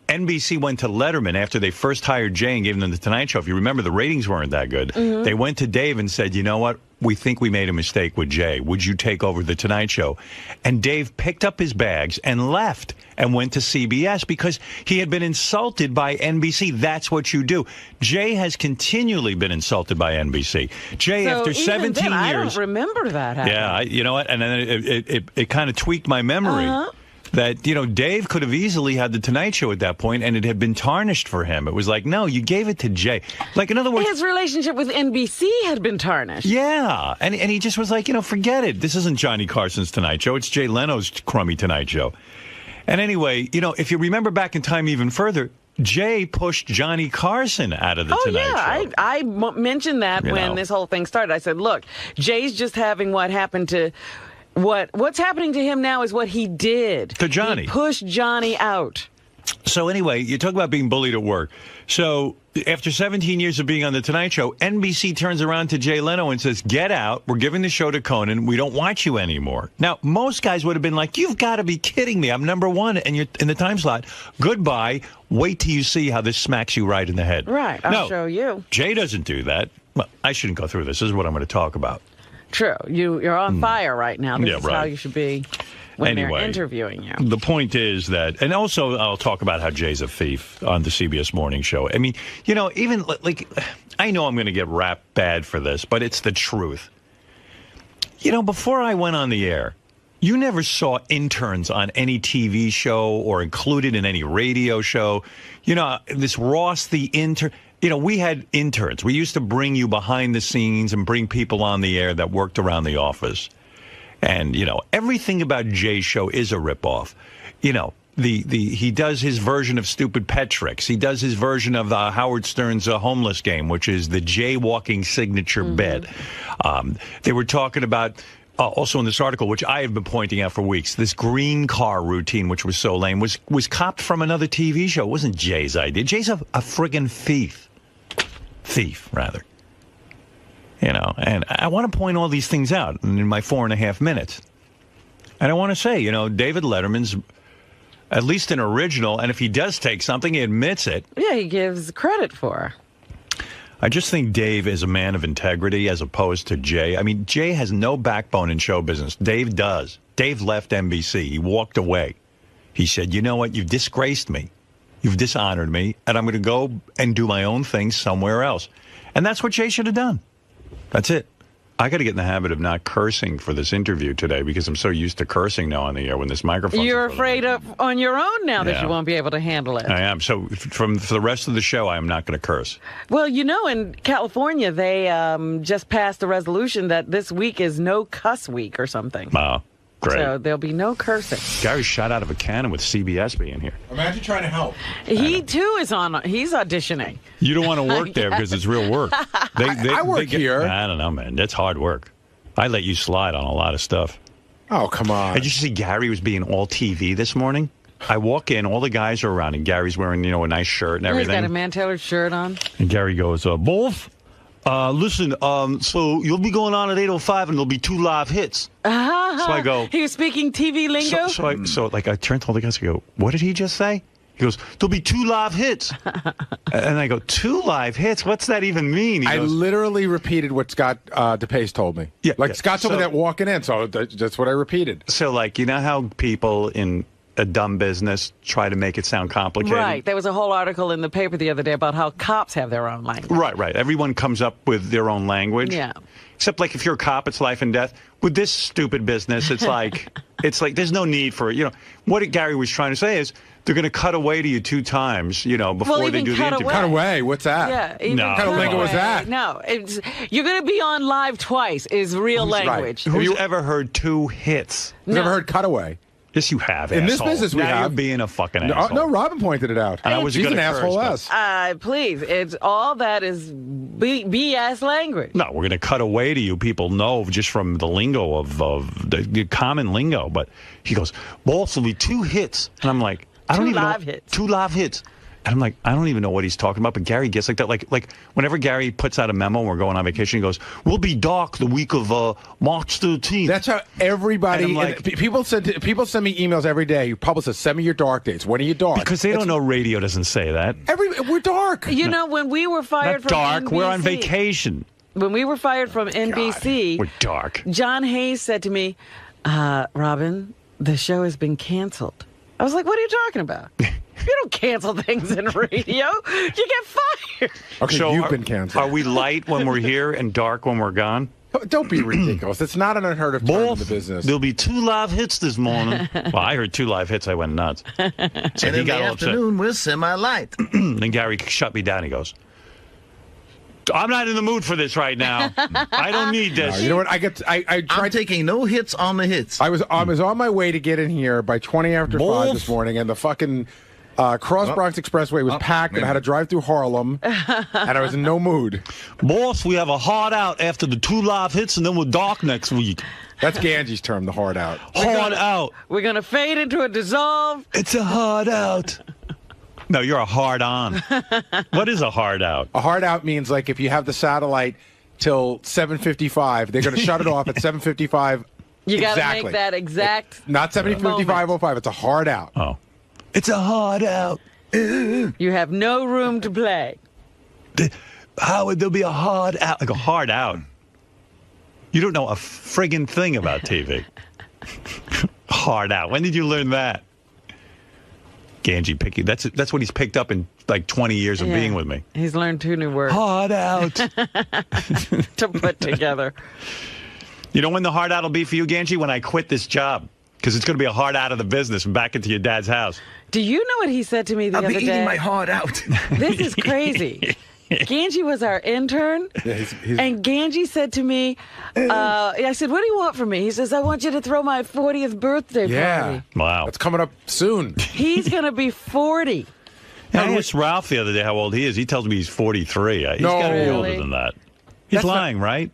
Speaker 2: NBC went to Letterman after they first hired Jay and gave him The Tonight Show. If you remember, the ratings weren't that good. Mm-hmm. They went to Dave and said, you know what? We think we made a mistake with Jay. Would you take over The Tonight Show? And Dave picked up his bags and left and went to CBS because he had been insulted by NBC. That's what you do. Jay has continually been insulted by NBC. Jay,
Speaker 9: so
Speaker 2: after 17 years...
Speaker 9: I don't remember that happening.
Speaker 2: Yeah, you know what? And then it kind of tweaked my memory. That, you know, Dave could have easily had The Tonight Show at that point, and it had been tarnished for him. It was like, no, you gave it to Jay. Like, in other words...
Speaker 9: His relationship with NBC had been tarnished.
Speaker 2: Yeah, and he just was like, you know, forget it. This isn't Johnny Carson's Tonight Show. It's Jay Leno's crummy Tonight Show. And anyway, you know, if you remember back in time even further, Jay pushed Johnny Carson out of The Tonight Show.
Speaker 9: I mentioned that when this whole thing started. I said, look, Jay's just having what happened to... What's happening to him now is what he did.
Speaker 2: To Johnny.
Speaker 9: He pushed Johnny out.
Speaker 2: So anyway, you talk about being bullied at work. So after 17 years of being on The Tonight Show, NBC turns around to Jay Leno and says, get out. We're giving the show to Conan. We don't want you anymore. Now, most guys would have been like, you've got to be kidding me. I'm number one and you're in the time slot. Goodbye. Wait till you see how this smacks you right in the head.
Speaker 9: Right. I'll show you.
Speaker 2: Jay doesn't do that. Well, I shouldn't go through this. This is what I'm going to talk about.
Speaker 9: True. You're on fire right now. This is how you should be when they're
Speaker 2: Anyway,
Speaker 9: interviewing you.
Speaker 2: The point is that, and also I'll talk about how Jay's a thief on the CBS Morning Show. I mean, you know, even like, I know I'm going to get rapped bad for this, but it's the truth. You know, before I went on the air, you never saw interns on any TV show or included in any radio show. You know, this Ross the intern. You know, we had interns. We used to bring you behind the scenes and bring people on the air that worked around the office. And, you know, everything about Jay's show is a ripoff. You know, he does his version of Stupid Pet Tricks. He does his version of the Howard Stern's Homeless Game, which is the jaywalking signature bed. They were talking about... also in this article, which I have been pointing out for weeks, this green car routine, which was so lame, was copped from another TV show. It wasn't Jay's idea. Jay's a friggin' thief. Thief, rather. You know, and I want to point all these things out in my 4.5 minutes. And I want to say, you know, David Letterman's at least an original, and if he does take something, he admits it.
Speaker 9: Yeah, he gives credit for it.
Speaker 2: I just think Dave is a man of integrity as opposed to Jay. I mean, Jay has no backbone in show business. Dave does. Dave left NBC. He walked away. He said, you know what? You've disgraced me. You've dishonored me, and I'm going to go and do my own thing somewhere else. And that's what Jay should have done. That's it. I got to get in the habit of not cursing for this interview today because I'm so used to cursing now on the air when this microphone.
Speaker 9: You're afraid of on your own now that you won't be able to handle it.
Speaker 2: I am. So for the rest of the show, I am not going to curse.
Speaker 9: Well, you know, in California, they just passed a resolution that this week is no cuss week or something.
Speaker 2: Wow. Great.
Speaker 9: So there'll be no cursing.
Speaker 2: Gary's shot out of a cannon with CBS being here.
Speaker 4: Imagine trying to help.
Speaker 9: He, too, he's auditioning.
Speaker 2: You don't want to work there because it's real work.
Speaker 4: I work here.
Speaker 2: I don't know, man. That's hard work. I let you slide on a lot of stuff.
Speaker 4: Oh, come on.
Speaker 2: Did you see Gary was being all TV this morning? I walk in, all the guys are around, and Gary's wearing, you know, a nice shirt and everything.
Speaker 9: He's got a man-tailored shirt on.
Speaker 2: And Gary goes, both
Speaker 8: Listen, so you'll be going on at 8:05, and there'll be 2 live hits. So I go...
Speaker 9: He was speaking TV lingo?
Speaker 8: So I turned to all the guys and go, what did he just say? He goes, there'll be 2 live hits. And I go, 2 live hits? What's that even mean?
Speaker 4: I literally repeated what Scott DePace told me. Yeah, Scott told me that walking in, so that's what I repeated.
Speaker 8: So, like, you know how people in a dumb business try to make it sound complicated?
Speaker 9: Right. There was a whole article in the paper the other day about how cops have their own language.
Speaker 8: Right. Everyone comes up with their own language.
Speaker 9: Yeah.
Speaker 8: Except, like, if you're a cop, it's life and death. With this stupid business, it's like there's no need for it. You know, what Gary was trying to say is they're going to cut away to you 2 times, before they do the interview.
Speaker 4: Cut away? What's that?
Speaker 9: Yeah.
Speaker 4: What kind of lingo was that?
Speaker 9: No. You're going to be on live twice is real language.
Speaker 8: Right. Who's ever heard 2 hits?
Speaker 4: Who's ever heard cutaway?
Speaker 8: Yes, you have,
Speaker 4: In
Speaker 8: asshole.
Speaker 4: this business, we
Speaker 8: now
Speaker 4: have.
Speaker 8: You're being a fucking asshole.
Speaker 4: No, Robin pointed it out.
Speaker 8: And I was
Speaker 4: She's
Speaker 8: an
Speaker 4: asshole ass.
Speaker 9: Please, it's all that is BS language.
Speaker 8: No, we're going to cut away to you. People know just from the lingo of the common lingo. But he goes, boss, will be 2 hits. And I'm like, I don't even know. 2 live hits. And I'm like, I don't even know what he's talking about. But Gary gets like that. Like whenever Gary puts out a memo and we're going on vacation, he goes, we'll be dark the week of March 13th.
Speaker 4: That's how everybody, people send me emails every day. Publicists, send me your dark dates. When are you dark?
Speaker 8: Because they don't know radio doesn't say that.
Speaker 4: We're dark.
Speaker 9: You know, when we were fired from
Speaker 8: dark,
Speaker 9: NBC,
Speaker 8: we're on vacation.
Speaker 9: When we were fired from NBC,
Speaker 8: we're dark.
Speaker 9: John Hayes said to me, Robin, the show has been canceled. I was like, what are you talking about? You don't cancel things in radio. You get fired.
Speaker 4: Okay, so you've been canceled.
Speaker 8: Are we light when we're here and dark when we're gone?
Speaker 4: Don't be ridiculous. It's not an unheard of term in the business.
Speaker 8: There'll be 2 live hits this morning. Well, I heard 2 live hits. I went nuts. So
Speaker 5: and in the afternoon, we're semi-light.
Speaker 8: Then Gary shut me down. He goes, I'm not in the mood for this right now. I don't need this.
Speaker 4: No, you know what? I'm
Speaker 5: taking no hits on the hits.
Speaker 4: I was on my way to get in here by 20 after 5 this morning, and the fucking Cross Bronx Expressway was packed, and I had to drive through Harlem, and I was in no mood.
Speaker 8: Boss, we have a hard out after the 2 live hits, and then we're dark next week.
Speaker 4: That's Ganji's term, the hard out.
Speaker 8: Hard out.
Speaker 9: We're going to fade into a dissolve.
Speaker 8: It's a hard out. No, you're a hard on. What is a hard out?
Speaker 4: A hard out means like if you have the satellite till 7:55, they're going to shut it off at 7:55.
Speaker 9: You got to make that exact.
Speaker 4: Not 7:55:05. It's a hard out.
Speaker 8: Oh, it's a hard out.
Speaker 9: You have no room to play.
Speaker 8: How would there be a hard out? Like a hard out. You don't know a friggin' thing about TV. Hard out. When did you learn that? Ganji picky. That's what he's picked up in like 20 years of being with me.
Speaker 9: He's learned 2 new words.
Speaker 8: Hard out.
Speaker 9: To put together.
Speaker 8: You know when the hard out will be for you, Ganji? When I quit this job. Because it's going to be a hard out of the business and back into your dad's house.
Speaker 9: Do you know what he said to me the other day?
Speaker 5: I'll be eating my heart out.
Speaker 9: This is crazy. Ganji was our intern, and Ganji said to me, I said, what do you want from me? He says, I want you to throw my 40th birthday party.
Speaker 8: Wow.
Speaker 4: That's coming up soon.
Speaker 9: He's going to be 40.
Speaker 8: I asked Ralph the other day how old he is. He tells me he's 43. He's got to be older than that. He's lying, right?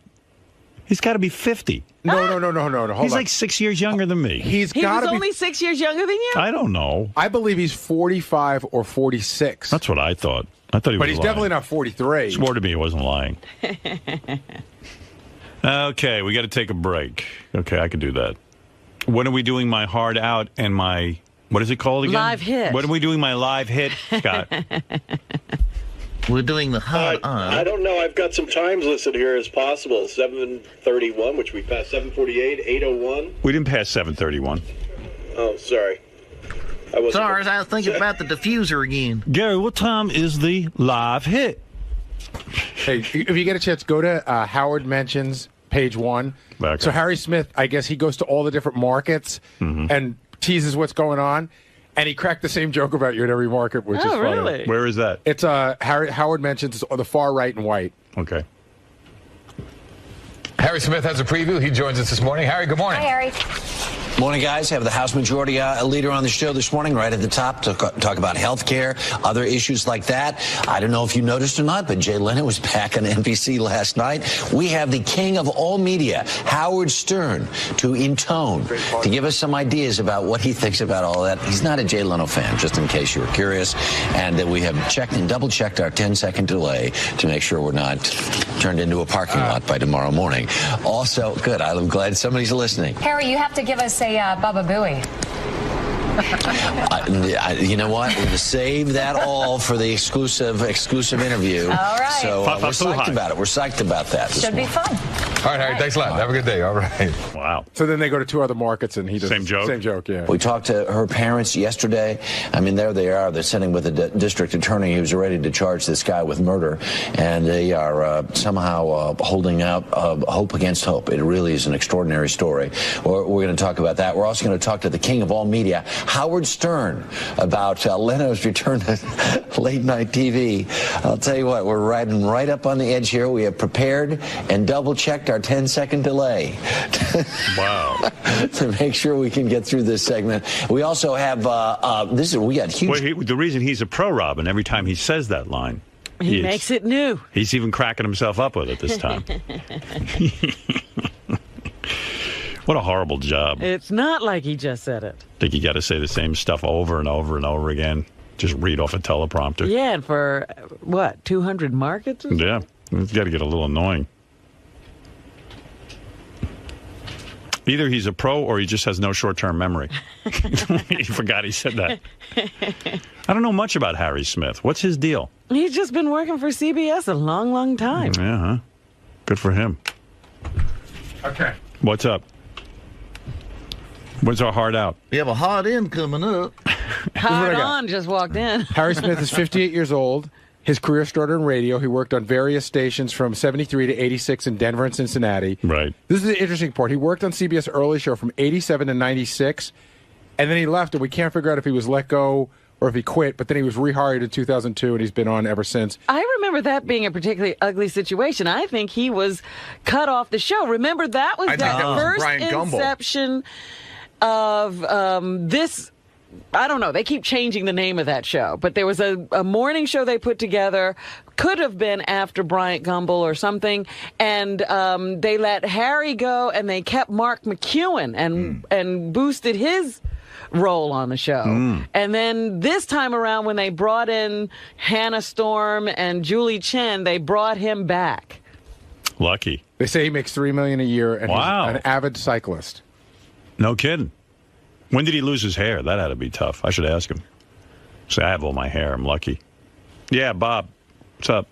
Speaker 8: He's got to be 50.
Speaker 4: No. Hold
Speaker 8: he's like 6 years younger than me.
Speaker 9: He was only 6 years younger than you?
Speaker 8: I don't know.
Speaker 4: I believe he's 45 or 46.
Speaker 8: That's what I thought. I thought he was
Speaker 4: But he's
Speaker 8: lying.
Speaker 4: definitely not 43.
Speaker 8: He swore to me he wasn't lying. Okay, we got to take a break. Okay, I can do that. When are we doing my hard out and my, what is it called again?
Speaker 9: Live hit.
Speaker 8: When are we doing my live hit, Scott?
Speaker 5: We're doing the hard on.
Speaker 17: I don't know. I've got some times listed here as possible. 7:31, which we passed. 7:48, 8:01.
Speaker 8: We didn't pass 7:31.
Speaker 17: Oh, sorry.
Speaker 5: I was thinking about the diffuser again.
Speaker 8: Gary, what time is the live hit?
Speaker 4: Hey, if you get a chance, go to Howard Mentions, page 1.
Speaker 8: Okay.
Speaker 4: So Harry Smith, I guess he goes to all the different markets and teases what's going on. And he cracked the same joke about you at every market, which is funny.
Speaker 9: Really?
Speaker 8: Where is that?
Speaker 4: It's Howard Mentions, the far right and white.
Speaker 8: Okay.
Speaker 18: Harry Smith has a preview. He joins us this morning. Harry, good morning.
Speaker 19: Hi, Harry.
Speaker 18: Morning, guys. Have the House Majority Leader on the show this morning, right at the top, to talk about health care, other issues like that. I don't know if you noticed or not, but Jay Leno was back on NBC last night. We have the king of all media, Howard Stern, to intone, to give us some ideas about what he thinks about all that. He's not a Jay Leno fan, just in case you were curious. And we have checked and double-checked our 10-second delay to make sure we're not turned into a parking lot by tomorrow morning. Also, good. I'm glad somebody's listening.
Speaker 19: Harry, you have to give us a Baba Booey.
Speaker 18: You know what? We're going to save that all for the exclusive interview.
Speaker 19: All right.
Speaker 18: So we're psyched about it. We're psyched about that.
Speaker 19: Should be fun.
Speaker 20: All right, Harry. Thanks a lot. Have a good day. All right.
Speaker 2: Wow.
Speaker 4: So then they go to 2 other markets, and he does
Speaker 2: same joke.
Speaker 4: Same joke. Yeah.
Speaker 18: We talked to her parents yesterday. I mean, there they are. They're sitting with the district attorney who's ready to charge this guy with murder, and they are somehow holding out hope against hope. It really is an extraordinary story. We're going to talk about that. We're also going to talk to the king of all media, Howard Stern, about Leno's return to late-night TV. I'll tell you what, we're riding right up on the edge here. We have prepared and double-checked our 10-second delay.
Speaker 2: Wow.
Speaker 18: To make sure we can get through this segment. We also have, we got huge...
Speaker 2: Well, the reason he's a pro, Robin, every time he says that line...
Speaker 9: He makes it new.
Speaker 2: He's even cracking himself up with it this time. What a horrible job.
Speaker 9: It's not like he just said it.
Speaker 2: I think you got to say the same stuff over and over and over again. Just read off a teleprompter.
Speaker 9: Yeah, and for, what, 200 markets?
Speaker 2: Yeah, it's got to get a little annoying. Either he's a pro or he just has no short-term memory. He forgot he said that. I don't know much about Harry Smith. What's his deal?
Speaker 9: He's just been working for CBS a long, long time.
Speaker 2: Yeah, huh? Good for him.
Speaker 4: Okay.
Speaker 2: What's up? When's our hard out?
Speaker 5: We have a hard in coming up.
Speaker 9: Hard on just walked in.
Speaker 4: Harry Smith is 58 years old. His career started in radio. He worked on various stations from 73 to 86 in Denver and Cincinnati.
Speaker 2: Right.
Speaker 4: This is the interesting part. He worked on CBS Early Show from 87 to 96, and then he left, and we can't figure out if he was let go or if he quit, but then he was rehired in 2002, and he's been on ever since.
Speaker 9: I remember that being a particularly ugly situation. I think he was cut off the show. Remember, that was first inception of this... I don't know. They keep changing the name of that show. But there was a morning show they put together. Could have been after Bryant Gumbel or something. And they let Harry go, and they kept Mark McEwen and boosted his role on the show. And then this time around, when they brought in Hannah Storm and Julie Chen, they brought him back.
Speaker 2: Lucky.
Speaker 4: They say he makes $3 million a year, and he's an avid cyclist.
Speaker 2: No kidding. When did he lose his hair? That had to be tough. I should ask him. Say, I have all my hair. I'm lucky. Yeah, Bob. What's up?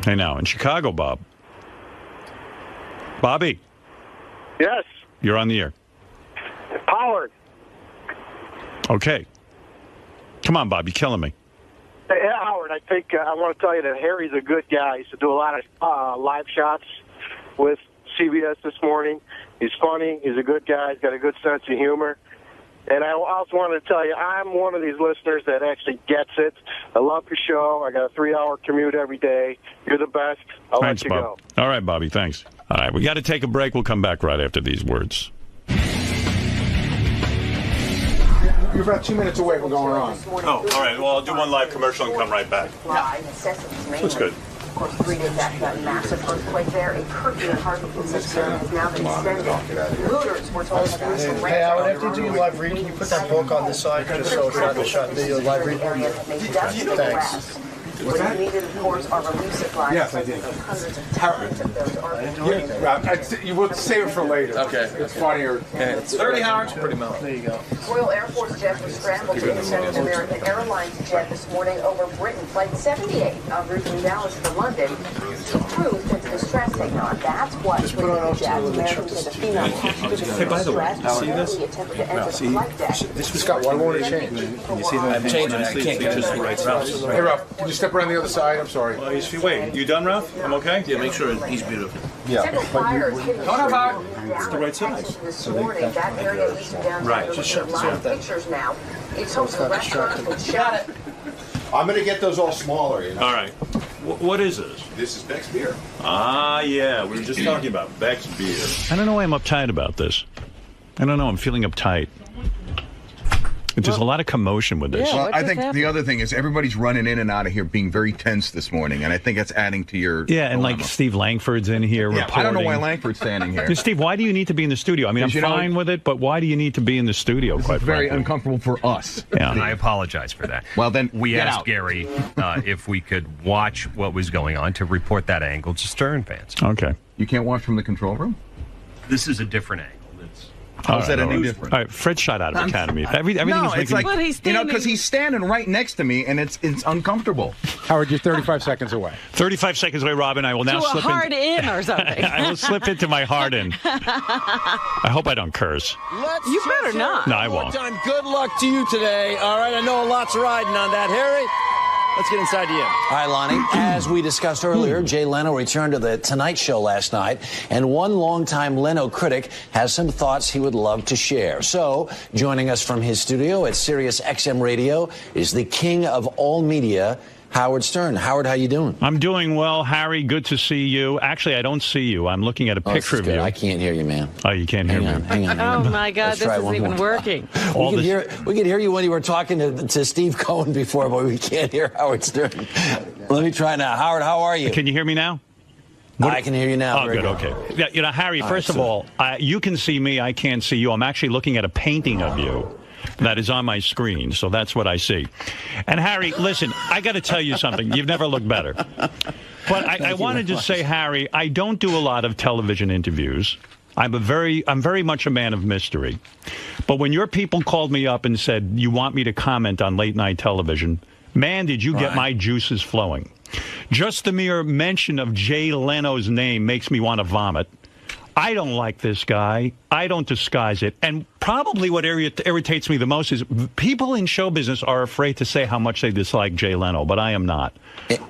Speaker 2: Hey, now, in Chicago, Bob. Bobby.
Speaker 21: Yes.
Speaker 2: You're on the air.
Speaker 21: Howard.
Speaker 2: Okay. Come on, Bob. You're killing me.
Speaker 21: Hey, Howard, I think I want to tell you that Harry's a good guy. He used to do a lot of live shots with CBS this morning. He's funny. He's a good guy. He's got a good sense of humor. And I also wanted to tell you, I'm one of these listeners that actually gets it. I love your show. I got a 3-hour commute every day. You're the best. I'll let you go.
Speaker 2: All right, Bobby. Thanks. All right, we got to take a break. We'll come back right after these words.
Speaker 4: You're about 2 minutes away from going on.
Speaker 2: Oh, all right. Well, I'll do one live commercial and come right back. That's good.
Speaker 22: Of course, 3 days after that massive earthquake there, a curfew in Hartford has now been extended. Looters were told to do some
Speaker 23: Hey, Howard, after you do your live read, can you put that book on this side just so it's not a shot video live read? Thanks.
Speaker 22: What is needed, of course, are relief supplies.
Speaker 4: Yes, I did.
Speaker 22: Hundreds of tons of those are
Speaker 4: you will save it for later.
Speaker 23: Okay.
Speaker 4: It's funnier.
Speaker 23: It's 30 Howard. Pretty mellow. There you go.
Speaker 22: Royal Air Force jets were scrambled to intercept an American Airlines jet this morning over Britain. Flight 78 en route from Dallas to London. Two crews took the distress signal. That's what
Speaker 23: just put on
Speaker 22: jets. Americans and the female passengers.
Speaker 23: Hey, by the way, you see this?
Speaker 22: No,
Speaker 23: see, this was Scott. Why won't it change? Can you see that? I'm changing. I can't get just the right route.
Speaker 4: Hey, Ralph, can you step around the other side? I'm sorry.
Speaker 2: Wait, you done, Ralph? I'm okay?
Speaker 23: Yeah, make sure he's beautiful.
Speaker 22: Yeah.
Speaker 23: It's the right size.
Speaker 22: This morning, that area east of downtown.
Speaker 23: Right. Just shut
Speaker 22: live pictures now. It's home to restaurants with shot.
Speaker 24: I'm going to get those all smaller, you know.
Speaker 2: All right. What is this?
Speaker 24: This is Beck's beer.
Speaker 2: Ah, yeah. We were just talking about Beck's beer. I don't know why I'm uptight about this.
Speaker 8: I don't know. I'm feeling uptight. There's a lot of commotion with this.
Speaker 3: Well, I think the other thing is everybody's running in and out of here being very tense this morning, and I think that's adding to your
Speaker 8: and
Speaker 3: dilemma.
Speaker 8: like Steve Langford's in here reporting.
Speaker 3: I don't know why Langford's standing here.
Speaker 8: Steve, why do you need to be in the studio? I mean, I'm fine with it, but why do you need to be in the studio?
Speaker 3: This is very uncomfortable for us.
Speaker 8: Yeah.
Speaker 10: I apologize for that.
Speaker 3: Well, then
Speaker 10: we
Speaker 3: get
Speaker 10: asked
Speaker 3: out.
Speaker 10: Gary if we could watch what was going on to report that angle to Stern fans.
Speaker 8: Okay.
Speaker 3: You can't watch from the control room?
Speaker 10: This is a different angle.
Speaker 3: How's that any different?
Speaker 8: All right, Fred shot out of Academy. Everything
Speaker 3: no,
Speaker 8: is
Speaker 3: it's
Speaker 8: making
Speaker 3: like,
Speaker 8: me...
Speaker 3: because he's standing right next to me, and it's uncomfortable.
Speaker 4: Howard, you're 35 seconds away.
Speaker 8: 35 seconds away, Robin. I will now
Speaker 9: to
Speaker 8: slip
Speaker 9: a hard in or something.
Speaker 8: I will slip into my hard in. I hope I don't curse.
Speaker 9: You better not.
Speaker 8: No, I won't.
Speaker 11: Time. Good luck to you today. All right, I know a lot's riding on that. Harry, let's get inside you.
Speaker 18: All right, Lonnie. As we discussed earlier, Jay Leno returned to the Tonight Show last night, and one longtime Leno critic has some thoughts he would love to share. So, joining us from his studio at Sirius XM Radio is the king of all media, Howard Stern. Howard, how you doing?
Speaker 8: I'm doing well, Harry. Good to see you. Actually, I don't see you. I'm looking at a picture of you.
Speaker 18: I can't hear you, man.
Speaker 8: Oh, you can't hear me.
Speaker 18: Hang on.
Speaker 9: Oh, my God. This isn't even working.
Speaker 18: We could hear you when you were talking to Steve Cohen before, but we can't hear Howard Stern. Let me try now. Howard, how are you?
Speaker 8: Can you hear me now?
Speaker 18: I can hear you now.
Speaker 8: Oh, good. Okay. Yeah, you know, Harry, first of all, you can see me. I can't see you. I'm actually looking at a painting of you that is on my screen, so that's what I see. And, Harry, listen, I got to tell you something. You've never looked better. But I wanted to say, Harry, I don't do a lot of television interviews. I'm very much a man of mystery. But when your people called me up and said, you want me to comment on late-night television, man, did you get my juices flowing. Just the mere mention of Jay Leno's name makes me want to vomit. I don't like this guy. I don't disguise it. And probably what irritates me the most is people in show business are afraid to say how much they dislike Jay Leno, but I am not.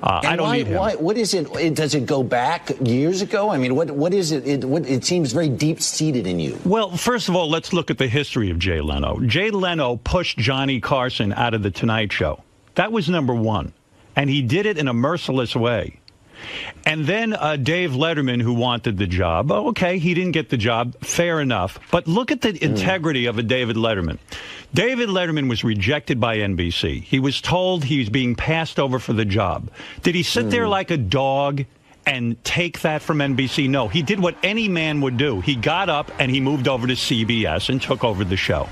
Speaker 8: I don't need him.
Speaker 18: What is it? Does it go back years ago? I mean, what is it? It seems very deep-seated in you.
Speaker 8: Well, first of all, let's look at the history of Jay Leno. Jay Leno pushed Johnny Carson out of The Tonight Show. That was number one. And he did it in a merciless way. And then Dave Letterman, who wanted the job. Oh, okay, he didn't get the job. Fair enough. But look at the integrity of a David Letterman. David Letterman was rejected by NBC. He was told he was being passed over for the job. Did he sit there like a dog and take that from NBC? No, he did what any man would do. He got up and he moved over to CBS and took over the show.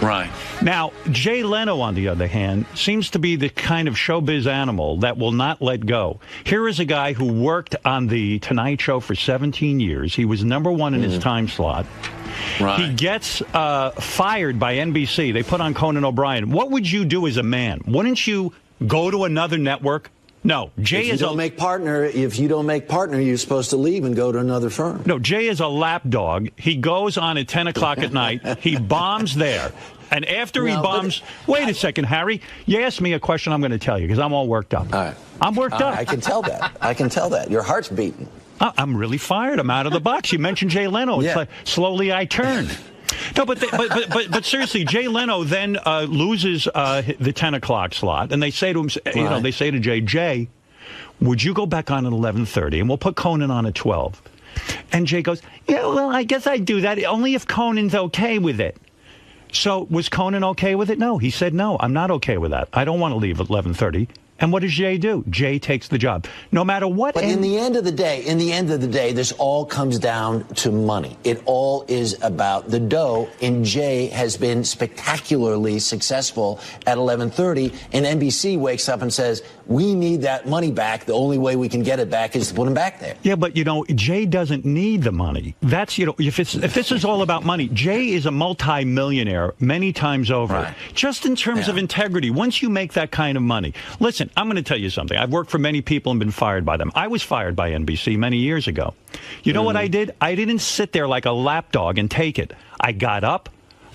Speaker 18: Right.
Speaker 8: Now, Jay Leno, on the other hand, seems to be the kind of showbiz animal that will not let go. Here is a guy who worked on The Tonight Show for 17 years. He was number one in his time slot. Right. He gets fired by NBC. They put on Conan O'Brien. What would you do as a man? Wouldn't you go to another network? No, Jay
Speaker 18: if you don't make partner, you're supposed to leave and go to another firm.
Speaker 8: No, Jay is a lapdog. He goes on at 10 o'clock at night. He bombs there. And after he bombs... Wait a second, Harry. You asked me a question I'm going to tell you because I'm all worked up.
Speaker 18: All right.
Speaker 8: I'm worked up.
Speaker 18: I can tell that. I can tell that. Your heart's beating.
Speaker 8: I'm really fired. I'm out of the box. You mentioned Jay Leno. It's like slowly I turn. No, but seriously, Jay Leno then loses the 10 o'clock slot, and they say to him, you know, they say to Jay, would you go back on at 11:30, and we'll put Conan on at 12. And Jay goes, yeah, well, I guess I'd do that only if Conan's okay with it. So was Conan okay with it? No, he said no. I'm not okay with that. I don't want to leave at 11:30. And what does Jay do? Jay takes the job. No matter what.
Speaker 18: But in the end of the day, this all comes down to money. It all is about the dough. And Jay has been spectacularly successful at 11:30. And NBC wakes up and says, we need that money back. The only way we can get it back is to put him back there.
Speaker 8: Yeah, but, you know, Jay doesn't need the money. That's, you know, if this is all about money, Jay is a multi-millionaire many times over. Right. Just in terms of integrity. Once you make that kind of money. Listen, I'm going to tell you something. I've worked for many people and been fired by them. I was fired by NBC many years ago. You know what I did? I didn't sit there like a lapdog and take it. I got up,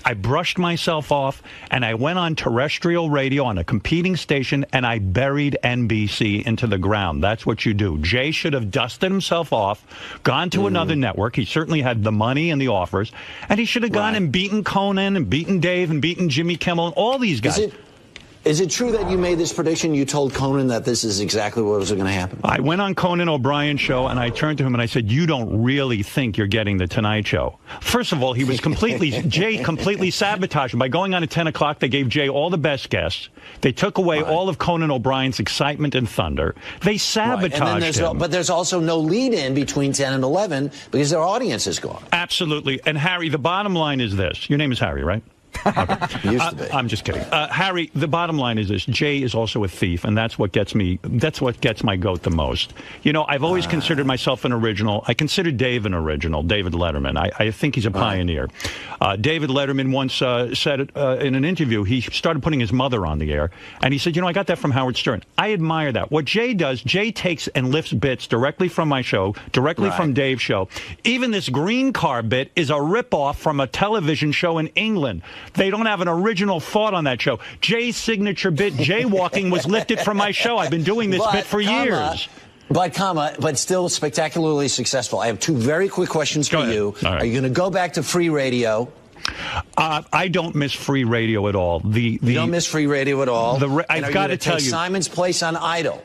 Speaker 8: I brushed myself off, and I went on terrestrial radio on a competing station, and I buried NBC into the ground. That's what you do. Jay should have dusted himself off, gone to another network. He certainly had the money and the offers, and he should have gone and beaten Conan and beaten Dave and beaten Jimmy Kimmel and all these guys.
Speaker 18: Is it true that you made this prediction? You told Conan that this is exactly what was going to happen?
Speaker 8: I went on Conan O'Brien's show, and I turned to him and I said, you don't really think you're getting the Tonight Show. First of all, he was Jay completely sabotaged him. By going on at 10 o'clock, they gave Jay all the best guests. They took away all of Conan O'Brien's excitement and thunder. They sabotaged him.
Speaker 18: But there's also no lead-in between 10 and 11 because their audience is gone.
Speaker 8: Absolutely. And Harry, the bottom line is this. Your name is Harry, right?
Speaker 18: Okay. Used to be.
Speaker 8: I'm just kidding. Harry, the bottom line is this. Jay is also a thief, and that's what gets my goat the most. You know, I've always considered myself an original. I consider Dave an original, David Letterman. I think he's a pioneer. David Letterman once said in an interview, he started putting his mother on the air, and he said, you know, I got that from Howard Stern. I admire that. What Jay does, Jay takes and lifts bits directly from my show, directly from Dave's show. Even this green car bit is a ripoff from a television show in England. They don't have an original thought on that show. Jay's signature bit, jaywalking, was lifted from my show. I've been doing this bit for years.
Speaker 18: But still spectacularly successful. I have two very quick questions for you. Are you going to go back to free radio?
Speaker 8: I don't miss free radio at all. You
Speaker 18: don't miss free radio at all?
Speaker 8: I've got to tell you.
Speaker 18: Simon's place on Idol.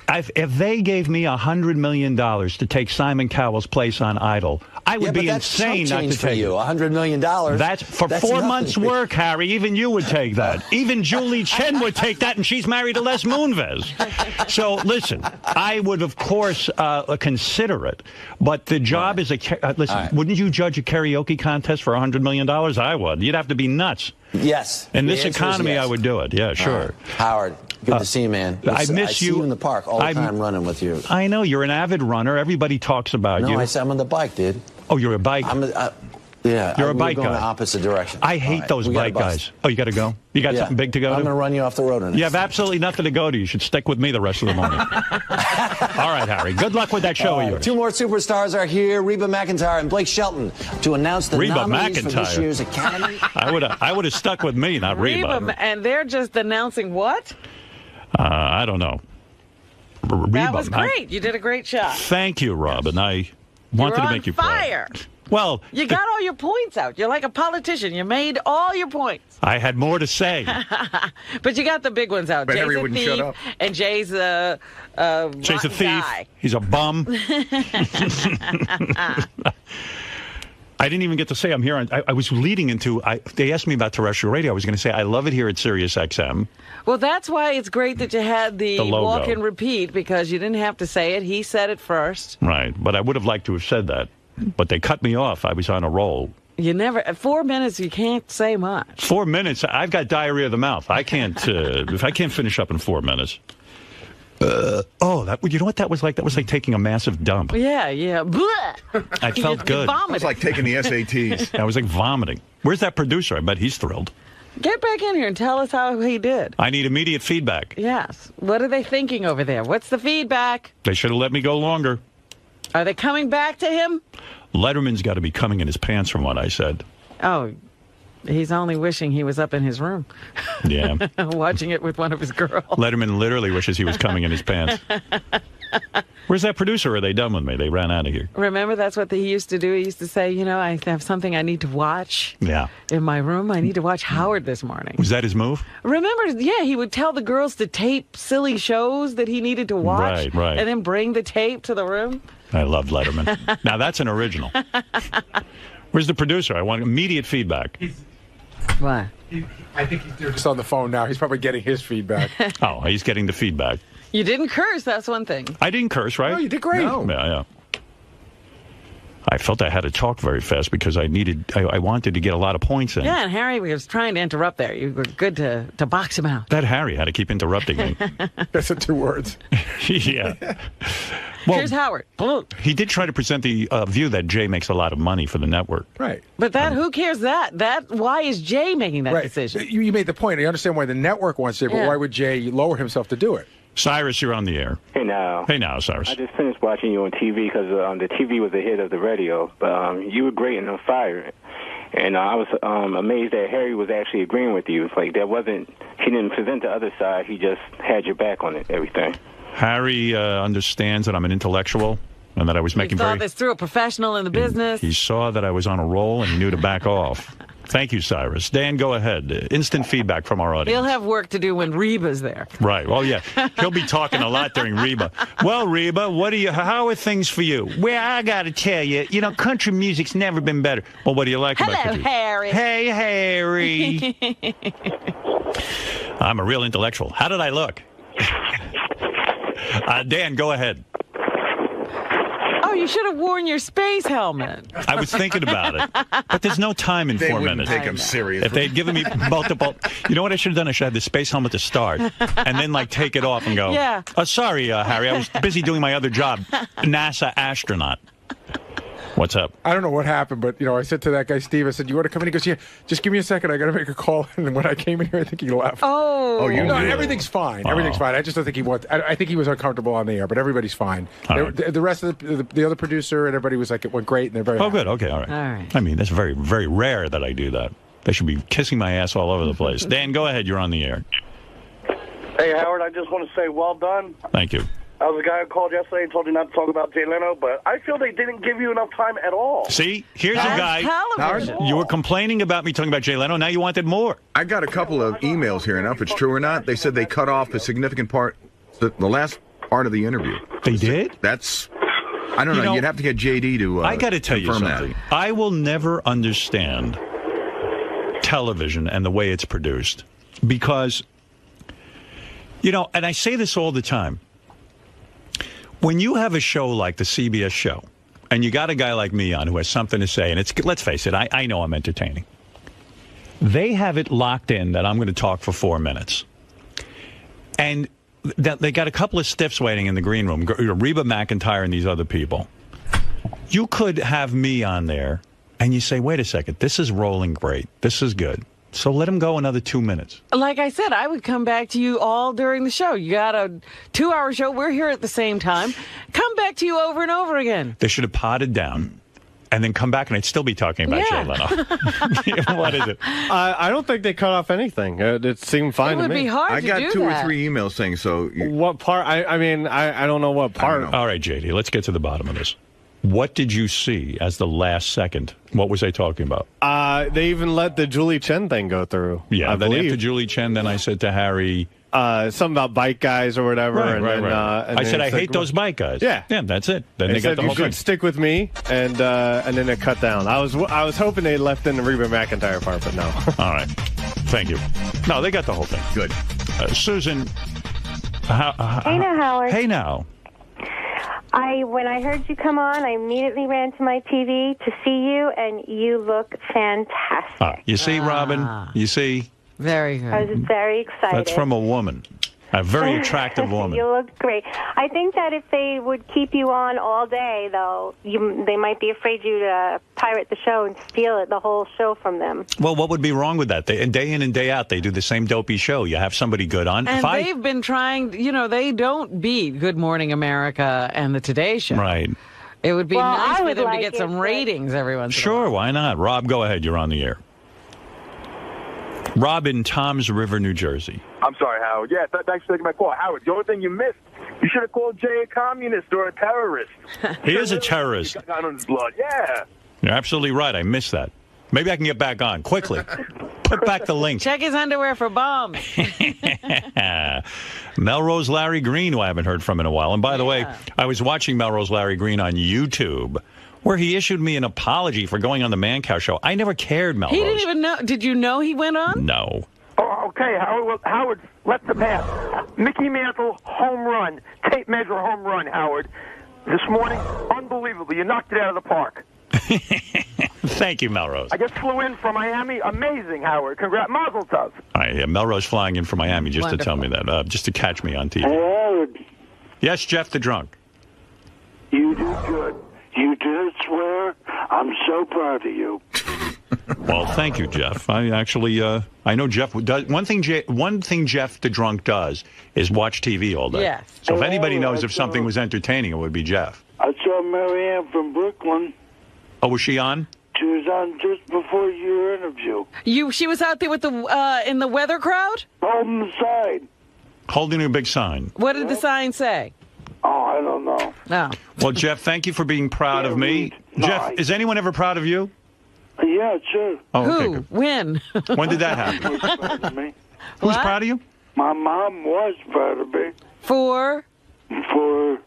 Speaker 8: If they gave me $100 million to take Simon Cowell's place on Idol, I would be insane not to take
Speaker 18: you. $100 million.
Speaker 8: That's 4 months' work, Harry. Even you would take that. Even Julie Chen would take that, and she's married to Les Moonves. So, listen, I would, of course, consider it. But the job is wouldn't you judge a karaoke contest for $100 million? I would. You'd have to be nuts.
Speaker 18: Yes.
Speaker 8: In this economy, I would do it. Yeah, sure.
Speaker 18: Howard, good to see you, man.
Speaker 8: I miss you.
Speaker 18: I see you in the park all the time running with you.
Speaker 8: I know. You're an avid runner. Everybody talks about you.
Speaker 18: No, I'm on the bike, dude.
Speaker 8: Oh, you're a bike?
Speaker 18: Yeah.
Speaker 8: You're a bike
Speaker 18: going
Speaker 8: guy.
Speaker 18: the opposite direction.
Speaker 8: I hate those bike guys. Oh, you got to go? You got something big to go to?
Speaker 18: I'm going to run you off the road.
Speaker 8: You have absolutely nothing to go to. You should stick with me the rest of the morning. All right, Harry. Good luck with that show of yours.
Speaker 18: Two more superstars are here, Reba McEntire and Blake Shelton, to announce the nominees for this year's Academy.
Speaker 8: I would have stuck with me, not Reba.
Speaker 9: And they're just announcing what?
Speaker 8: I don't know. Reba,
Speaker 9: that was great. You did a great job.
Speaker 8: Thank you, Robin. I wanted to make you proud.
Speaker 9: Fire.
Speaker 8: Well,
Speaker 9: you got all your points out. You're like a politician. You made all your points.
Speaker 8: I had more to say.
Speaker 9: But you got the big ones out.
Speaker 4: But
Speaker 9: Jay's
Speaker 4: Henry
Speaker 9: a
Speaker 4: wouldn't
Speaker 9: thief,
Speaker 4: shut up.
Speaker 9: And Jay's a
Speaker 8: thief.
Speaker 9: Guy.
Speaker 8: He's a bum. I didn't even get to say I'm here. I was leading into, they asked me about terrestrial radio. I was going to say, I love it here at Sirius XM.
Speaker 9: Well, that's why it's great that you had the walk and repeat, because you didn't have to say it. He said it first.
Speaker 8: Right. But I would have liked to have said that. But they cut me off. I was on a roll.
Speaker 9: You never, 4 minutes, you can't say much.
Speaker 8: 4 minutes? I've got diarrhea of the mouth. I can't, if I can't finish up in 4 minutes. You know what that was like? That was like taking a massive dump.
Speaker 9: Yeah.
Speaker 8: I felt good.
Speaker 3: It was like taking the SATs.
Speaker 8: I was like vomiting. Where's that producer? I bet he's thrilled.
Speaker 9: Get back in here and tell us how he did.
Speaker 8: I need immediate feedback.
Speaker 9: Yes. What are they thinking over there? What's the feedback?
Speaker 8: They should have let me go longer.
Speaker 9: Are they coming back to him?
Speaker 8: Letterman's got to be coming in his pants from what I said.
Speaker 9: Oh, he's only wishing he was up in his room.
Speaker 8: Yeah.
Speaker 9: Watching it with one of his girls.
Speaker 8: Letterman literally wishes he was coming in his pants. Where's that producer? Are they done with me? They ran out of here.
Speaker 9: Remember, that's what he used to do. He used to say, you know, I have something I need to watch in my room. I need to watch Howard this morning.
Speaker 8: Was that his move?
Speaker 9: Remember, he would tell the girls to tape silly shows that he needed to watch.
Speaker 8: Right.
Speaker 9: And then bring the tape to the room.
Speaker 8: I loved Letterman. Now, that's an original. Where's the producer? I want immediate feedback.
Speaker 9: What?
Speaker 4: I think he's just on the phone now. He's probably getting his feedback.
Speaker 8: Oh, he's getting the feedback.
Speaker 9: You didn't curse, that's one thing.
Speaker 8: I didn't curse, right?
Speaker 4: No, you did great.
Speaker 8: No. Yeah. I felt I had to talk very fast because I wanted to get a lot of points in.
Speaker 9: Yeah, and Harry was trying to interrupt there. You were good to box him out.
Speaker 8: That Harry had to keep interrupting me.
Speaker 4: That's the 2 words.
Speaker 8: Yeah. Well,
Speaker 9: here's Howard.
Speaker 8: He did try to present the view that Jay makes a lot of money for the network.
Speaker 4: Right.
Speaker 9: But who cares that? Why is Jay making that decision?
Speaker 4: You made the point. I understand why the network wants Jay, but why would Jay lower himself to do it?
Speaker 8: Cyrus, you're on the air.
Speaker 12: Hey now.
Speaker 8: Hey now, Cyrus.
Speaker 12: I just finished watching you on TV because the TV was a hit of the radio, but you were great and on fire. And I was amazed that Harry was actually agreeing with you. It's like he didn't present the other side. He just had your back on it, everything.
Speaker 8: Harry understands that I'm an intellectual and that I was making
Speaker 9: he thought this through, a professional in the business.
Speaker 8: He saw that I was on a roll and he knew to back off. Thank you, Cyrus. Dan, go ahead. Instant feedback from our audience.
Speaker 9: He'll have work to do when Reba's there.
Speaker 8: Right. Well, yeah. He'll be talking a lot during Reba. Well, Reba, how are things for you? Well, I got to tell you, country music's never been better. Well, what do you like about country?
Speaker 9: Hello, Harry.
Speaker 8: Hey, Harry. I'm a real intellectual. How did I look? Dan, go ahead.
Speaker 9: Oh, you should have worn your space helmet.
Speaker 8: I was thinking about it, but there's no time in 4 minutes.
Speaker 3: They wouldn't take him serious.
Speaker 8: If they'd given me multiple... You know what I should have done? I should have the space helmet to start, and then, take it off and go,
Speaker 9: yeah.
Speaker 8: Sorry, Harry, I was busy doing my other job, NASA astronaut. What's up?
Speaker 4: I don't know what happened, but, I said to that guy, Steve, I said, you want to come in? He goes, yeah, just give me a second. I got to make a call. And when I came in here, I think he left.
Speaker 9: Oh,
Speaker 4: you know, everything's fine. Everything's fine. I just don't think he wants. I think he was uncomfortable on the air, but everybody's fine. The rest of the other producer and everybody was like, it went great, and they're very happy.
Speaker 8: Good. Okay, all right. I mean, that's very, very rare that I do that. They should be kissing my ass all over the place. Dan, go ahead. You're on the air.
Speaker 21: Hey, Howard, I just want to say well done.
Speaker 8: Thank you.
Speaker 21: I was a guy who called yesterday and told you not to talk about Jay Leno, but I feel they didn't give you enough time at all.
Speaker 8: See, here's a guy. Howard, you were complaining about me talking about Jay Leno. Now you wanted more.
Speaker 3: I got a couple of emails here, and if it's true or not, they said they cut off a significant part, the last part of the interview.
Speaker 8: They did?
Speaker 3: That's, I don't know. You'd have to get JD to
Speaker 8: I got to tell you something.
Speaker 3: That.
Speaker 8: I will never understand television and the way it's produced because, and I say this all the time. When you have a show like the CBS show, and you got a guy like me on who has something to say, and let's face it, I know I'm entertaining. They have it locked in that I'm going to talk for 4 minutes. And they got a couple of stiffs waiting in the green room, Reba McEntire and these other people. You could have me on there, and you say, wait a second, this is rolling great. This is good. So let him go another 2 minutes.
Speaker 9: Like I said, I would come back to you all during the show. You got a 2-hour show. We're here at the same time. Come back to you over and over again.
Speaker 8: They should have potted down and then come back, and I'd still be talking about Jay Leno. What is it?
Speaker 7: I don't think they cut off anything. It seemed fine to me.
Speaker 9: It would be hard to do that.
Speaker 3: I got 2 or 3 emails saying so.
Speaker 7: What part? I mean, I don't know what part.
Speaker 8: All right, JD, let's get to the bottom of this. What did you see as the last second? What was they talking about?
Speaker 7: They even let the Julie Chen thing go through.
Speaker 8: Yeah, then after Julie Chen, then I said to Harry...
Speaker 7: something about bike guys or whatever.
Speaker 8: Right. I said, I hate those bike guys.
Speaker 7: Yeah,
Speaker 8: that's it. Then they got the whole thing.
Speaker 7: Stick with me, and then it cut down. I was hoping they left in the Reba McEntire part, but no.
Speaker 8: All right. Thank you. No, they got the whole thing.
Speaker 3: Good.
Speaker 8: Susan.
Speaker 13: Hey now, Howard.
Speaker 8: Hey now.
Speaker 13: When I heard you come on, I immediately ran to my TV to see you, and you look fantastic.
Speaker 8: You see, Robin? You see?
Speaker 9: Very good.
Speaker 13: I was very excited.
Speaker 8: That's from a woman. A very attractive woman.
Speaker 13: You look great. I think that if they would keep you on all day, though, they might be afraid you to pirate the show and steal the whole show from them.
Speaker 8: Well, what would be wrong with that? Day in and day out, they do the same dopey show. You have somebody good on.
Speaker 9: And they've been trying, they don't beat Good Morning America and the Today Show.
Speaker 8: Right.
Speaker 9: It would be nice for them to get some ratings every once in a while.
Speaker 8: Sure, why not? Rob, go ahead. You're on the air. Rob in Toms River, New Jersey.
Speaker 21: I'm sorry, Howard. Yeah, thanks for taking my call. Howard, the only thing you missed, you should have called Jay a communist or a terrorist.
Speaker 8: He is a terrorist.
Speaker 21: Got on his blood. Yeah.
Speaker 8: You're absolutely right. I missed that. Maybe I can get back on. Quickly. Put back the link.
Speaker 9: Check his underwear for bombs.
Speaker 8: Melrose Larry Green, who I haven't heard from in a while. And by the way, I was watching Melrose Larry Green on YouTube, where he issued me an apology for going on the Mancow show. I never cared, Melrose.
Speaker 9: He didn't even know. Did you know he went on?
Speaker 8: No.
Speaker 21: Oh, okay, Howard. Well, Howard, let the pass. Mickey Mantle, home run. Tape measure home run, Howard. This morning, unbelievable. You knocked it out of the park.
Speaker 8: Thank you, Melrose.
Speaker 21: I just flew in from Miami. Amazing, Howard. Congrats. Mazel tov.
Speaker 8: Melrose flying in from Miami just to tell me that, just to catch me on TV.
Speaker 14: Hey, Howard.
Speaker 8: Yes, Jeff the Drunk.
Speaker 14: You do good. You did swear. I'm so proud of you.
Speaker 8: Well, thank you, Jeff. I actually, I know Jeff does. One thing Jeff the Drunk does is watch TV all day.
Speaker 9: Yes.
Speaker 8: So if anybody knows if something was entertaining, it would be Jeff.
Speaker 14: I saw Marianne from Brooklyn.
Speaker 8: Oh, was she on?
Speaker 14: She was on just before your interview.
Speaker 9: She was out there with in the weather crowd?
Speaker 14: Holding the sign.
Speaker 8: Holding a big sign.
Speaker 9: What did the sign say?
Speaker 14: Oh, I don't know.
Speaker 9: No.
Speaker 8: Well, Jeff, thank you for being proud of me. Jeff, is anyone ever proud of you?
Speaker 14: Yeah, sure.
Speaker 8: Oh, okay,
Speaker 9: Who?
Speaker 8: good.
Speaker 9: When?
Speaker 8: When did that happen?
Speaker 14: Proud of me.
Speaker 8: Who's proud of you?
Speaker 14: My mom was proud of me.
Speaker 9: For?
Speaker 14: For,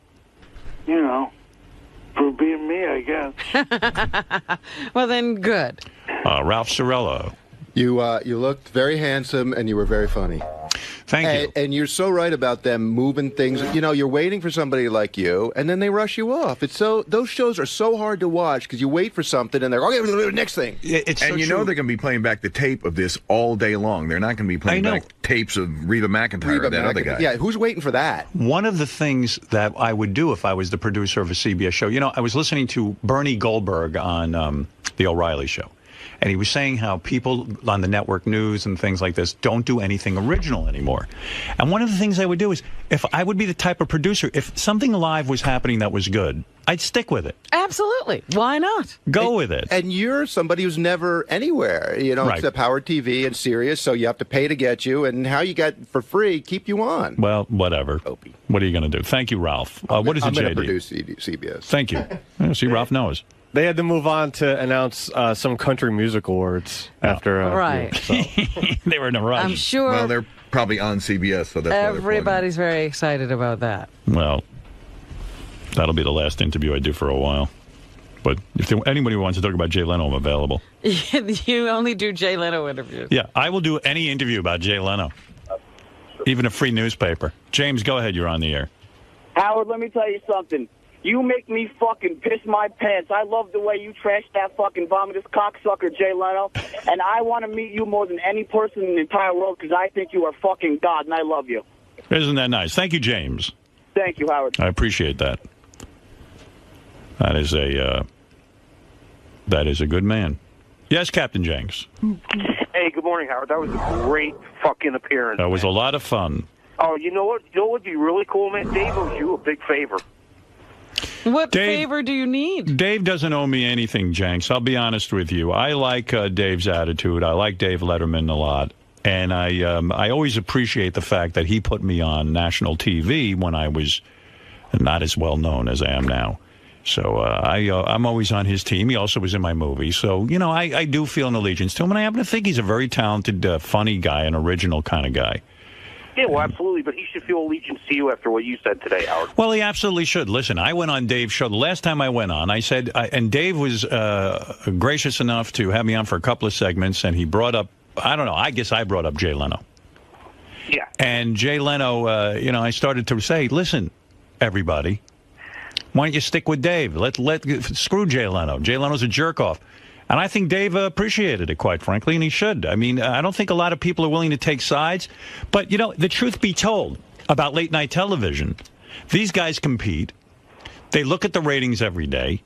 Speaker 14: for being me, I guess.
Speaker 9: Well, then, good.
Speaker 8: Ralph Cirillo.
Speaker 24: You looked very handsome, and you were very funny.
Speaker 8: Thank you.
Speaker 24: And you're so right about them moving things. You're waiting for somebody like you, and then they rush you off. Those shows are so hard to watch because you wait for something, and they're okay. Next thing.
Speaker 3: It's and they're going to be playing back the tape of this all day long. They're not going to be playing back tapes of Reba McEntire or that other guy.
Speaker 24: Yeah, who's waiting for that?
Speaker 8: One of the things that I would do if I was the producer of a CBS show, I was listening to Bernie Goldberg on The O'Reilly Show. And he was saying how people on the network news and things like this don't do anything original anymore. And one of the things I would do is, if I would be the type of producer, if something live was happening that was good, I'd stick with it.
Speaker 9: Absolutely. Why not?
Speaker 8: Go with it.
Speaker 24: And you're somebody who's never anywhere,
Speaker 8: Right.
Speaker 24: except Howard TV and Sirius, so you have to pay to get you, and how you got for free keep you on.
Speaker 8: Well, whatever. What are you going to do? Thank you, Ralph. What is it,
Speaker 24: I'm going
Speaker 8: JD?
Speaker 24: to produce CBS.
Speaker 8: Thank you. See, Ralph knows.
Speaker 7: They had to move on to announce some country music awards after.
Speaker 9: Right.
Speaker 8: They were in a rush.
Speaker 9: I'm sure.
Speaker 3: Well, they're probably on CBS, so that's why
Speaker 9: Everybody's very excited about that.
Speaker 8: Well, that'll be the last interview I do for a while. But if anybody wants to talk about Jay Leno, I'm available.
Speaker 9: You only do Jay Leno interviews.
Speaker 8: Yeah, I will do any interview about Jay Leno. Even a free newspaper. James, go ahead. You're on the air.
Speaker 1: Howard, let me tell you something. You make me fucking piss my pants. I love the way you trash that fucking vomitous cocksucker, Jay Leno. And I want to meet you more than any person in the entire world because I think you are fucking God, and I love you.
Speaker 8: Isn't that nice? Thank you, James.
Speaker 1: Thank you, Howard.
Speaker 8: I appreciate that. That is a good man. Yes, Captain Jenks.
Speaker 6: Hey, good morning, Howard. That was a great fucking appearance.
Speaker 8: That was a lot of fun.
Speaker 6: Oh, you know what? You know what would be really cool, man? Dave owes you a big favor.
Speaker 9: What favor do you need?
Speaker 8: Dave doesn't owe me anything, Jenks. I'll be honest with you. I like Dave's attitude. I like Dave Letterman a lot. And I always appreciate the fact that he put me on national TV when I was not as well known as I am now. So I'm always on his team. He also was in my movie. So, I do feel an allegiance to him. And I happen to think he's a very talented, funny guy, an original kind of guy.
Speaker 6: Yeah, well, absolutely. But he should feel allegiance to you after what you said today, Howard.
Speaker 8: Well, he absolutely should. Listen, I went on Dave's show. The last time I went on, I said, and Dave was gracious enough to have me on for a couple of segments, and he brought up, I don't know, I guess I brought up Jay Leno.
Speaker 6: Yeah.
Speaker 8: And Jay Leno, I started to say, listen, everybody, why don't you stick with Dave? Screw Jay Leno. Jay Leno's a jerk-off. And I think Dave appreciated it, quite frankly, and he should. I mean, I don't think a lot of people are willing to take sides. But, the truth be told about late-night television, these guys compete. They look at the ratings every day.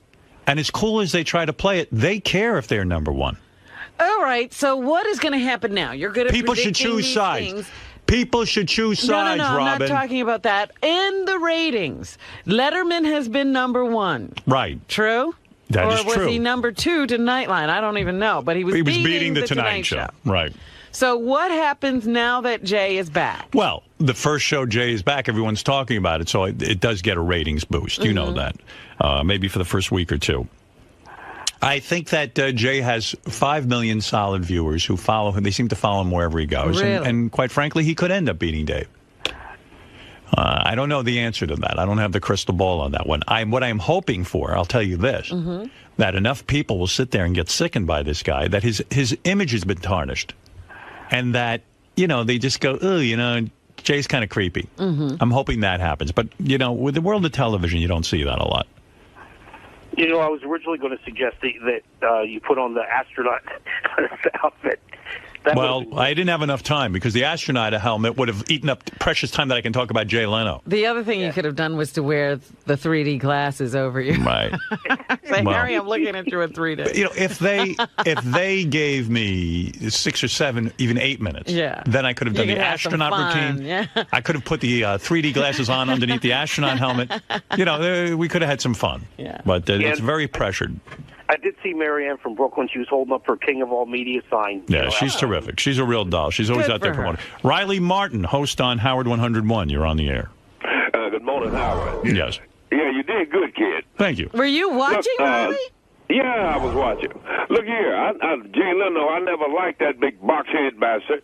Speaker 8: And as cool as they try to play it, they care if they're number one.
Speaker 9: All right, so what is going to happen now? You're good at
Speaker 8: People should choose sides.
Speaker 9: Things.
Speaker 8: People should choose sides,
Speaker 9: No,
Speaker 8: Robin.
Speaker 9: I'm not talking about that. In the ratings, Letterman has been number one.
Speaker 8: Right.
Speaker 9: True?
Speaker 8: That is
Speaker 9: true. Or was he number two to Nightline? I don't even know. But he was beating the Tonight Show.
Speaker 8: Right.
Speaker 9: So what happens now that Jay is back?
Speaker 8: Well, the first show Jay is back, everyone's talking about it, so it does get a ratings boost. You know that. Maybe for the first week or two. I think that Jay has 5 million solid viewers who follow him. They seem to follow him wherever he goes.
Speaker 9: Really?
Speaker 8: And quite frankly, he could end up beating Dave. I don't know the answer to that. I don't have the crystal ball on that one. What I'm hoping for, I'll tell you this, that enough people will sit there and get sickened by this guy, that his image has been tarnished. And that, they just go, oh, Jay's kind of creepy. I'm hoping that happens. But, with the world of television, you don't see that a lot.
Speaker 6: I was originally going to suggest that you put on the astronaut outfit.
Speaker 8: I didn't have enough time because the astronaut helmet would have eaten up precious time that I can talk about Jay Leno.
Speaker 9: The other thing you could have done was to wear the 3D glasses over you.
Speaker 8: Right.
Speaker 9: Say, Harry, I'm looking at you in 3D.
Speaker 8: If they gave me 6 or 7, even 8 minutes, then I could have done the astronaut routine.
Speaker 9: Yeah.
Speaker 8: I could have put the 3D glasses on underneath the astronaut helmet. We could have had some fun.
Speaker 9: Yeah.
Speaker 8: But it's very pressured.
Speaker 6: I did see Marianne from Brooklyn. She was holding up her King of All Media sign.
Speaker 8: Yeah, she's terrific. She's a real doll. She's always out there promoting. Riley Martin, host on Howard 101. You're on the air.
Speaker 15: Good morning, Howard.
Speaker 8: Yes.
Speaker 15: Yeah, you did good, kid.
Speaker 8: Thank you.
Speaker 9: Were you watching, Riley?
Speaker 15: Yeah, I was watching. Look here, Jay Leno, I never liked that big box-head bastard.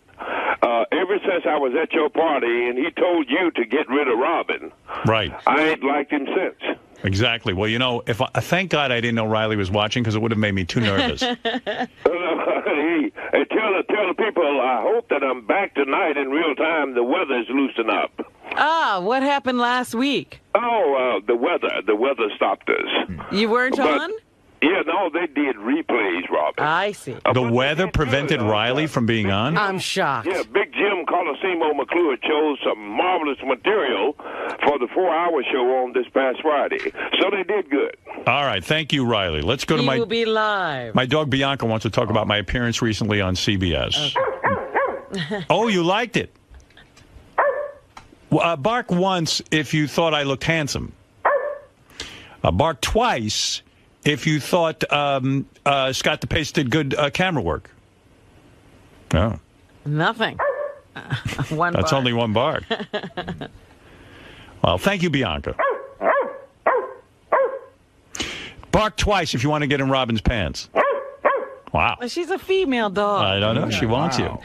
Speaker 15: Ever since I was at your party and he told you to get rid of Robin,
Speaker 2: right?
Speaker 15: I ain't liked him since.
Speaker 2: Exactly. Well, you know, thank God I didn't know Riley was watching because it would have made me too nervous.
Speaker 15: Hey, tell the people I hope that I'm back tonight in real time. The weather's loosened up.
Speaker 9: Ah, what happened last week?
Speaker 15: Oh, the weather stopped us.
Speaker 9: You weren't on?
Speaker 15: Yeah, no, they did replays, Robin.
Speaker 9: I see.
Speaker 2: The weather prevented Riley from being on?
Speaker 9: I'm shocked.
Speaker 15: Yeah, Big Jim Colosimo McClure chose some marvelous material for the 4-hour show on this past Friday. So they did good.
Speaker 2: All right, thank you, Riley. Let's go to
Speaker 9: He will be live.
Speaker 2: My dog Bianca wants to talk about my appearance recently on CBS. Oh, you liked it? Bark once if you thought I looked handsome. Bark twice if you thought Scott DePace did good camera work. Oh.
Speaker 9: Nothing. One
Speaker 2: That's
Speaker 9: bark.
Speaker 2: only one bark. Well, thank you, Bianca. Bark twice if you want to get in Robin's pants. Wow.
Speaker 9: Well, she's a female dog.
Speaker 2: I don't know. She wants you.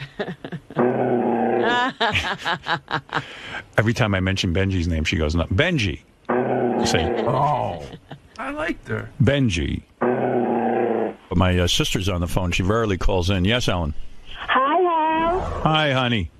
Speaker 2: Every time I mention Benji's name, she goes, no, Benji. Say,
Speaker 16: oh, I liked her.
Speaker 2: Benji. My sister's on the phone. She rarely calls in. Yes, Ellen.
Speaker 17: Hi, Hal.
Speaker 2: Hi, honey.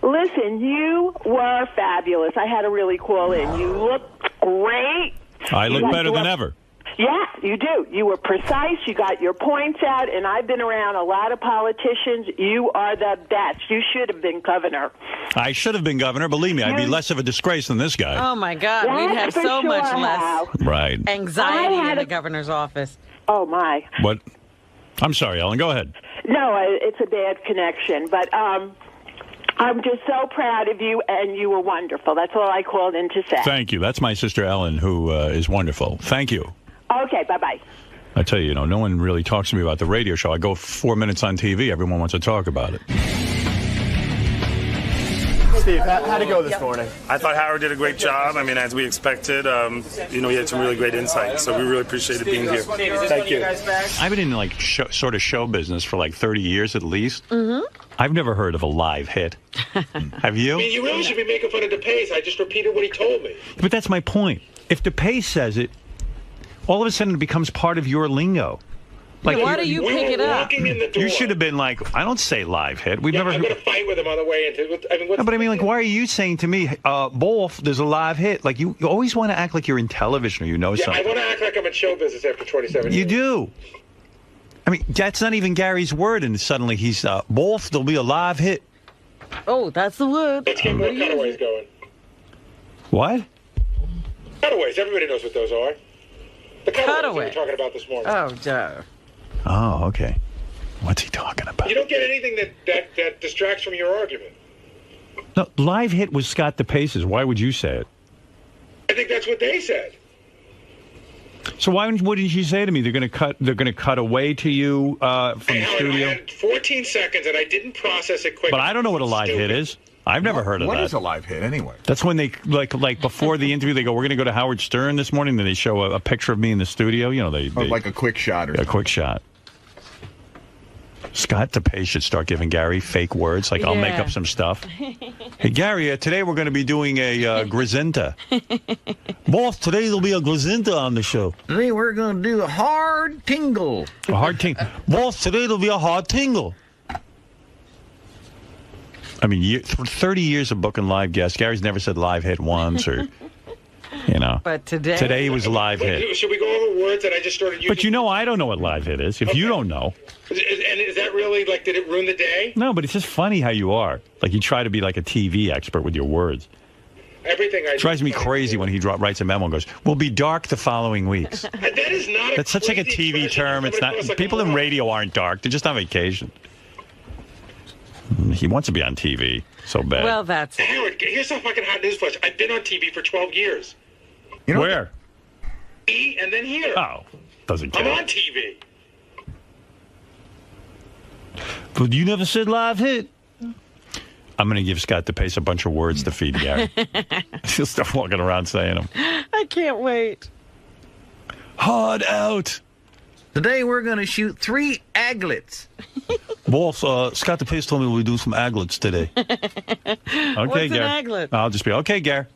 Speaker 17: Listen, you were fabulous. I had to really call in. You look great.
Speaker 2: I look better than ever.
Speaker 17: Yeah, you do. You were precise. You got your points out, and I've been around a lot of politicians. You are the best. You should have been governor.
Speaker 2: I should have been governor. Believe me, I'd be less of a disgrace than this guy.
Speaker 9: Oh, my God. We'd have
Speaker 17: for
Speaker 9: so
Speaker 17: sure,
Speaker 9: much
Speaker 17: Hal.
Speaker 9: less
Speaker 2: Right.
Speaker 9: anxiety in the governor's office.
Speaker 17: Oh, my.
Speaker 2: What? I'm sorry, Ellen. Go ahead.
Speaker 17: No, it's a bad connection, but I'm just so proud of you, and you were wonderful. That's all I called in to say.
Speaker 2: Thank you. That's my sister, Ellen, who is wonderful. Thank you.
Speaker 17: Okay, bye-bye.
Speaker 2: I tell you, no one really talks to me about the radio show. I go 4 minutes on TV. Everyone wants to talk about it.
Speaker 23: Steve, how'd it go this morning?
Speaker 19: I thought Howard did a great job. I mean, as we expected, he had some really great insights. So we really appreciated being here.
Speaker 23: Thank you.
Speaker 2: I've been in like sort of show business for like 30 years at least.
Speaker 9: Mm-hmm.
Speaker 2: I've never heard of a live hit. Have you?
Speaker 19: I mean, you really should be making fun of DePace. I just repeated what he told me.
Speaker 2: But that's my point. If DePace says it, all of a sudden it becomes part of your lingo. Like,
Speaker 9: why do you pick it up?
Speaker 2: You should have been like, I don't say live hit. We've never.
Speaker 19: I'm going to fight with him on the way into.
Speaker 2: No, but I mean, like, why are you saying to me, Wolf, there's a live hit? Like, you always want to act like you're in television or you know something.
Speaker 19: I want to act like I'm in show business after 27 years.
Speaker 2: You do. I mean, that's not even Gary's word, and suddenly he's, Wolf, there'll be a live hit.
Speaker 9: Oh, that's the word.
Speaker 19: Let's get more cutaways going.
Speaker 2: What?
Speaker 19: Cutaways. Everybody knows what those are. The cutaways we were talking about this morning.
Speaker 9: Oh, duh.
Speaker 2: Oh, okay. What's he talking about?
Speaker 19: You don't get anything that distracts from your argument.
Speaker 2: No, live hit was Scott DePace's. Why would you say it?
Speaker 19: I think that's what they said.
Speaker 2: So what did you say to me? They're going to cut away to you from the studio.
Speaker 19: I had 14 seconds and I didn't process it quick.
Speaker 2: But I don't know what a live hit is. I've never heard of that.
Speaker 3: What is a live hit anyway?
Speaker 2: That's when they like before the interview they go, we're going to go to Howard Stern this morning. Then they show a picture of me in the studio. You know, they
Speaker 3: like a quick shot or
Speaker 2: a quick shot. Scott DePace should start giving Gary fake words. Like, I'll make up some stuff. Hey, Gary, today we're going to be doing a Grizinta. Boss, today there'll be a Grizinta on the show.
Speaker 5: Today we're going to do a hard tingle.
Speaker 2: A hard tingle. Boss, today there'll be a hard tingle. I mean, for 30 years of booking live guests, Gary's never said live hit once or... You know,
Speaker 9: but
Speaker 2: today was a live hit.
Speaker 19: Should we go over words that I just started using?
Speaker 2: But you know, I don't know what live hit is. If you don't know,
Speaker 19: and is that really like? Did it ruin the day?
Speaker 2: No, but it's just funny how you are. Like you try to be like a TV expert with your words.
Speaker 19: Everything I
Speaker 2: drives me crazy when he writes a memo and goes, "We'll be dark the following weeks."
Speaker 19: That is not.
Speaker 2: That's such like a TV term. It's not. People in radio aren't dark. They're just on vacation. He wants to be on TV so bad.
Speaker 9: Well, that's
Speaker 19: Howard. Here's some fucking hot news flash. I've been on TV for 12 years.
Speaker 2: You know where?
Speaker 19: And then here.
Speaker 2: Oh, doesn't
Speaker 19: I'm
Speaker 2: count.
Speaker 19: on TV.
Speaker 2: But you never said live hit. I'm going to give Scott DePace a bunch of words to feed Gary. He'll start walking around saying them.
Speaker 9: I can't wait.
Speaker 2: Hard out.
Speaker 5: Today we're going to shoot 3 aglets.
Speaker 8: Wolf, Scott DePace told me we'll do some aglets today. Okay,
Speaker 9: What's an
Speaker 8: Gare.
Speaker 9: aglet?
Speaker 8: I'll just be, okay, Gare.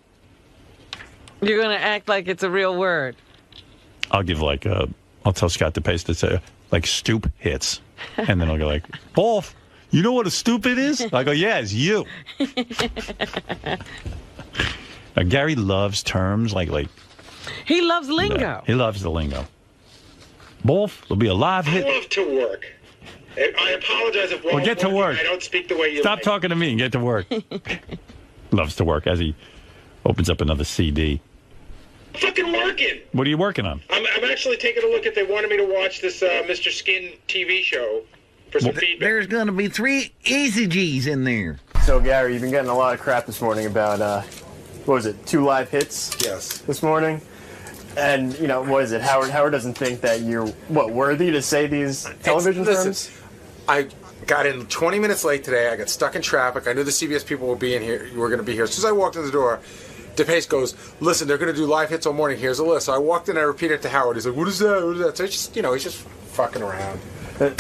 Speaker 9: You're going to act like it's a real word.
Speaker 8: I'll give I'll tell Scott DePace to say, stoop hits. And then I'll go Wolf, you know what a stupid is? I go, yeah, it's you. Gary loves terms like
Speaker 9: he loves lingo.
Speaker 8: He loves the lingo. Wolf, there'll be a live hit.
Speaker 10: I love to work. I apologize if
Speaker 8: Well, get to work.
Speaker 10: I don't speak the way you
Speaker 8: Stop
Speaker 10: like.
Speaker 8: talking to me and get to work. Loves to work as he opens up another CD.
Speaker 10: I'm fucking working.
Speaker 8: What are you working on?
Speaker 10: I'm actually taking a look at. They wanted me to watch this Mr. Skin TV show for some feedback.
Speaker 5: There's going to be 3 Easy G's in there.
Speaker 7: So, Gary, you've been getting a lot of crap this morning about, what was it, 2 live hits?
Speaker 21: Yes.
Speaker 7: This morning? And, what is it? Howard doesn't think that you're, worthy to say these television terms?
Speaker 4: I got in 20 minutes late today. I got stuck in traffic. I knew the CBS people were going to be here. As soon as I walked in the door, DePace goes, listen, they're going to do live hits all morning. Here's a list. So I walked in and I repeated it to Howard. He's like, what is that? What is that? So it's just, he's just fucking around.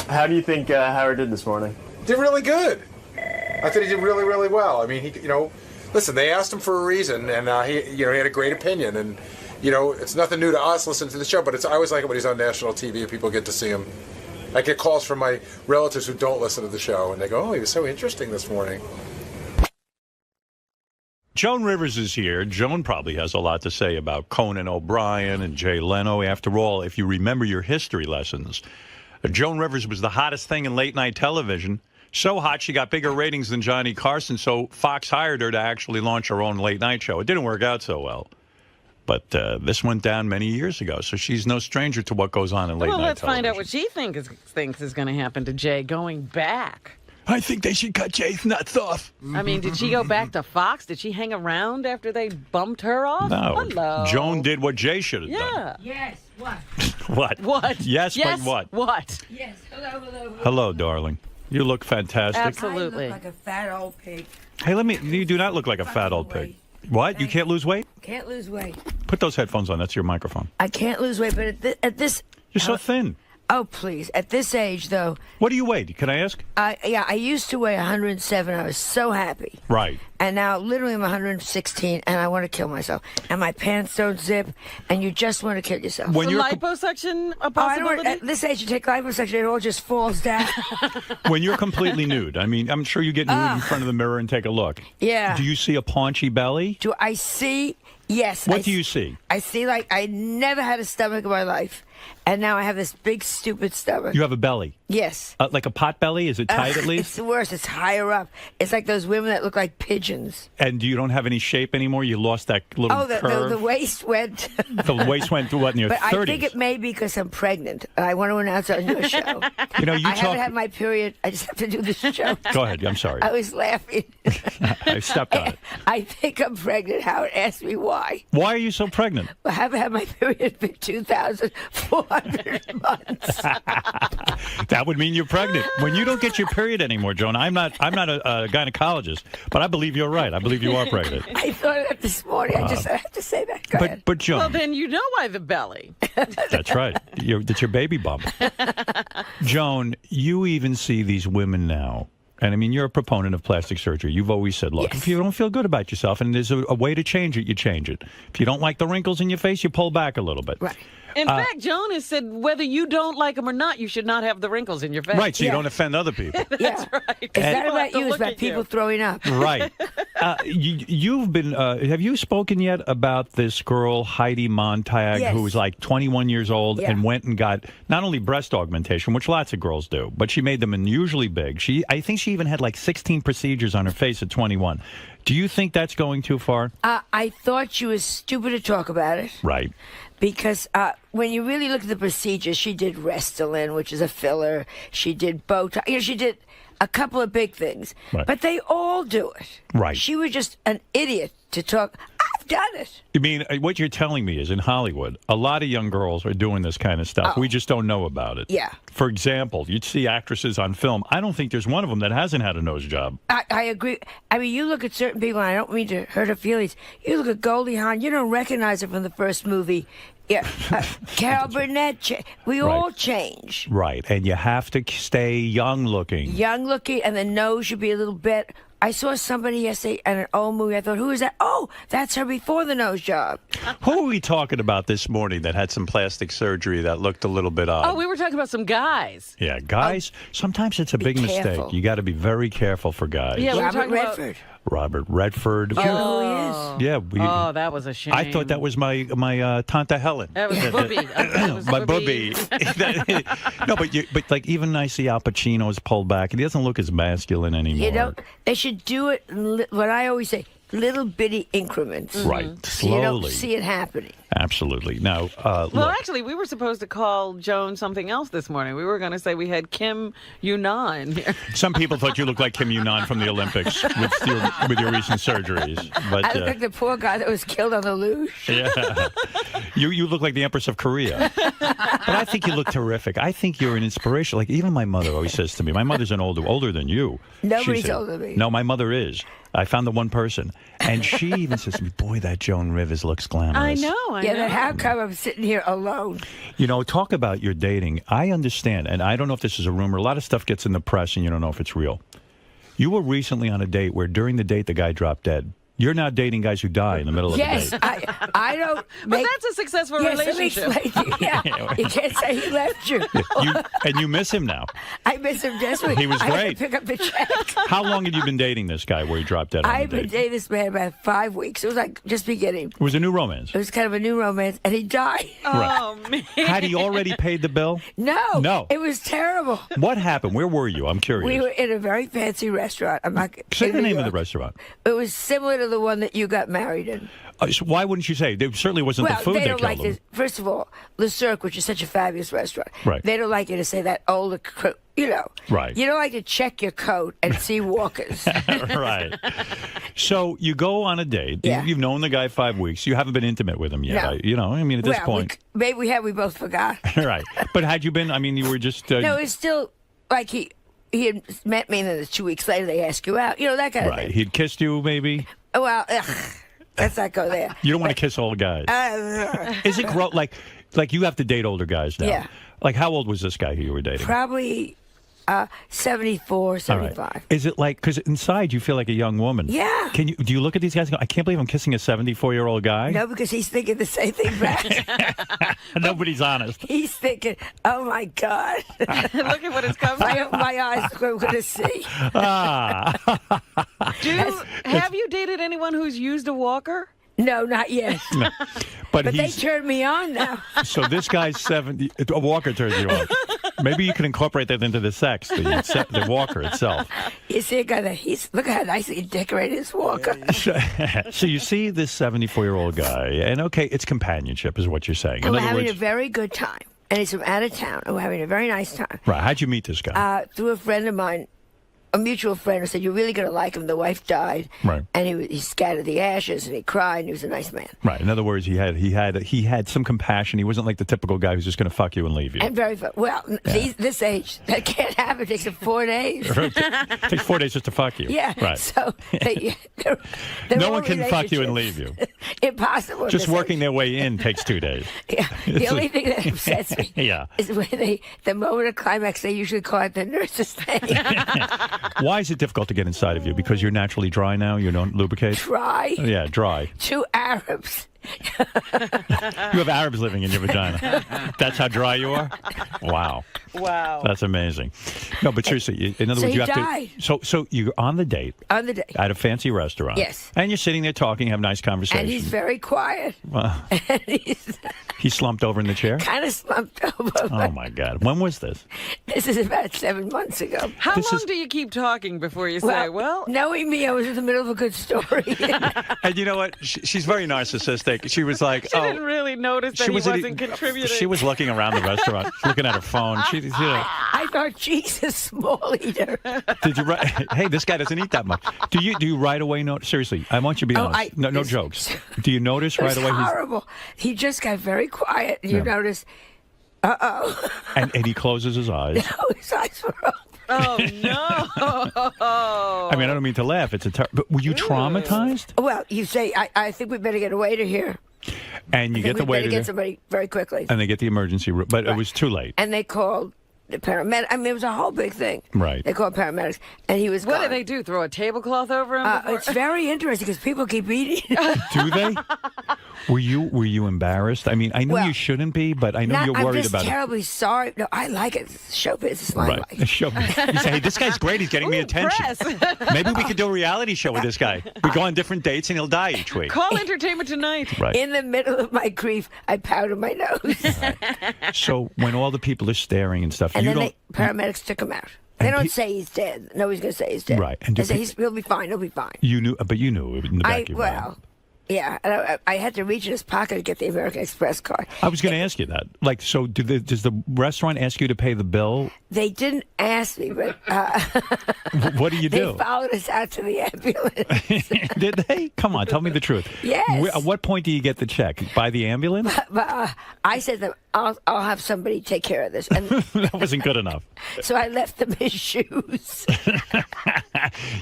Speaker 7: How do you think Howard did this morning?
Speaker 4: Did really good. I thought he did really, really well. I mean, he, listen, they asked him for a reason, and he had a great opinion. And, it's nothing new to us listening to the show, but I always like it when he's on national TV and people get to see him. I get calls from my relatives who don't listen to the show, and they go, oh, he was so interesting this morning.
Speaker 8: Joan Rivers is here. Joan probably has a lot to say about Conan O'Brien and Jay Leno. After all, if you remember your history lessons, Joan Rivers was the hottest thing in late-night television. So hot, she got bigger ratings than Johnny Carson, so Fox hired her to actually launch her own late-night show. It didn't work out so well. But this went down many years ago, so she's no stranger to what goes on in late-night television.
Speaker 9: Well, let's find out what she thinks is going to happen to Jay going back.
Speaker 8: I think they should cut Jay's nuts off.
Speaker 9: I mean, did she go back to Fox? Did she hang around after they bumped her off?
Speaker 8: No.
Speaker 9: Hello.
Speaker 8: Joan did what Jay should have done.
Speaker 11: Yes. What?
Speaker 8: What?
Speaker 9: What?
Speaker 8: Yes, but what?
Speaker 9: What?
Speaker 11: Yes. Hello.
Speaker 8: Hello, darling. You look fantastic.
Speaker 9: Absolutely.
Speaker 11: I look like a fat old pig.
Speaker 8: Hey, you do not look like a fat old pig. What? You can't lose weight?
Speaker 11: Can't lose weight.
Speaker 8: Put those headphones on. That's your microphone.
Speaker 11: I can't lose weight, but at this...
Speaker 8: You're so thin.
Speaker 11: Oh, please. At this age, though...
Speaker 8: What do you weigh? Can I ask?
Speaker 11: I used to weigh 107. I was so happy.
Speaker 8: Right.
Speaker 11: And now, literally, I'm 116, and I want to kill myself. And my pants don't zip, and you just want to kill yourself.
Speaker 9: When you're liposuction a possibility?
Speaker 11: At this age, you take liposuction, it all just falls down.
Speaker 8: When you're completely nude, I mean, I'm sure you get nude in front of the mirror and take a look.
Speaker 11: Yeah.
Speaker 8: Do you see a paunchy belly?
Speaker 11: Do I see? Yes.
Speaker 8: What do you see?
Speaker 11: I see, I never had a stomach in my life. And now I have this big, stupid stomach.
Speaker 8: You have a belly?
Speaker 11: Yes.
Speaker 8: Like a pot belly? Is it tight at least?
Speaker 11: It's worse. It's higher up. It's like those women that look like pigeons.
Speaker 8: And you don't have any shape anymore? You lost that little curve?
Speaker 11: The waist went.
Speaker 8: The waist went to what, in your 30s?
Speaker 11: But I think it may be because I'm pregnant. And I want to announce on your show.
Speaker 8: I
Speaker 11: haven't had my period. I just have to do this show.
Speaker 8: Go ahead. I'm sorry.
Speaker 11: I was laughing.
Speaker 8: I stepped on it.
Speaker 11: I think I'm pregnant. Howard asked me why.
Speaker 8: Why are you so pregnant?
Speaker 11: I haven't had my period for 2,400 months.
Speaker 8: That would mean you're pregnant. When you don't get your period anymore, Joan, I'm not a gynecologist, but I believe you're right. I believe you are pregnant.
Speaker 11: I thought of that this morning. I have to say that. Go ahead.
Speaker 8: But Joan.
Speaker 9: Well, then you know why the belly.
Speaker 8: That's right. It's your baby bump. Joan, you even see these women now. And I mean, you're a proponent of plastic surgery. You've always said, look, if you don't feel good about yourself and there's a way to change it, you change it. If you don't like the wrinkles in your face, you pull back a little bit.
Speaker 11: Right.
Speaker 9: In fact, Joan has said whether you don't like them or not, you should not have the wrinkles in your face.
Speaker 8: Right, so you don't offend other people.
Speaker 9: That's right.
Speaker 11: It's not about you, it's about people throwing up.
Speaker 8: Right. You've been, have you spoken yet about this girl, Heidi Montag, who was like 21 years old and went and got not only breast augmentation, which lots of girls do, but she made them unusually big. I think she even had like 16 procedures on her face at 21. Do you think that's going too far?
Speaker 11: I thought she was stupid to talk about it.
Speaker 8: Right.
Speaker 11: Because when you really look at the procedures, she did Restylane, which is a filler. She did Botox. She did a couple of big things.
Speaker 8: Right.
Speaker 11: But they all do it.
Speaker 8: Right.
Speaker 11: She was just an idiot to talk. I've done it.
Speaker 2: You mean, what you're telling me is in Hollywood, a lot of young girls are doing this kind of stuff. We just don't know about it.
Speaker 11: Yeah.
Speaker 2: For example, you'd see actresses on film. I don't think there's one of them that hasn't had a nose job.
Speaker 11: I agree. I mean, you look at certain people, and I don't mean to hurt her feelings. You look at Goldie Hawn, you don't recognize her from the first movie. Yeah, Carol Burnett, we all change.
Speaker 2: Right, and you have to stay young looking.
Speaker 11: Young looking, and the nose should be a little bit. I saw somebody yesterday in an old movie. I thought, who is that? Oh, that's her before the nose job.
Speaker 2: Who are we talking about this morning that had some plastic surgery that looked a little bit odd?
Speaker 9: Oh, we were talking about some guys.
Speaker 2: Yeah, guys, sometimes it's a big mistake. You got to be very careful for guys.
Speaker 9: Yeah,
Speaker 11: Robert Redford.
Speaker 2: Robert Redford.
Speaker 11: Oh,
Speaker 9: he is.
Speaker 2: Yeah.
Speaker 9: That was a shame.
Speaker 2: I thought that was my Tanta Helen.
Speaker 9: That was Booby.
Speaker 2: My Booby. No, but like even I see Al Pacino's pulled back, and he doesn't look as masculine anymore.
Speaker 11: You know, they should do it. What I always say, little bitty increments.
Speaker 2: Right,
Speaker 11: so you
Speaker 2: slowly.
Speaker 11: don't see it happening.
Speaker 2: Absolutely. Now,
Speaker 9: well, actually, we were supposed to call Joan something else this morning. We were going to say we had Kim Yunnan here.
Speaker 2: Some people thought you looked like Kim Yunnan from the Olympics with your recent surgeries. But
Speaker 11: I look like the poor guy that was killed on the luge.
Speaker 2: Yeah. You look like the Empress of Korea. But I think you look terrific. I think you're an inspiration. Like, even my mother always says to me, my mother's older than you.
Speaker 11: Nobody's older than me.
Speaker 2: No, my mother is. I found the one person. And she even says to me, boy, that Joan Rivers looks glamorous.
Speaker 9: I know.
Speaker 11: Then how come I'm sitting here alone?
Speaker 2: You know, talk about your dating. I understand, and I don't know if this is a rumor. A lot of stuff gets in the press, and you don't know if it's real. You were recently on a date where during the date the guy dropped dead. You're now dating guys who die in the middle of the date.
Speaker 11: Yes, I don't.
Speaker 9: But that's a successful relationship.
Speaker 11: You can't say he left you.
Speaker 2: And you miss him now.
Speaker 11: I miss him desperately.
Speaker 2: He was
Speaker 11: I had
Speaker 2: great.
Speaker 11: to pick up the check.
Speaker 2: How long had you been dating this guy where he dropped dead on the
Speaker 11: I've been
Speaker 2: date?
Speaker 11: dating this man about 5 weeks. It was like just beginning.
Speaker 2: It was a new romance.
Speaker 11: It was kind of a new romance, and he died.
Speaker 9: Oh, man.
Speaker 2: Had he already paid the bill?
Speaker 11: No. It was terrible.
Speaker 2: What happened? Where were you? I'm curious.
Speaker 11: We were in a very fancy restaurant. I'm not
Speaker 2: Say the name of the restaurant.
Speaker 11: It was similar to the one that you got married in.
Speaker 2: So why wouldn't you say? It certainly wasn't the food
Speaker 11: they
Speaker 2: that
Speaker 11: don't
Speaker 2: killed
Speaker 11: like
Speaker 2: him.
Speaker 11: this. First of all, Le Cirque, which is such a fabulous restaurant,
Speaker 2: Right.
Speaker 11: They don't like you to say that older,
Speaker 2: Right.
Speaker 11: You don't like to check your coat and see walkers.
Speaker 2: Right. So you go on a date.
Speaker 11: Yeah.
Speaker 2: You've known the guy 5 weeks. You haven't been intimate with him yet.
Speaker 11: No.
Speaker 2: At this point.
Speaker 11: Maybe we have. We both forgot.
Speaker 2: Right. But had you been? I mean, you were just.
Speaker 11: No, it's still like he had met me, and then 2 weeks later they ask you out. That kind of
Speaker 2: right.
Speaker 11: thing.
Speaker 2: He'd kissed you, maybe.
Speaker 11: Well, let's not go there.
Speaker 2: You don't want to kiss old guys. Is it like you have to date older guys now?
Speaker 11: Yeah.
Speaker 2: Like, how old was this guy who you were dating?
Speaker 11: Probably 74, 75.
Speaker 2: Right. Is it like, because inside you feel like a young woman?
Speaker 11: Yeah.
Speaker 2: Do you look at these guys and go, I can't believe I'm kissing a 74-year-old guy?
Speaker 11: No, because he's thinking the same thing back.
Speaker 2: Nobody's honest.
Speaker 11: He's thinking, oh my God.
Speaker 9: Look at what it's coming.
Speaker 11: My eyes are going to see.
Speaker 9: Have you dated anyone who's used a walker?
Speaker 11: No, not yet.
Speaker 2: No. But
Speaker 11: they turned me on now.
Speaker 2: So this guy's 70. A walker turns you on. Maybe you can incorporate that into the sex, the walker itself.
Speaker 11: You see a guy look at how nicely he decorated his walker.
Speaker 2: So you see this 74-year-old guy, and okay, it's companionship is what you're saying.
Speaker 11: And we're having a very good time. And he's from out of town, and we're having a very nice time.
Speaker 2: Right. How'd you meet this guy?
Speaker 11: Through a friend of mine. A mutual friend who said, you're really going to like him. The wife died.
Speaker 2: Right.
Speaker 11: And he scattered the ashes, and he cried, and he was a nice man.
Speaker 2: Right. In other words, he had some compassion. He wasn't like the typical guy who's just going to fuck you and leave you.
Speaker 11: And this age, that can't happen. It takes him 4 days.
Speaker 2: It takes 4 days just to fuck you.
Speaker 11: Yeah.
Speaker 2: Right.
Speaker 11: So
Speaker 2: no one can fuck you and leave you.
Speaker 11: Impossible.
Speaker 2: Just working their way in takes 2 days.
Speaker 11: Yeah. The only thing that upsets me is when the moment of climax, they usually call it the nurse's name.
Speaker 2: Why is it difficult to get inside of you? Because you're naturally dry now? You don't lubricate?
Speaker 11: Dry?
Speaker 2: Yeah, dry.
Speaker 11: 2 Arabs.
Speaker 2: You have Arabs living in your vagina. That's how dry you are? Wow. That's amazing. No, but seriously, in other words, you have
Speaker 11: died.
Speaker 2: to. So you're on the date.
Speaker 11: On the date.
Speaker 2: At a fancy restaurant.
Speaker 11: Yes.
Speaker 2: And you're sitting there talking, have nice conversation.
Speaker 11: And he's very quiet.
Speaker 2: And he slumped over in the chair?
Speaker 11: Kind of slumped over.
Speaker 2: Oh, my God. When was this?
Speaker 11: This is about 7 months ago.
Speaker 9: How long do you keep talking before you say, well...
Speaker 11: Knowing me, I was in the middle of a good story.
Speaker 2: And you know what? She's very narcissistic. mistake. She was like,
Speaker 9: she didn't really notice that he wasn't contributing.
Speaker 2: She was looking around the restaurant, looking at her phone. She, you know,
Speaker 11: I thought she's a small eater.
Speaker 2: did you? Hey, this guy doesn't eat that much. Do you right away notice? Seriously, I want you to be honest. No jokes. Do you notice right away?
Speaker 11: Horrible. He just got very quiet. You notice.
Speaker 2: And he closes his eyes.
Speaker 11: No, his eyes were open.
Speaker 9: Oh, no.
Speaker 2: I mean, I don't mean to laugh. But were you traumatized?
Speaker 11: Well, you say, I think we better get a waiter here.
Speaker 2: And you get the waiter.
Speaker 11: We better get somebody very quickly.
Speaker 2: And they get the emergency room. But it was too late.
Speaker 11: And they called the paramedic. I mean, it was a whole big thing.
Speaker 2: Right.
Speaker 11: They called paramedics, and he was
Speaker 9: What
Speaker 11: gone.
Speaker 9: do they do? Throw a tablecloth over him?
Speaker 11: It's very interesting because people keep eating.
Speaker 2: Do they? Were you embarrassed? I mean, I know you shouldn't be, but I know you're worried about it.
Speaker 11: I'm just terribly sorry. No, I like it. Show business,
Speaker 2: right? Show business. You say, hey, this guy's great. He's getting me attention. Maybe we could do a reality show with this guy. We go on different dates, and he'll die each week.
Speaker 9: Call Entertainment Tonight.
Speaker 2: Right.
Speaker 11: In the middle of my grief, I powder my nose.
Speaker 2: Right. So when all the people are staring and stuff,
Speaker 11: and then paramedics took him out. They don't say he's dead. Nobody's going to say he's dead.
Speaker 2: Right. And
Speaker 11: they say he'll be fine. He'll be fine.
Speaker 2: You knew, but you knew in the back of your mind.
Speaker 11: Yeah, and I had to reach in his pocket to get the American Express card.
Speaker 2: I was going to ask you that. Like, so does the restaurant ask you to pay the bill?
Speaker 11: They didn't ask me, but...
Speaker 2: what do you do?
Speaker 11: They followed us out to the ambulance.
Speaker 2: Did they? Come on, tell me the truth.
Speaker 11: Yes.
Speaker 2: At what point do you get the check? By the ambulance?
Speaker 11: But I said to them, I'll have somebody take care of this. And
Speaker 2: that wasn't good enough.
Speaker 11: So I left them his shoes.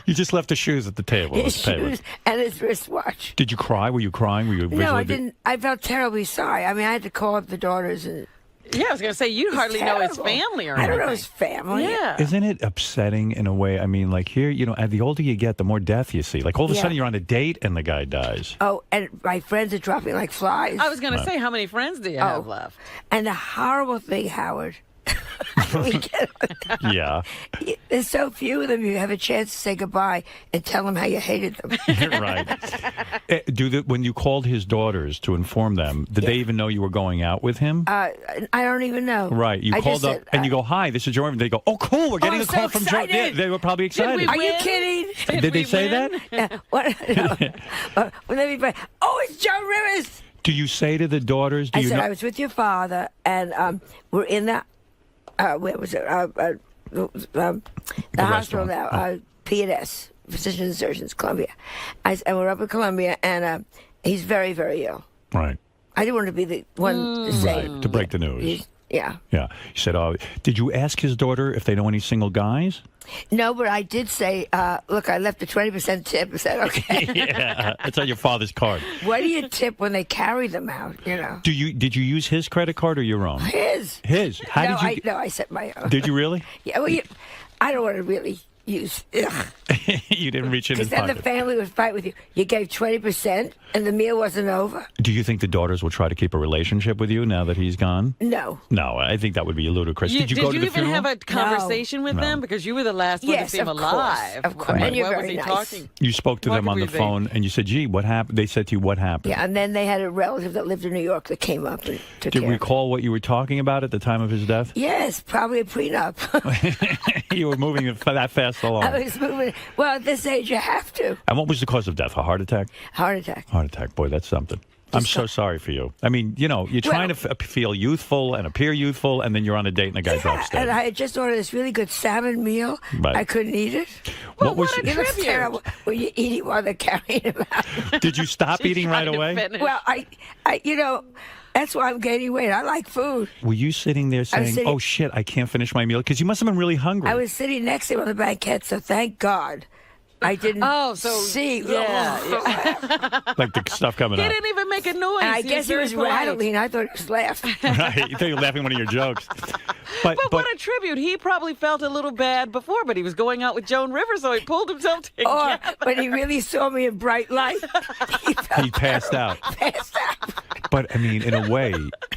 Speaker 2: You just left the shoes at the table.
Speaker 11: His shoes and his wristwatch.
Speaker 2: Did you cry? Were you crying? Were you?
Speaker 11: No, I didn't. I felt terribly sorry. I mean, I had to call up the daughters and.
Speaker 9: Yeah, I was going to say, you hardly know his family or anything.
Speaker 11: I don't know his family.
Speaker 9: Yeah.
Speaker 2: Isn't it upsetting in a way? I mean, like here, the older you get, the more death you see. Like all of a sudden you're on a date and the guy dies.
Speaker 11: Oh, and my friends are dropping like flies.
Speaker 9: I was going to say, how many friends do you have left?
Speaker 11: And the horrible thing, Howard.
Speaker 2: Yeah.
Speaker 11: There's so few of them you have a chance to say goodbye and tell them how you hated them.
Speaker 2: Right. When you called his daughters to inform them, did they even know you were going out with him?
Speaker 11: I don't even know.
Speaker 2: Right. You called up and you go, hi, this is Jordan. They go, oh, cool, we're getting a call from Jordan. Yeah, they were probably excited.
Speaker 11: Are you kidding?
Speaker 2: Did they say that?
Speaker 11: Yeah. Oh, it's Joe Rivers.
Speaker 2: Do you say to the daughters?
Speaker 11: I said, I was with your father, and we're in the... where was it? The hospital now, P&S, Physicians and Surgeons, Columbia. And we're up in Columbia, and he's very, very ill.
Speaker 2: Right.
Speaker 11: I didn't want to be the one to say.
Speaker 2: Right, to break the news.
Speaker 11: Yeah.
Speaker 2: Yeah. You said, did you ask his daughter if they know any single guys?
Speaker 11: No, but I did say, look, I left a 20% tip. Is that okay?
Speaker 2: Yeah, it's on your father's card.
Speaker 11: What do you tip when they carry them out,
Speaker 2: Did you use his credit card or your own?
Speaker 11: His.
Speaker 2: His?
Speaker 11: I said my own.
Speaker 2: Did you really?
Speaker 11: Yeah, well, I don't want to really use...
Speaker 2: You didn't reach in his pocket.
Speaker 11: Because then the family would fight with you. You gave 20% and the meal wasn't over.
Speaker 2: Do you think the daughters will try to keep a relationship with you now that he's gone?
Speaker 11: No.
Speaker 2: No, I think that would be ludicrous. Did you go to the funeral?
Speaker 9: Did you even have a conversation with them? Because you were the last one to see him alive.
Speaker 11: Of course. And you're very nice.
Speaker 9: Talking?
Speaker 2: You spoke to them on the phone and you said, gee, what happened? They said to you, what happened?
Speaker 11: Yeah, and then they had a relative that lived in New York that came up and took care.
Speaker 2: Do you recall what you were talking about at the time of his death?
Speaker 11: Yes, probably a prenup.
Speaker 2: You were moving that fast along.
Speaker 11: I was moving. Well, at this age, you have to.
Speaker 2: And what was the cause of death? A heart attack?
Speaker 11: Heart attack.
Speaker 2: Heart attack. Boy, that's something. I'm so sorry for you. I mean, you're trying to feel youthful and appear youthful, and then you're on a date and a guy drops dead.
Speaker 11: And I had just ordered this really good salmon meal.
Speaker 2: Right.
Speaker 11: I couldn't eat it.
Speaker 2: Well, what was
Speaker 11: it? Looks terrible when you eat it while they're carrying him out.
Speaker 2: Did you stop eating right away?
Speaker 11: Well, I that's why I'm gaining weight. I like food.
Speaker 2: Were you sitting there saying, oh, shit, I can't finish my meal? Because you must have been really hungry.
Speaker 11: I was sitting next to him on the banquette, so thank God I didn't see.
Speaker 9: Yeah.
Speaker 2: Like the stuff coming out.
Speaker 9: He didn't even make a noise.
Speaker 11: And I guess he was rattling. I thought he was laughing.
Speaker 2: Right. You thought you were laughing at one of your jokes.
Speaker 9: But what a tribute. He probably felt a little bad before, but he was going out with Joan Rivers, so he pulled himself together.
Speaker 11: But he really saw me in bright light.
Speaker 2: He passed out. But, I mean, in a way,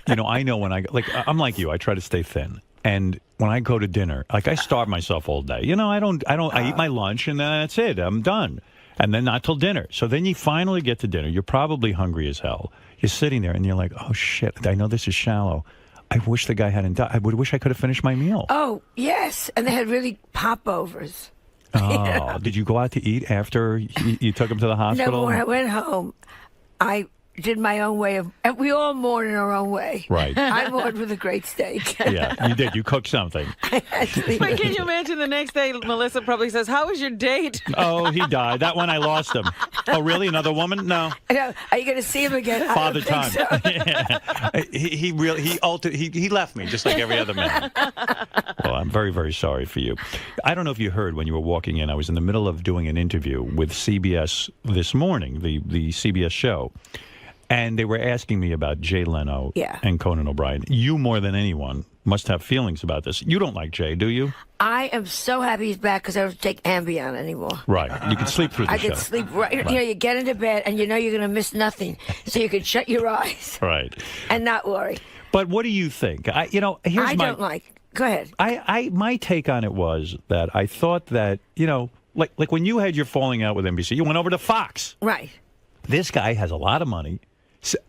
Speaker 2: I know when I'm like you, I try to stay thin. And when I go to dinner, I starve myself all day. I eat my lunch and that's it. I'm done. And then not till dinner. So then you finally get to dinner. You're probably hungry as hell. You're sitting there and you're like, oh, shit, I know this is shallow. I wish the guy hadn't died. I would wish I could have finished my meal.
Speaker 11: Oh, yes. And they had really popovers.
Speaker 2: Oh, did you go out to eat after you took him to the hospital?
Speaker 11: No, when I went home, I did my own way of, and we all mourn in our own way.
Speaker 2: Right.
Speaker 11: I mourned with a great steak.
Speaker 2: Yeah, you did. You cooked something.
Speaker 9: But can you imagine the next day, Melissa probably says, "How was your date?"
Speaker 2: Oh, he died. That one I lost him. Oh, really? Another woman? No.
Speaker 11: Are you going to see him again?
Speaker 2: Father
Speaker 11: I don't
Speaker 2: time.
Speaker 11: think so.
Speaker 2: Yeah. He left me just like every other man. Well, I'm very, very sorry for you. I don't know if you heard when you were walking in. I was in the middle of doing an interview with CBS this morning, the CBS show. And they were asking me about Jay Leno and Conan O'Brien. You, more than anyone, must have feelings about this. You don't like Jay, do you?
Speaker 11: I am so happy he's back because I don't take Ambien anymore.
Speaker 2: Right. You can sleep through the show.
Speaker 11: I can sleep right. You know, you get into bed and you know you're going to miss nothing. So you can shut your eyes.
Speaker 2: Right.
Speaker 11: And not worry.
Speaker 2: But what do you think?
Speaker 11: I don't like. Go ahead.
Speaker 2: My take on it was that I thought that, like when you had your falling out with NBC, you went over to Fox.
Speaker 11: Right.
Speaker 2: This guy has a lot of money.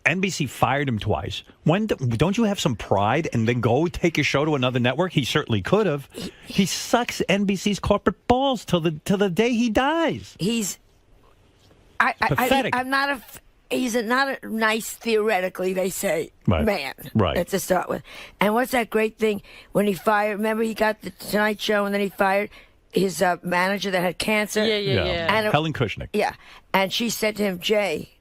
Speaker 2: NBC fired him twice. Don't you have some pride and then go take your show to another network? He certainly could have. He sucks NBC's corporate balls till the day he dies.
Speaker 11: He's
Speaker 2: pathetic.
Speaker 11: He's not a nice, theoretically, they say, man.
Speaker 2: Right.
Speaker 11: To start with. And what's that great thing when he fired? Remember, he got the Tonight Show and then he fired his manager that had cancer.
Speaker 9: Yeah.
Speaker 11: And
Speaker 2: Helen Kushnick.
Speaker 11: Yeah, and she said to him, Jay.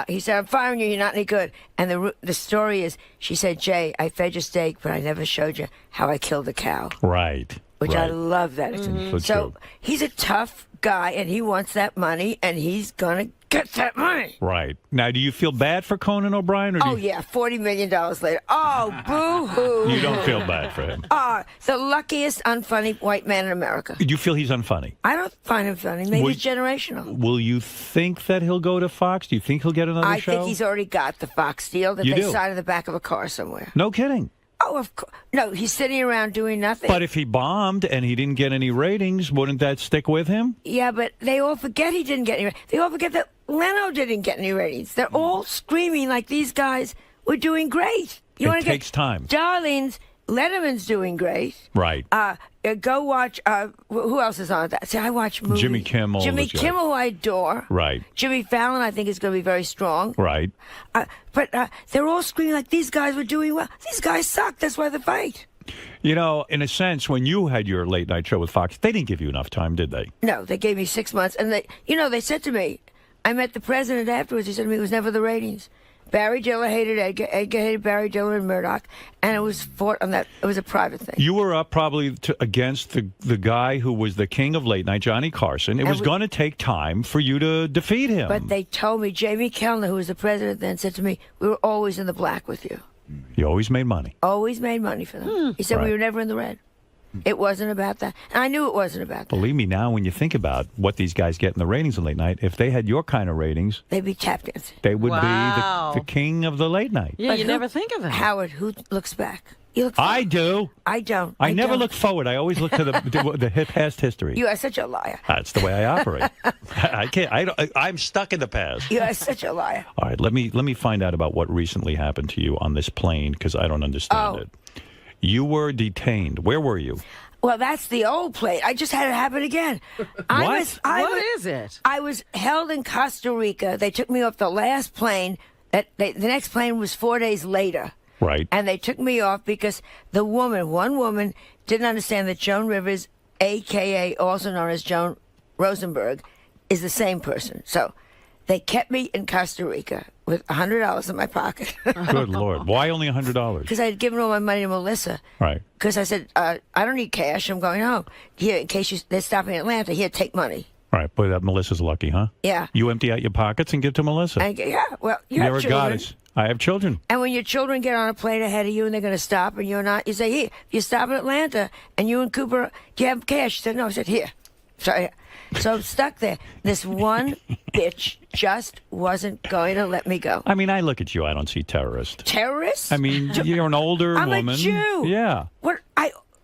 Speaker 11: He said, "I'm firing you. You're not any good." And the story is, she said, "Jay, I fed you steak, but I never showed you how I killed a cow."
Speaker 2: Right.
Speaker 11: Which I love that. So he's a tough guy, and he wants that money, and he's gonna get that money.
Speaker 2: Right. Now, do you feel bad for Conan O'Brien?
Speaker 11: $40 million later. Oh, boo-hoo.
Speaker 2: You don't feel bad for him.
Speaker 11: The luckiest unfunny white man in America.
Speaker 2: Do you feel he's unfunny?
Speaker 11: I don't find him funny. Maybe he's generational.
Speaker 2: Will you think that he'll go to Fox? Do you think he'll get another show?
Speaker 11: I think he's already got the Fox deal that they signed in the back of a car somewhere.
Speaker 2: No kidding.
Speaker 11: Oh, of course. No, he's sitting around doing nothing.
Speaker 2: But if he bombed and he didn't get any ratings, wouldn't that stick with him?
Speaker 11: Yeah, but they all forget he didn't get any ratings. They all forget that Leno didn't get any ratings. They're all screaming like these guys were doing great.
Speaker 2: It takes time.
Speaker 11: Darlings, Letterman's doing great.
Speaker 2: Right.
Speaker 11: Go watch, who else is on that? See, I watch movies.
Speaker 2: Jimmy Kimmel.
Speaker 11: Jimmy Kimmel, who I adore.
Speaker 2: Right.
Speaker 11: Jimmy Fallon, I think, is going to be very strong.
Speaker 2: Right.
Speaker 11: But they're all screaming like these guys were doing well. These guys suck. That's why they fight.
Speaker 2: You know, in a sense, when you had your late night show with Fox, they didn't give you enough time, did they?
Speaker 11: No, they gave me 6 months. And they said to me, I met the president afterwards. He said to me, it was never the ratings. Barry Diller hated Edgar. Edgar hated Barry Diller and Murdoch, and it was fought on that. It was a private thing.
Speaker 2: You were up probably against the guy who was the king of late night, Johnny Carson. It was going to take time for you to defeat him.
Speaker 11: But they told me, Jamie Kellner, who was the president then, said to me, we were always in the black with you.
Speaker 2: You always made money.
Speaker 11: Always made money for them. He said we were never in the red. It wasn't about that. And I knew it wasn't about that.
Speaker 2: Believe me, now when you think about what these guys get in the ratings in late night, if they had your kind of ratings,
Speaker 11: they'd be tap dancing.
Speaker 2: They would be the king of the late night.
Speaker 9: Yeah, you never think of that.
Speaker 11: Howard, who looks back? You look
Speaker 2: I do.
Speaker 11: I don't.
Speaker 2: I never look forward. I always look to the past history.
Speaker 11: You are such a liar.
Speaker 2: That's the way I operate. I can't. I'm stuck in the past.
Speaker 11: You are such a liar.
Speaker 2: All right, let me find out about what recently happened to you on this plane because I don't understand it. You were detained. Where were you?
Speaker 11: Well, that's the old plane. I just had it happen again.
Speaker 9: What is it?
Speaker 11: I was held in Costa Rica. They took me off the last plane. The next plane was 4 days later.
Speaker 2: Right.
Speaker 11: And they took me off because one woman, didn't understand that Joan Rivers, a.k.a. also known as Joan Rosenberg, is the same person. So they kept me in Costa Rica with $100 in my pocket.
Speaker 2: Good Lord. Why only $100?
Speaker 11: Because I had given all my money to Melissa.
Speaker 2: Right.
Speaker 11: Because I said, I don't need cash. I'm going home. Here, in case they're stopping in Atlanta, here, take money.
Speaker 2: All right. Boy, that Melissa's lucky, huh?
Speaker 11: Yeah.
Speaker 2: You empty out your pockets and give to Melissa.
Speaker 11: Yeah. Well,
Speaker 2: you're a goddess. I have children.
Speaker 11: And when your children get on a plane ahead of you and they're going to stop and you're not, you say, here, if you stop in Atlanta and you and Cooper, do you have cash? She said, no. I said, here. So I'm stuck there. This one bitch just wasn't going to let me go.
Speaker 2: I mean, I look at you. I don't see terrorist.
Speaker 11: Terrorist?
Speaker 2: I mean, you're an older woman.
Speaker 11: I'm a Jew.
Speaker 2: Yeah.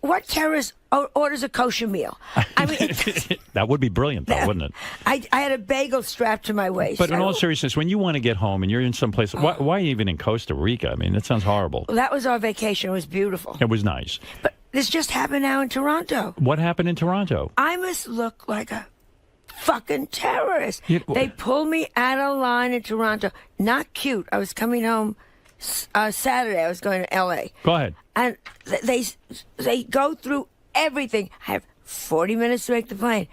Speaker 11: What terrorist orders a kosher meal? I mean,
Speaker 2: that would be brilliant, though, wouldn't it?
Speaker 11: I had a bagel strapped to my waist.
Speaker 2: But in all seriousness, when you want to get home and you're in some place, why even in Costa Rica? I mean, that sounds horrible.
Speaker 11: Well, that was our vacation. It was beautiful.
Speaker 2: It was nice.
Speaker 11: But this just happened now in Toronto.
Speaker 2: What happened in Toronto?
Speaker 11: I must look like a fucking terrorists. They pulled me out of line in Toronto. Not cute. I was coming home Saturday. I was going to L.A.
Speaker 2: Go ahead.
Speaker 11: And they go through everything. I have 40 minutes to make the plane.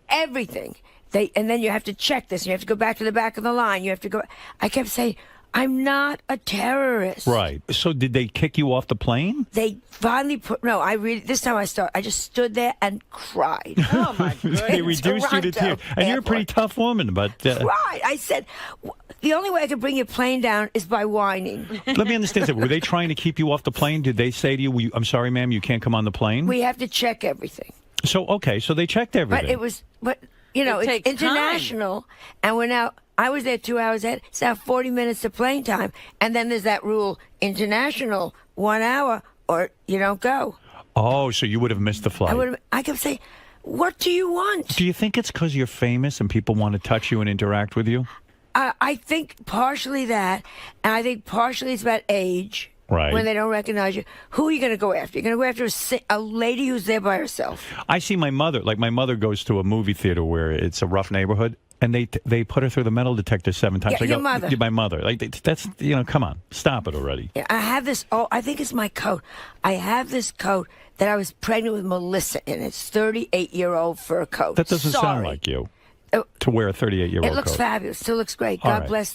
Speaker 11: Everything. And then you have to check this. You have to go back to the back of the line. You have to go. I kept saying, I'm not a terrorist.
Speaker 2: Right. So did they kick you off the plane?
Speaker 11: They finally this time I just stood there and cried. Oh, my goodness.
Speaker 2: They reduced you to tears. And you're a pretty tough woman, but...
Speaker 11: Cried. I said, the only way I could bring your plane down is by whining.
Speaker 2: Let me understand that. Were they trying to keep you off the plane? Did they say to you, I'm sorry, ma'am, you can't come on the plane?
Speaker 11: We have to check everything.
Speaker 2: So they checked everything.
Speaker 11: But it's international, and I was there 2 hours ahead. It's now 40 minutes to plane time. And then there's that rule, international, 1 hour, or you don't go.
Speaker 2: Oh, so you would have missed the flight.
Speaker 11: I kept saying, what do you want?
Speaker 2: Do you think it's because you're famous and people want to touch you and interact with you?
Speaker 11: I think partially that, and I think partially it's about age.
Speaker 2: Right.
Speaker 11: When they don't recognize you. Who are you going to go after? You're going to go after a lady who's there by herself.
Speaker 2: I see my mother. Like, my mother goes to a movie theater where it's a rough neighborhood, and they put her through the metal detector 7 times.
Speaker 11: Yeah, your mother.
Speaker 2: My mother. Like, that's, come on. Stop it already.
Speaker 11: Yeah, I have this, I think it's my coat. I have this coat that I was pregnant with Melissa in. It's 38-year-old fur coat.
Speaker 2: That doesn't sound like you. To wear a 38-year-old coat.
Speaker 11: It looks fabulous. Still looks great.
Speaker 2: All
Speaker 11: God
Speaker 2: right.
Speaker 11: bless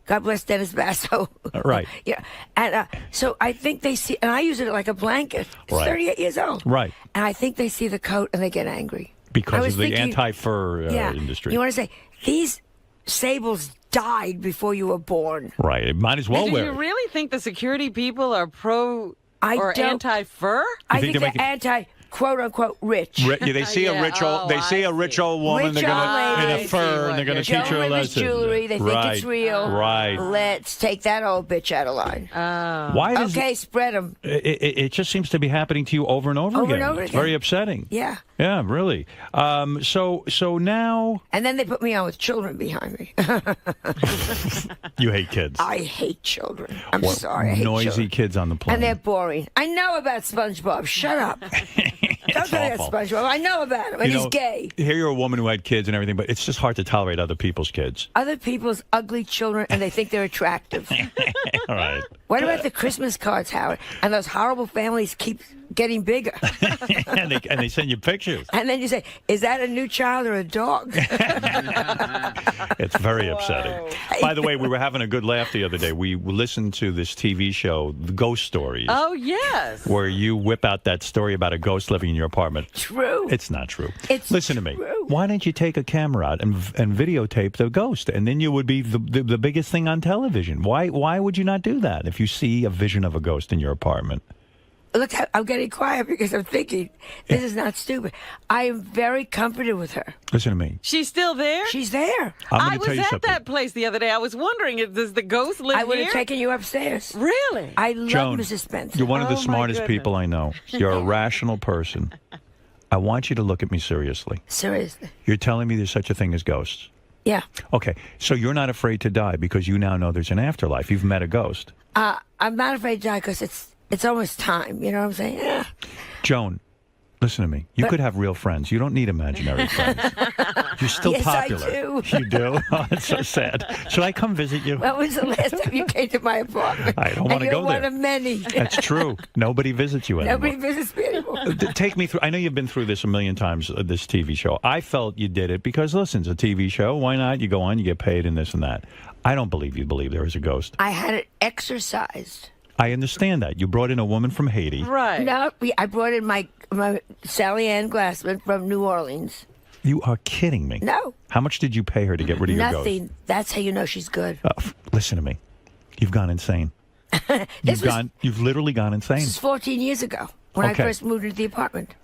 Speaker 11: God bless Dennis Basso.
Speaker 2: Right.
Speaker 11: Yeah. And so I think they see, and I use it like a blanket. It's 38 years old.
Speaker 2: Right.
Speaker 11: And I think they see the coat and they get angry.
Speaker 2: Because of the anti-fur industry.
Speaker 11: You want to say, these sables died before you were born.
Speaker 2: Right. It might as well wear
Speaker 9: Do
Speaker 2: it.
Speaker 9: you really think the security people are anti-fur?
Speaker 11: I think they're anti quote unquote rich.
Speaker 2: They see a rich old. They see a rich old woman. They're gonna in a fur, and they're gonna teach her a lesson.
Speaker 11: Jewelry. They think it's real.
Speaker 2: Right.
Speaker 11: Let's take that old bitch out of line.
Speaker 2: Why does
Speaker 11: spread them.
Speaker 2: It just seems to be happening to you over and over again.
Speaker 11: And over
Speaker 2: It's
Speaker 11: again.
Speaker 2: very upsetting.
Speaker 11: Yeah.
Speaker 2: Yeah, really. So now.
Speaker 11: And then they put me on with children behind me.
Speaker 2: You hate kids.
Speaker 11: I hate children. I'm sorry. I hate
Speaker 2: noisy
Speaker 11: children.
Speaker 2: kids on the plane.
Speaker 11: And they're boring. I know about SpongeBob. Shut up. Don't say that, SpongeBob. I know about him, and he's gay.
Speaker 2: Here you're a woman who had kids and everything, but it's just hard to tolerate other people's kids.
Speaker 11: Other people's ugly children, and they think they're attractive.
Speaker 2: All right.
Speaker 11: What about the Christmas cards, Howard? And those horrible families keep getting bigger.
Speaker 2: and they send you pictures.
Speaker 11: And then you say, is that a new child or a dog?
Speaker 2: It's very upsetting. By the way, we were having a good laugh the other day. We listened to this TV show, The Ghost Stories.
Speaker 9: Oh, yes.
Speaker 2: Where you whip out that story about a ghost living in your apartment.
Speaker 11: True.
Speaker 2: It's not true.
Speaker 11: Listen
Speaker 2: to me. Why don't you take a camera out and videotape the ghost? And then you would be the biggest thing on television. Why would you not do that if you see a vision of a ghost in your apartment?
Speaker 11: Look, I'm getting quiet because I'm thinking, this is not stupid. I am very comforted with her.
Speaker 2: Listen to me.
Speaker 9: She's still there?
Speaker 11: She's there.
Speaker 9: I was at that place the other day. I was wondering, does the ghost live here?
Speaker 11: I would have taken you upstairs.
Speaker 9: Really?
Speaker 11: I love
Speaker 2: Joan,
Speaker 11: Mrs. Spencer.
Speaker 2: You're one of the smartest people I know. You're a rational person. I want you to look at me seriously.
Speaker 11: Seriously.
Speaker 2: You're telling me there's such a thing as ghosts?
Speaker 11: Yeah.
Speaker 2: Okay, so you're not afraid to die because you now know there's an afterlife. You've met a ghost.
Speaker 11: I'm not afraid to die because it's almost time. You know what I'm saying? Yeah.
Speaker 2: Joan, listen to me. You could have real friends. You don't need imaginary friends. You're still
Speaker 11: yes,
Speaker 2: popular.
Speaker 11: I do.
Speaker 2: You do? Oh, that's so sad. Should I come visit you?
Speaker 11: When was the last time you came to my apartment?
Speaker 2: I don't want to go there.
Speaker 11: You're one of many.
Speaker 2: That's true. Nobody visits you anymore.
Speaker 11: Nobody visits me anymore.
Speaker 2: Take me through. I know you've been through this a million times, this TV show. I felt you did it because, listen, it's a TV show. Why not? You go on, you get paid and this and that. I don't believe you believe there is a ghost.
Speaker 11: I had it exorcised.
Speaker 2: I understand that. You brought in a woman from Haiti.
Speaker 11: Right. No, I brought in my Sally Ann Glassman from New Orleans.
Speaker 2: You are kidding me.
Speaker 11: No.
Speaker 2: How much did you pay her to get rid of your ghost?
Speaker 11: Nothing. That's how you know she's good.
Speaker 2: Listen to me. You've gone insane. You've literally gone insane.
Speaker 11: This was 14 years ago when I first moved into the apartment.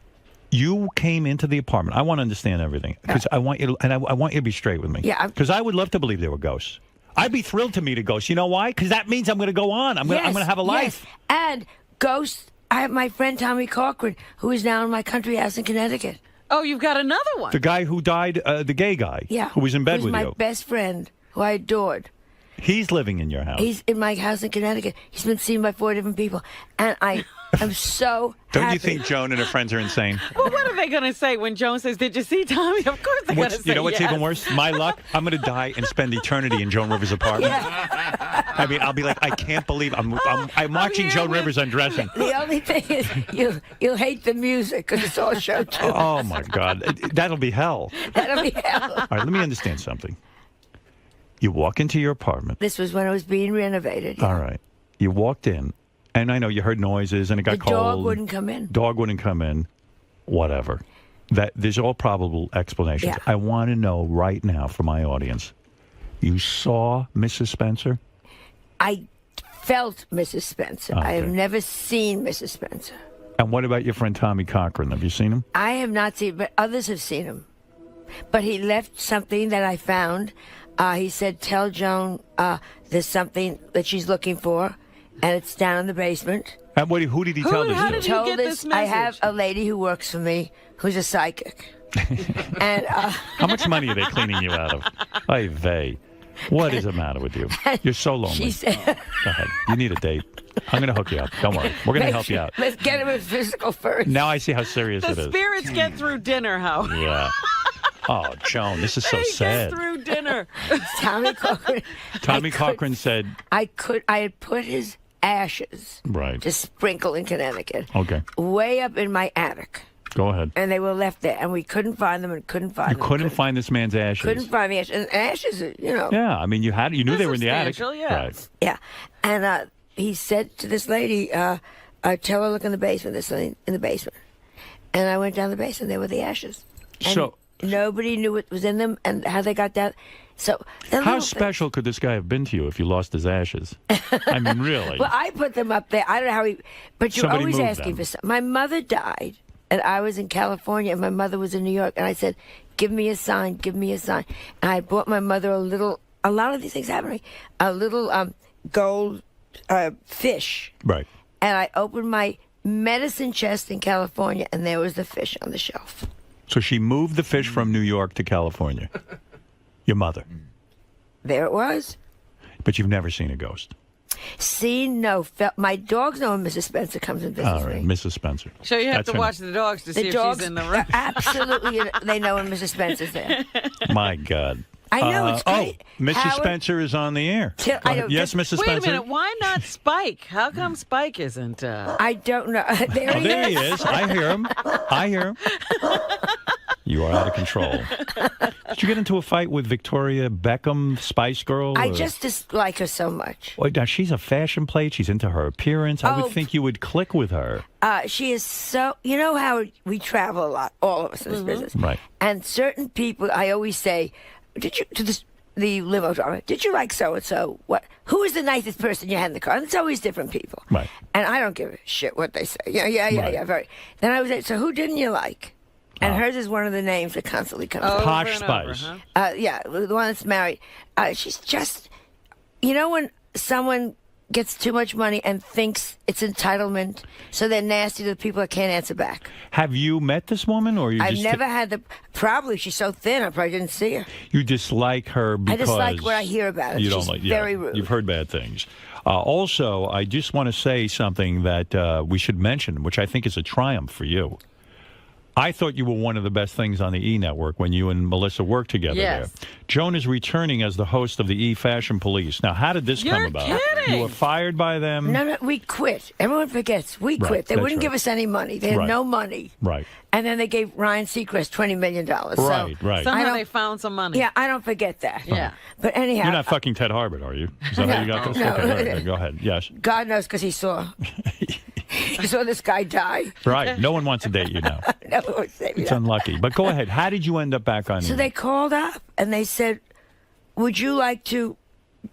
Speaker 2: You came into the apartment. I want to understand everything because I want you to, and I want you to be straight with me.
Speaker 11: Yeah.
Speaker 2: Because I would love to believe there were ghosts. I'd be thrilled to meet a ghost. You know why? Because that means I'm going to go on. I'm going to have a life.
Speaker 11: Yes. And ghosts. I have my friend Tommy Cochran, who is now in my country house in Connecticut.
Speaker 9: Oh, you've got another one.
Speaker 2: The guy who died, the gay guy.
Speaker 11: Yeah.
Speaker 2: Who was in bed with
Speaker 11: my
Speaker 2: you.
Speaker 11: best friend, who I adored.
Speaker 2: He's living in your house.
Speaker 11: He's in my house in Connecticut. He's been seen by 4 different people. And I'm so
Speaker 2: Don't
Speaker 11: happy.
Speaker 2: you think Joan and her friends are insane?
Speaker 9: Well, what are they going to say when Joan says, "Did you see Tommy?" Of course they're going to say
Speaker 2: You know what's
Speaker 9: yes.
Speaker 2: even worse? My luck, I'm going to die and spend eternity in Joan Rivers' apartment. I mean, I'll be like, I can't believe I'm watching Joan Rivers undressing.
Speaker 11: The only thing is you'll hate the music because it's all show tunes.
Speaker 2: Oh, my God. That'll be hell.
Speaker 11: That'll be hell.
Speaker 2: All right, let me understand something. You walk into your apartment.
Speaker 11: This was when it was being renovated.
Speaker 2: All right. You walked in, and I know you heard noises, and it got cold.
Speaker 11: The dog wouldn't come in.
Speaker 2: Dog wouldn't come in. Whatever. There's all probable explanations.
Speaker 11: Yeah.
Speaker 2: I want to know right now for my audience. You saw Mrs. Spencer?
Speaker 11: I felt Mrs. Spencer.
Speaker 2: Okay.
Speaker 11: I have never seen Mrs. Spencer.
Speaker 2: And what about your friend Tommy Cochran? Have you seen him?
Speaker 11: I have not seen, but others have seen him. But he left something that I found. He said, "Tell Joan there's something that she's looking for, and it's down in the basement."
Speaker 2: And who did he tell this to?
Speaker 11: How did you get this message? I have a lady who works for me who's a psychic. And
Speaker 2: how much money are they cleaning you out of? Ay vey. What is the matter with you? You're so lonely.
Speaker 11: She said,
Speaker 2: Go ahead. You need a date. I'm going to hook you up. Don't worry. We're going to help you out.
Speaker 11: Let's get him a physical first.
Speaker 2: Now I see how serious it
Speaker 9: The
Speaker 2: is.
Speaker 9: spirits get through dinner, Howard.
Speaker 2: Yeah. Oh, Joan, this is so
Speaker 9: They
Speaker 2: sad.
Speaker 9: get through dinner.
Speaker 11: Tommy Cochran.
Speaker 2: Tommy Cochran said...
Speaker 11: I had put his ashes
Speaker 2: Right.
Speaker 11: to sprinkle in Connecticut
Speaker 2: Okay.
Speaker 11: way up in my attic.
Speaker 2: Go ahead.
Speaker 11: And they were left there, and we couldn't find them and couldn't find
Speaker 2: You
Speaker 11: them.
Speaker 2: couldn't find this man's ashes.
Speaker 11: Couldn't find the ashes. And ashes, you know.
Speaker 2: Yeah, I mean, you knew they were in the attic.
Speaker 11: Yeah.
Speaker 2: Right.
Speaker 11: Yeah. And he said to this lady, tell her look in the basement, this thing in the basement. And I went down the basement, there were the ashes. And
Speaker 2: So
Speaker 11: nobody knew what was in them and how they got that. So
Speaker 2: how special could this guy have been to you if you lost his ashes? I mean, really.
Speaker 11: Well, I put them up there. I don't know how but you're
Speaker 2: Somebody
Speaker 11: always
Speaker 2: moved
Speaker 11: asking
Speaker 2: them.
Speaker 11: for something. My mother died, and I was in California, and my mother was in New York, and I said, give me a sign, give me a sign. And I bought my mother a lot of these things happen to me, a little gold fish.
Speaker 2: Right.
Speaker 11: And I opened my medicine chest in California, and there was the fish on the shelf.
Speaker 2: So she moved the fish from New York to California. Your mother.
Speaker 11: There it was.
Speaker 2: But you've never seen a ghost.
Speaker 11: My dogs know when Mrs. Spencer comes and visits
Speaker 2: All right,
Speaker 11: me.
Speaker 2: Mrs. Spencer.
Speaker 9: So you have
Speaker 2: That's
Speaker 9: to
Speaker 2: her
Speaker 9: watch the dogs to see if she's in the room.
Speaker 11: Absolutely, they know when Mrs. Spencer's there.
Speaker 2: My God.
Speaker 11: I know, it's great.
Speaker 2: Oh, Mrs.
Speaker 11: Howard-
Speaker 2: Spencer is on the air.
Speaker 11: I don't-
Speaker 2: Yes, Mrs.
Speaker 9: Wait
Speaker 2: Spencer?
Speaker 9: a minute. Why not Spike? How come Spike isn't?
Speaker 11: I don't know.
Speaker 2: There he is. I hear him. I hear him. You are out of control. Did you get into a fight with Victoria Beckham, Spice Girl?
Speaker 11: I
Speaker 2: or-
Speaker 11: just dislike her so much.
Speaker 2: Wait, now, she's a fashion plate. She's into her appearance. I
Speaker 11: Oh.
Speaker 2: would think you would click with her.
Speaker 11: She is so. You know how we travel a lot, all of us in this business.
Speaker 2: Right.
Speaker 11: And certain people, I always say, "Did you to the limo driver? Did you like so and so? What? Who is the nicest person you had in the car?" And it's always different people.
Speaker 2: Right.
Speaker 11: And I don't give a shit what they say. Yeah. Very. Then I was like, "So who didn't you like?" And hers is one of the names that constantly comes up.
Speaker 2: Posh Spice.
Speaker 11: Yeah, the one that's married. She's just, you know, when someone gets too much money and thinks it's entitlement, so they're nasty to the people that can't answer back.
Speaker 2: Have you met this woman, or you
Speaker 11: I've
Speaker 2: just
Speaker 11: never had the. Probably she's so thin, I probably didn't see her.
Speaker 2: you dislike her because
Speaker 11: I dislike what I hear about her.
Speaker 2: You don't
Speaker 11: She's
Speaker 2: like.
Speaker 11: very rude.
Speaker 2: You've heard bad things. Also, I just want to say something that we should mention, which I think is a triumph for you. I thought you were one of the best things on the E! Network when you and Melissa worked together
Speaker 9: Yes.
Speaker 2: there. Joan is returning as the host of the E! Fashion Police. Now, how did this come
Speaker 11: You're
Speaker 2: about?
Speaker 11: kidding.
Speaker 2: You were fired by them?
Speaker 11: No, we quit. Everyone forgets. We
Speaker 2: Right,
Speaker 11: quit. They
Speaker 2: that's
Speaker 11: wouldn't
Speaker 2: right.
Speaker 11: give us any money. They had
Speaker 2: Right.
Speaker 11: no money.
Speaker 2: Right.
Speaker 11: And then they gave Ryan Seacrest $20 million.
Speaker 2: Right,
Speaker 11: so
Speaker 2: right.
Speaker 11: I
Speaker 9: Somehow
Speaker 11: don't-
Speaker 9: they found some money.
Speaker 11: Yeah, I don't forget that.
Speaker 9: Yeah.
Speaker 11: But anyhow,
Speaker 2: You're not fucking Ted Harbert, are you? Is that how you got this?
Speaker 11: No.
Speaker 2: Okay, all right, go ahead. Yes.
Speaker 11: God knows because he saw. He saw this guy die.
Speaker 2: Right. No one wants to date you now.
Speaker 11: No one wants to date me
Speaker 2: It's
Speaker 11: now.
Speaker 2: unlucky. But go ahead. How did you end up back on
Speaker 11: So
Speaker 2: E!
Speaker 11: they called up and they said, "Would you like to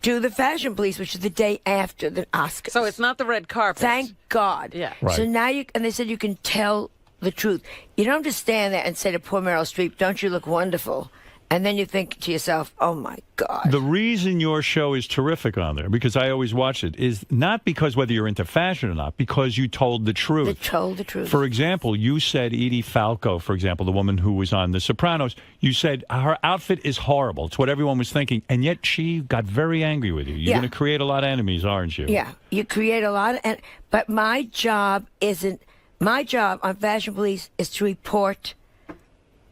Speaker 11: do the Fashion Police, which is the day after the Oscars?"
Speaker 9: So it's not the red carpet.
Speaker 11: Thank God.
Speaker 9: Yeah.
Speaker 2: Right.
Speaker 11: So now and they said you can tell the truth. You don't just stand there and say to poor Meryl Streep, "Don't you look wonderful?" And then you think to yourself, oh, my God.
Speaker 2: The reason your show is terrific on there, because I always watch it, is not because whether you're into fashion or not, because you told the truth.
Speaker 11: You told the truth.
Speaker 2: For example, you said Edie Falco, for example, the woman who was on The Sopranos, you said her outfit is horrible. It's what everyone was thinking. And yet she got very angry with you. You're going to create a lot of enemies, aren't you?
Speaker 11: Yeah, you create a lot of... But my job isn't... My job on Fashion Police is to report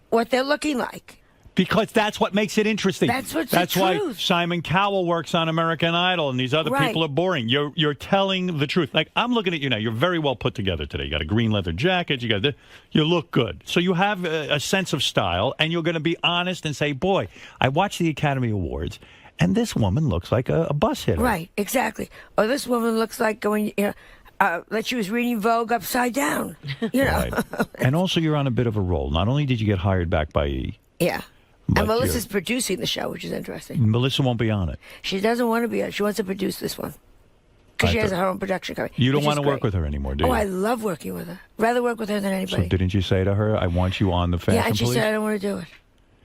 Speaker 11: what they're looking like.
Speaker 2: Because that's what makes it interesting.
Speaker 11: That's what's
Speaker 2: That's
Speaker 11: the
Speaker 2: why
Speaker 11: truth.
Speaker 2: Simon Cowell works on American Idol, and these other people are boring. You're telling the truth. Like, I'm looking at you now. You're very well put together today. You got a green leather jacket. You look good. So you have a sense of style, and you're going to be honest and say, boy, I watched the Academy Awards, and this woman looks like a bus hitter.
Speaker 11: Right, exactly. Or this woman looks like going... like she was reading Vogue upside down.
Speaker 2: Right. And also, you're on a bit of a roll. Not only did you get hired back by E!
Speaker 11: Yeah. And Melissa's producing the show, which is interesting.
Speaker 2: Melissa won't be on it.
Speaker 11: She doesn't want to be on it. She wants to produce this one. Because she has her own production company.
Speaker 2: You don't want to work with her anymore, do you?
Speaker 11: Oh, I love working with her. Rather work with her than anybody.
Speaker 2: So didn't you say to her, I want you on the Fashion
Speaker 11: Yeah, and she
Speaker 2: Police?
Speaker 11: said, I don't want to do it.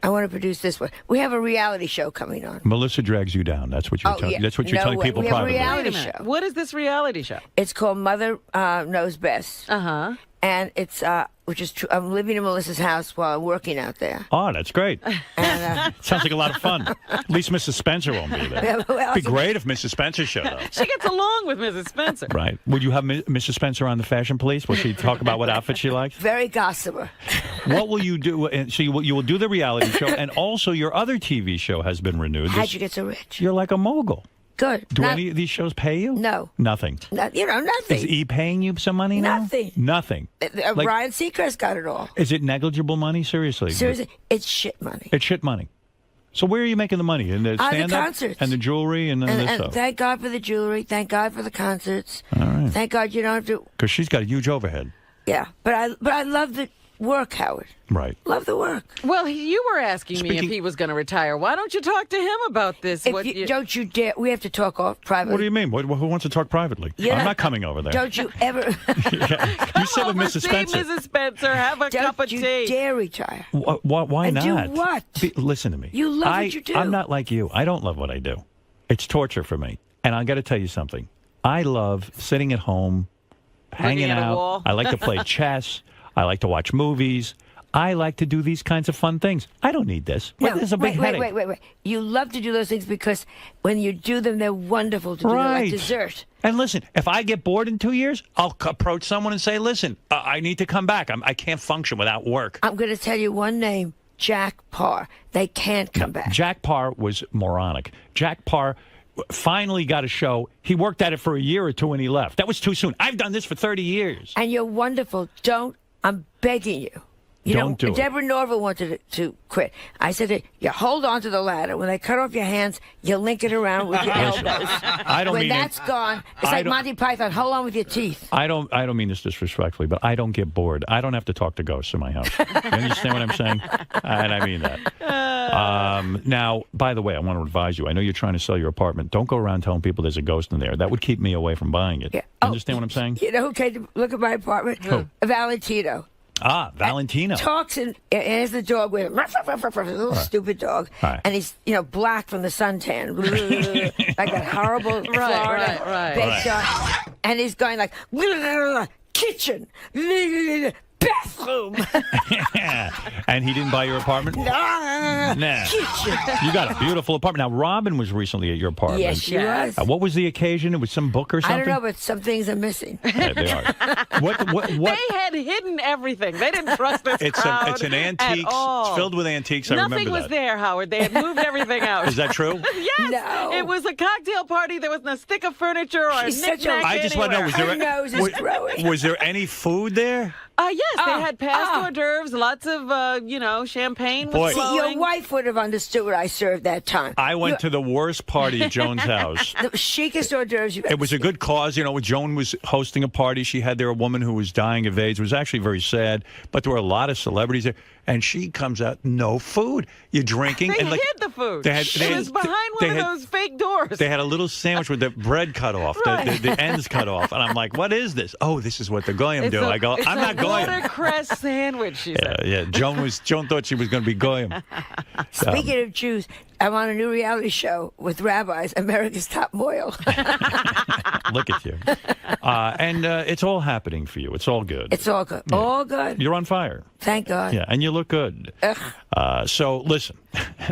Speaker 11: I want to produce this one. We have a reality show coming on.
Speaker 2: Melissa drags you down. That's what you're telling.
Speaker 11: Yeah.
Speaker 2: That's what you're telling people
Speaker 11: we have
Speaker 2: privately.
Speaker 11: A reality show.
Speaker 9: What is this reality show?
Speaker 11: It's called Mother Knows Best.
Speaker 9: Uh-huh.
Speaker 11: And it's, which is true. I'm living in Melissa's house while I'm working out there.
Speaker 2: Oh, that's great. Sounds like a lot of fun. At least Mrs. Spencer won't be there. It'd be great if Mrs. Spencer showed up.
Speaker 9: She gets along with Mrs. Spencer.
Speaker 2: Right. Would you have Mrs. Spencer on the Fashion Police? Will she talk about what outfit she likes?
Speaker 11: Very gossamer.
Speaker 2: What will you do? So you will do the reality show, and also your other TV show has been renewed.
Speaker 11: How'd you get so rich?
Speaker 2: You're like a mogul.
Speaker 11: Good.
Speaker 2: Do any of these shows pay you?
Speaker 11: No.
Speaker 2: Nothing.
Speaker 11: Nothing.
Speaker 2: Is E! paying you some money now?
Speaker 11: Nothing.
Speaker 2: Nothing.
Speaker 11: Like, Ryan Seacrest got it all.
Speaker 2: Is it negligible money? Seriously?
Speaker 11: Seriously, it's shit money.
Speaker 2: It's shit money. So where are you making the money? In the stand-up?
Speaker 11: The concerts.
Speaker 2: And the jewelry and this
Speaker 11: and
Speaker 2: stuff?
Speaker 11: Thank God for the jewelry. Thank God for the concerts.
Speaker 2: All right.
Speaker 11: Thank God you don't have to...
Speaker 2: Because she's got a huge overhead.
Speaker 11: Yeah, but I love the work, Howard.
Speaker 2: Right.
Speaker 11: Love the work.
Speaker 9: Well, you were asking me if he was going to retire. Why don't you talk to him about this?
Speaker 11: Don't you dare. We have to talk off privately.
Speaker 2: What do you mean? Who wants to talk privately? I'm not coming over there.
Speaker 11: Don't you ever...
Speaker 2: You said with Mrs. Spencer.
Speaker 9: Mrs. Spencer, have a cup of tea.
Speaker 11: Don't you dare retire.
Speaker 2: Why
Speaker 11: and
Speaker 2: not?
Speaker 11: Do what?
Speaker 2: Listen to me.
Speaker 11: You love what you do.
Speaker 2: I'm not like you. I don't love what I do. It's torture for me. And I got to tell you something. I love sitting at home, hanging out. I like to play chess. I like to watch movies. I like to do these kinds of fun things. I don't need this. There's a big headache.
Speaker 11: Wait. You love to do those things because when you do them, they're wonderful to do. They're like dessert.
Speaker 2: And listen, if I get bored in 2 years, I'll approach someone and say, listen, I need to come back. I can't function without work.
Speaker 11: I'm going to tell you one name, Jack Parr. They can't come back.
Speaker 2: Jack Parr was moronic. Jack Parr finally got a show. He worked at it for a year or two and he left. That was too soon. I've done this for 30 years.
Speaker 11: And you're wonderful. I'm begging you.
Speaker 2: Don't do it.
Speaker 11: Deborah Norville wanted to quit. I said, you hold on to the ladder. When they cut off your hands, you link it around with your elbows. When that's gone, it's like Monty Python. Hold on with your teeth.
Speaker 2: I don't mean this disrespectfully, but I don't get bored. I don't have to talk to ghosts in my house. You understand what I'm saying? And I mean that. Now, by the way, I want to advise you. I know you're trying to sell your apartment. Don't go around telling people there's a ghost in there. That would keep me away from buying it. Yeah. Understand what I'm saying?
Speaker 11: You know who came to look at my apartment?
Speaker 2: Who?
Speaker 11: Valentino.
Speaker 2: Valentino.
Speaker 11: Talks and has the dog with him. A little stupid dog.
Speaker 2: Right.
Speaker 11: And he's, black from the suntan. Like that horrible Florida big dog. And he's going like, kitchen, bathroom.
Speaker 2: And he didn't buy your apartment?
Speaker 11: Nah.
Speaker 2: Kitchen. You got a beautiful apartment. Now, Robin was recently at your apartment.
Speaker 11: Yes, she was.
Speaker 2: What was the occasion? It was some book or something?
Speaker 11: I don't know, but some things are missing.
Speaker 2: Yeah, they are. What?
Speaker 9: They had hidden everything. They didn't trust this crowd
Speaker 2: It's an antiques.
Speaker 9: at all.
Speaker 2: It's filled with antiques. I remember that.
Speaker 9: Nothing was there, Howard. They had moved everything out.
Speaker 2: Is that true?
Speaker 9: Yes.
Speaker 11: No.
Speaker 9: It was a cocktail party. There wasn't a stick of furniture or a knick-knack
Speaker 2: I just want to know, was there any food there?
Speaker 9: Yes, they had past hors d'oeuvres, lots of, champagne was flowing.
Speaker 11: Your wife would have understood what I served that time.
Speaker 2: I went to the worst party at Joan's house.
Speaker 11: The chicest hors d'oeuvres you've ever
Speaker 2: It was a good cause. Joan was hosting a party. She had there a woman who was dying of AIDS. It was actually very sad, but there were a lot of celebrities there. And she comes out, no food. You're drinking.
Speaker 9: They
Speaker 2: and
Speaker 9: hid the food.
Speaker 2: It
Speaker 9: was behind one of those fake doors.
Speaker 2: They had a little sandwich with the bread cut off, the ends cut off. And I'm like, what is this? Oh, this is what the goyim do. I go, I'm not going
Speaker 8: Goyim.
Speaker 9: Watercress sandwich, she said.
Speaker 8: Yeah. Joan thought she was going to be Goyim.
Speaker 11: Speaking of Jews, I'm on a new reality show with rabbis, America's Top Moil.
Speaker 8: Look at you. And it's all happening for you. It's all good.
Speaker 11: It's all good.
Speaker 8: Yeah.
Speaker 11: All good.
Speaker 8: You're on fire.
Speaker 11: Thank God.
Speaker 8: Yeah, and you look good. So, listen.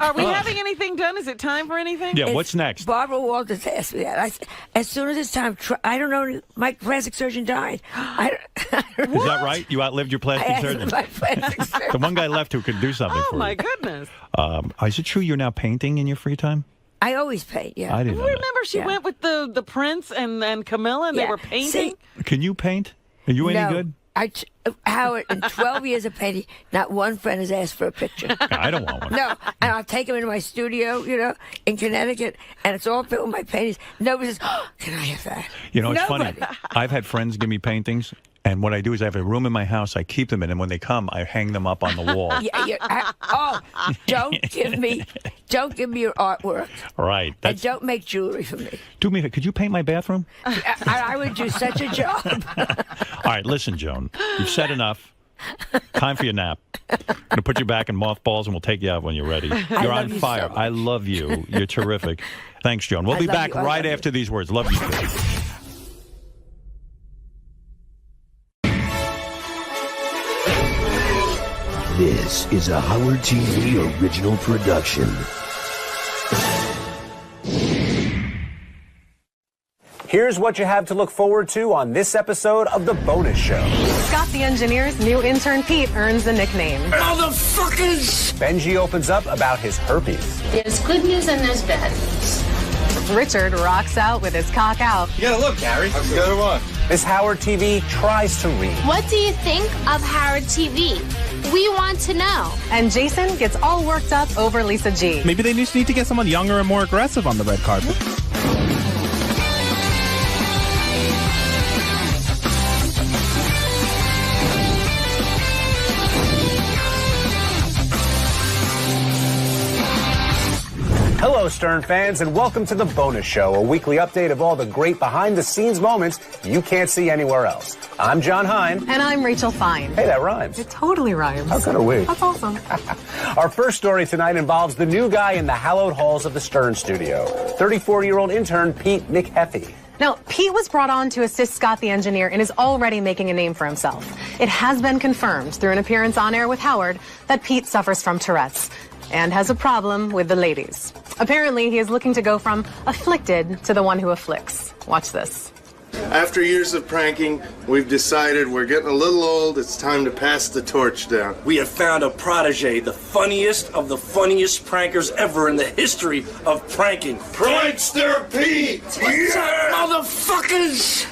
Speaker 9: Are we having anything done? Is it time for anything?
Speaker 8: Yeah, what's next?
Speaker 11: Barbara Walters asked me that. As soon as it's time, I don't know, my plastic surgeon died.
Speaker 8: Is that right? You outlived your plastic surgeon?
Speaker 11: My plastic surgeon.
Speaker 8: The one guy left who could do something for you.
Speaker 9: Oh, my goodness.
Speaker 8: Is it true you're now painting in your free time?
Speaker 11: I always paint, yeah.
Speaker 8: I didn't know
Speaker 9: Remember she went with the Prince and Camilla, and they were painting?
Speaker 8: that. Can you paint? Are you any good?
Speaker 11: Howard, in 12 years of painting, not one friend has asked for a picture.
Speaker 8: I don't want one.
Speaker 11: No, and I'll take them into my studio, in Connecticut, and it's all filled with my paintings. Nobody says, can I have that?
Speaker 8: It's funny. I've had friends give me paintings, and what I do is I have a room in my house, I keep them in, and when they come, I hang them up on the wall.
Speaker 11: Don't give me your artwork.
Speaker 8: Right.
Speaker 11: And don't make jewelry for me.
Speaker 8: Do me a favor. Could you paint my bathroom?
Speaker 11: I would do such a job.
Speaker 8: All right, listen, Joan. You've said enough. Time for your nap. I'm going to put you back in mothballs, and we'll take you out when you're ready. You're on fire. I love you. You're terrific. Thanks, Joan. We'll be back right after these words. Love you.
Speaker 12: This is a Howard TV original production.
Speaker 18: Here's what you have to look forward to on this episode of The Bonus Show.
Speaker 20: Scott the engineer's new intern Pete earns a nickname.
Speaker 18: Motherfuckers! Benji opens up about his herpes.
Speaker 22: There's good news and there's bad news.
Speaker 20: Richard rocks out with his cock out.
Speaker 18: You gotta look, Gary. That's the other one. This Howard TV tries to read.
Speaker 22: What do you think of Howard TV? We want to know.
Speaker 20: And Jason gets all worked up over Lisa G.
Speaker 25: Maybe they just need to get someone younger and more aggressive on the red carpet.
Speaker 18: Hello, Stern fans, and welcome to The Bonus Show, a weekly update of all the great behind-the-scenes moments you can't see anywhere else. I'm John Hein.
Speaker 20: And I'm Rachel Fine.
Speaker 18: Hey, that rhymes.
Speaker 20: It totally rhymes.
Speaker 18: How good are we?
Speaker 20: That's awesome.
Speaker 18: Our first story tonight involves the new guy in the hallowed halls of the Stern studio, 34-year-old intern Pete McHeffy.
Speaker 20: Now, Pete was brought on to assist Scott the engineer and is already making a name for himself. It has been confirmed through an appearance on air with Howard that Pete suffers from Tourette's and has a problem with the ladies. Apparently, he is looking to go from afflicted to the one who afflicts. Watch this.
Speaker 26: After years of pranking, we've decided we're getting a little old. It's time to pass the torch down.
Speaker 27: We have found a protege, the funniest of the funniest prankers ever in the history of pranking.
Speaker 26: Prankster Pete!
Speaker 27: What's up, motherfuckers?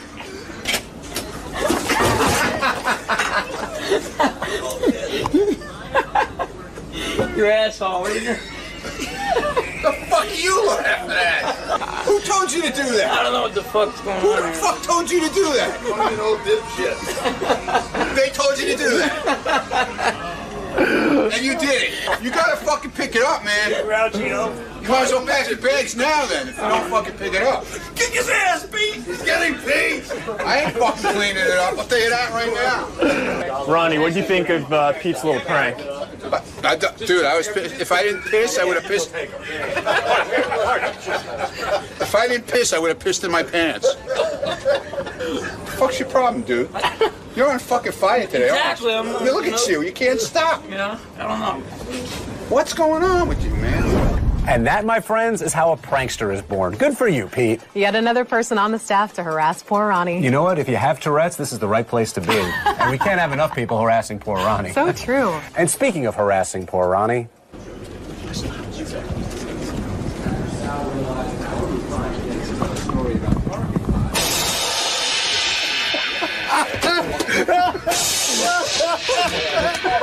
Speaker 28: You asshole, isn't you?
Speaker 26: The fuck are you laughing at? Who told you to do that?
Speaker 28: I don't know what the fuck's going on.
Speaker 26: Who the fuck told you to do that? You old dipshit. They told you to do that. And you did it. You gotta fucking pick it up, man.
Speaker 27: Grouchy,
Speaker 26: You might as well pack your bags now, then, if you don't fucking pick it up.
Speaker 27: Kick his ass, Pete!
Speaker 26: He's getting Pete! I ain't fucking cleaning it up. I'll tell you that right now.
Speaker 7: Ronnie, what do you think of Pete's little prank?
Speaker 26: Dude, I was pissed. If I didn't piss, I would have pissed. If I didn't piss, I would have pissed in my pants. What the fuck's your problem, dude? You're on fucking fire today.
Speaker 28: Exactly.
Speaker 26: I mean, look at you. You can't stop.
Speaker 28: I don't know.
Speaker 26: What's going on with you, man?
Speaker 18: And that, my friends, is how a prankster is born. Good for you, Pete.
Speaker 20: Yet another person on the staff to harass poor Ronnie.
Speaker 18: You know what? If you have Tourette's, this is the right place to be. And we can't have enough people harassing poor Ronnie.
Speaker 20: So true.
Speaker 18: And speaking of harassing poor Ronnie...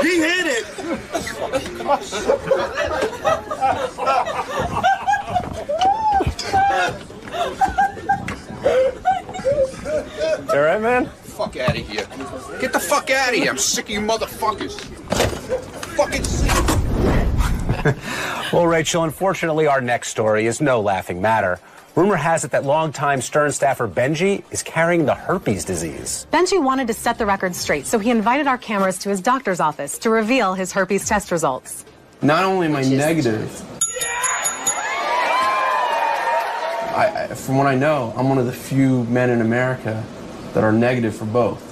Speaker 27: He hit it!
Speaker 18: All right, man?
Speaker 26: Fuck out of here. Get the fuck out of here. I'm sick of you motherfuckers. Fucking sick.
Speaker 18: Well, Rachel, unfortunately, our next story is no laughing matter. Rumor has it that longtime Stern staffer Benji is carrying the herpes disease.
Speaker 20: Benji wanted to set the record straight, so he invited our cameras to his doctor's office to reveal his herpes test results.
Speaker 1: Not only am I negative, from what I know, I'm one of the few men in America that are negative for both.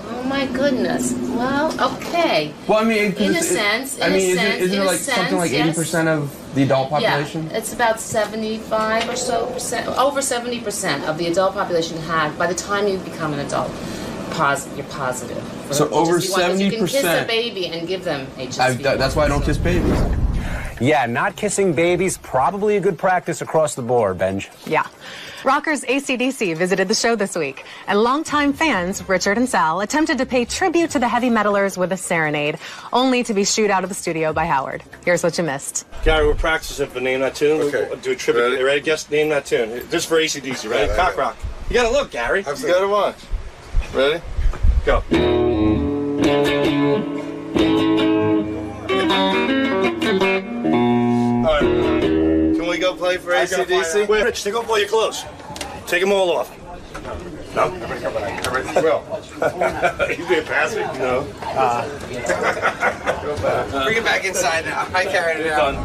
Speaker 6: Oh my goodness. Well, okay.
Speaker 1: Well, I mean,
Speaker 6: in a sense,
Speaker 1: isn't it like something like 80% of the adult population?
Speaker 6: Yeah, it's about 75 or so percent, over 70% of the adult population have, by the time you become an adult, you're positive.
Speaker 1: So over 70%.
Speaker 6: You can kiss a baby and give them HSV.
Speaker 1: That's why I don't kiss babies.
Speaker 18: Yeah, not kissing babies, probably a good practice across the board, Benj.
Speaker 20: Yeah. Rockers AC/DC visited the show this week, and longtime fans, Richard and Sal, attempted to pay tribute to the heavy metalers with a serenade, only to be shooed out of the studio by Howard. Here's what you missed.
Speaker 27: Gary, we're practicing for Name That Tune.
Speaker 26: Okay.
Speaker 27: We'll do a tribute.
Speaker 26: Ready?
Speaker 27: You ready? Guess Name That Tune. Just for AC/DC, ready?
Speaker 26: Right,
Speaker 27: Cock rock. You gotta look, Gary.
Speaker 26: I've got to watch. Ready?
Speaker 27: Go.
Speaker 26: All right. Can we go play for AC/DC?
Speaker 27: Wait, Rich, take off all your clothes. Take them all off. No?
Speaker 26: Everybody will.
Speaker 27: You being passive? No.
Speaker 13: Bring it back inside now. I carried it out.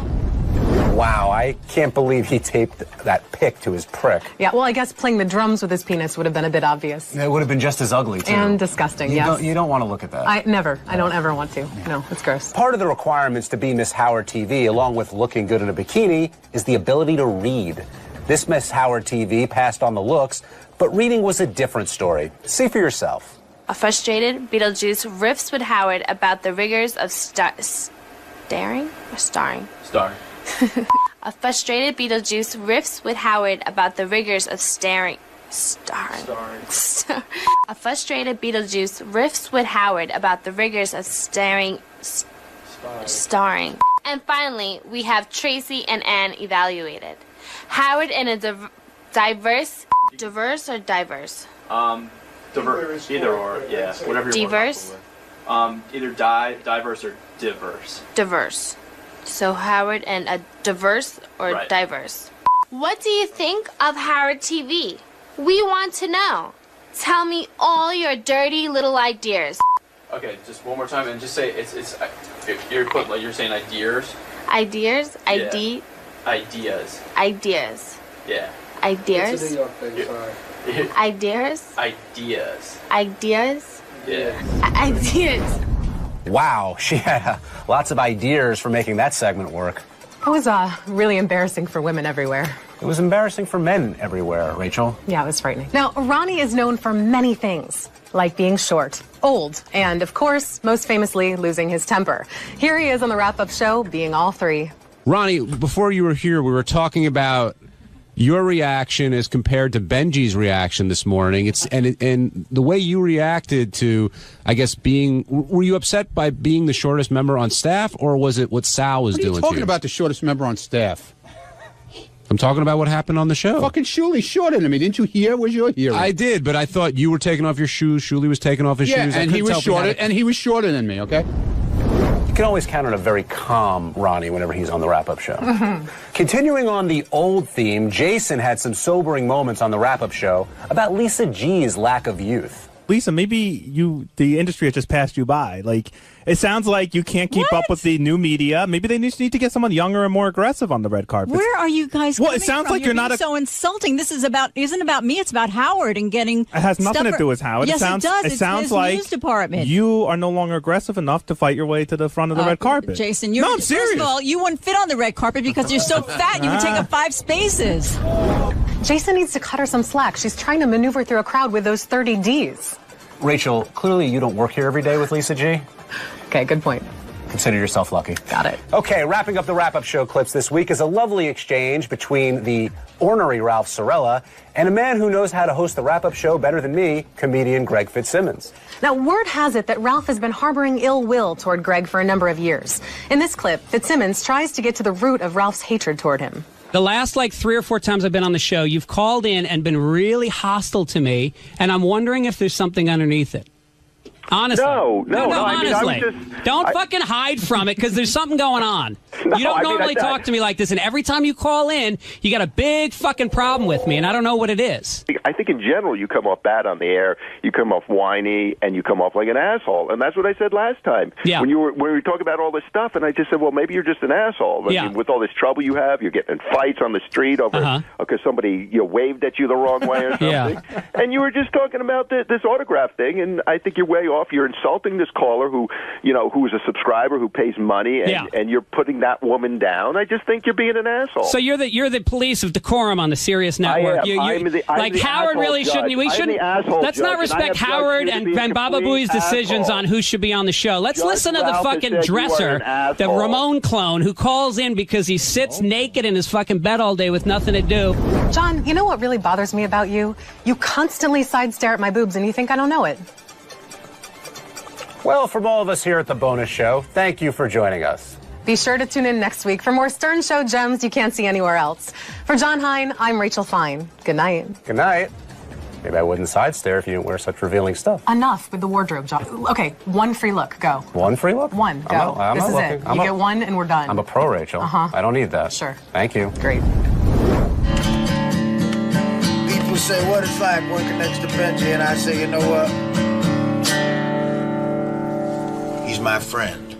Speaker 18: Wow, I can't believe he taped that pic to his prick.
Speaker 20: Yeah, well, I guess playing the drums with his penis would have been a bit obvious.
Speaker 18: It would have been just as ugly, too.
Speaker 20: And disgusting, yes.
Speaker 18: You don't want to look at that.
Speaker 20: I don't ever want to. No, it's gross.
Speaker 18: Part of the requirements to be Miss Howard TV, along with looking good in a bikini, is the ability to read. This Miss Howard TV passed on the looks, but reading was a different story. See for yourself.
Speaker 22: A frustrated Beetlejuice riffs with Howard about the rigors of staring or starring?
Speaker 1: Starring.
Speaker 22: A frustrated Beetlejuice riffs with Howard about the rigors of starring. A frustrated Beetlejuice riffs with Howard about the rigors of starring. And finally, we have Tracy and Ann evaluated. Howard in a diverse or diverse?
Speaker 1: Diverse. Either or, yeah. Whatever you
Speaker 22: diverse?
Speaker 1: Either diverse or diverse.
Speaker 22: Diverse. So Howard and a diverse or
Speaker 1: Right.
Speaker 22: diverse? What do you think of Howard TV? We want to know. Tell me all your dirty little ideas.
Speaker 1: Okay, just one more time and just say it's you're saying ideas.
Speaker 22: Ideas?
Speaker 1: Yeah.
Speaker 22: ID?
Speaker 1: Ideas.
Speaker 22: Ideas.
Speaker 1: Yeah.
Speaker 22: Ideas?
Speaker 1: It's a New York thing, sorry.
Speaker 22: Ideas?
Speaker 1: Ideas.
Speaker 22: Ideas?
Speaker 1: Yeah.
Speaker 22: Ideas.
Speaker 18: Wow, she had lots of ideas for making that segment work.
Speaker 20: It was really embarrassing for women everywhere.
Speaker 18: It was embarrassing for men everywhere, Rachel.
Speaker 20: Yeah, it was frightening. Now, Ronnie is known for many things, like being short, old, and, of course, most famously, losing his temper. Here he is on the wrap-up show, being all three.
Speaker 14: Ronnie, before you were here, we were talking about your reaction as compared to Benji's reaction this morning. And the way you reacted to, I guess, were you upset by being the shortest member on staff, or was it what Sal was doing to you?
Speaker 26: What are you talking about, the shortest member on staff?
Speaker 14: I'm talking about what happened on the show.
Speaker 26: Fucking Shuli's shorter than me. Didn't you hear? Where's your hearing?
Speaker 14: I did, but I thought you were taking off your shoes. Shuli was taking off his shoes.
Speaker 26: And he was shorter than me, okay?
Speaker 18: You can always count on a very calm Ronnie whenever he's on the wrap-up show. Continuing on the old theme, Jason had some sobering moments on the wrap-up show about Lisa G's lack of youth.
Speaker 25: Lisa, maybe the industry has just passed you by. Like, it sounds like you can't keep up with the new media. Maybe they just need to get someone younger and more aggressive on the red carpet.
Speaker 15: Where are you guys
Speaker 25: Well,
Speaker 15: coming
Speaker 25: it sounds
Speaker 15: from?
Speaker 25: like you're not
Speaker 15: so insulting. This isn't about me. It's about Howard and getting.
Speaker 25: It has nothing to do with Howard.
Speaker 15: Yes,
Speaker 25: it
Speaker 15: does.
Speaker 25: It
Speaker 15: It's
Speaker 25: sounds
Speaker 15: his
Speaker 25: like
Speaker 15: news department.
Speaker 25: You are no longer aggressive enough to fight your way to the front of the red carpet.
Speaker 15: Jason,
Speaker 25: no, I'm serious.
Speaker 15: First of all, you wouldn't fit on the red carpet because you're so fat. You would take up 5 spaces.
Speaker 20: Jason needs to cut her some slack. She's trying to maneuver through a crowd with those 30 Ds.
Speaker 18: Rachel, clearly you don't work here every day with Lisa G.
Speaker 20: Okay, good point.
Speaker 18: Consider yourself lucky.
Speaker 20: Got it.
Speaker 18: Okay, wrapping up the wrap-up show clips this week is a lovely exchange between the ornery Ralph Sorella and a man who knows how to host the wrap-up show better than me, comedian Greg Fitzsimmons.
Speaker 20: Now, word has it that Ralph has been harboring ill will toward Greg for a number of years. In this clip, Fitzsimmons tries to get to the root of Ralph's hatred toward him.
Speaker 16: The last 3 or 4 times I've been on the show, you've called in and been really hostile to me, and I'm wondering if there's something underneath it. Honestly.
Speaker 3: No,
Speaker 16: honestly.
Speaker 3: I mean,
Speaker 16: don't fucking hide from it because there's something going on.
Speaker 3: No,
Speaker 16: you don't normally talk to me like this, and every time you call in, you got a big fucking problem with me, and I don't know what it is.
Speaker 3: I think in general you come off bad on the air, you come off whiny, and you come off like an asshole. And that's what I said last time.
Speaker 16: Yeah.
Speaker 3: When we were talking about all this stuff, and I just said, well, maybe you're just an asshole. I mean, with all this trouble you have, you're getting in fights on the street over because somebody waved at you the wrong way or something. And you were just talking about this autograph thing, and I think you're way off. You're insulting this caller who is a subscriber who pays money, and you're putting that woman down. I just think you're being an asshole.
Speaker 16: So you're the police of decorum on the Sirius network.
Speaker 3: I'm the
Speaker 16: Howard really
Speaker 3: judge.
Speaker 16: shouldn't. We shouldn't. Let's not respect Howard and Baba Booey's decisions on who should be on the show. Let's listen to the fucking dresser, the Ramon clone, who calls in because he sits naked in his fucking bed all day with nothing to do.
Speaker 20: John, you know what really bothers me about you? You constantly side stare at my boobs and you think I don't know it.
Speaker 18: Well, from all of us here at The Bonus Show, thank you for joining us.
Speaker 20: Be sure to tune in next week for more Stern Show gems you can't see anywhere else. For John Hein, I'm Rachel Fine. Good night.
Speaker 18: Good night. Maybe I wouldn't side stare if you didn't wear such revealing stuff.
Speaker 20: Enough with the wardrobe, John. Okay, one free look. Go.
Speaker 18: One free look?
Speaker 20: One. Go.
Speaker 18: I'm
Speaker 20: this
Speaker 18: not
Speaker 20: is
Speaker 18: looking.
Speaker 20: it. You get one and we're done.
Speaker 18: I'm a pro, Rachel. I don't need that.
Speaker 20: Sure.
Speaker 18: Thank you.
Speaker 20: Great.
Speaker 5: People say what it's like working next to Benji, and I say, you know what? He's my friend.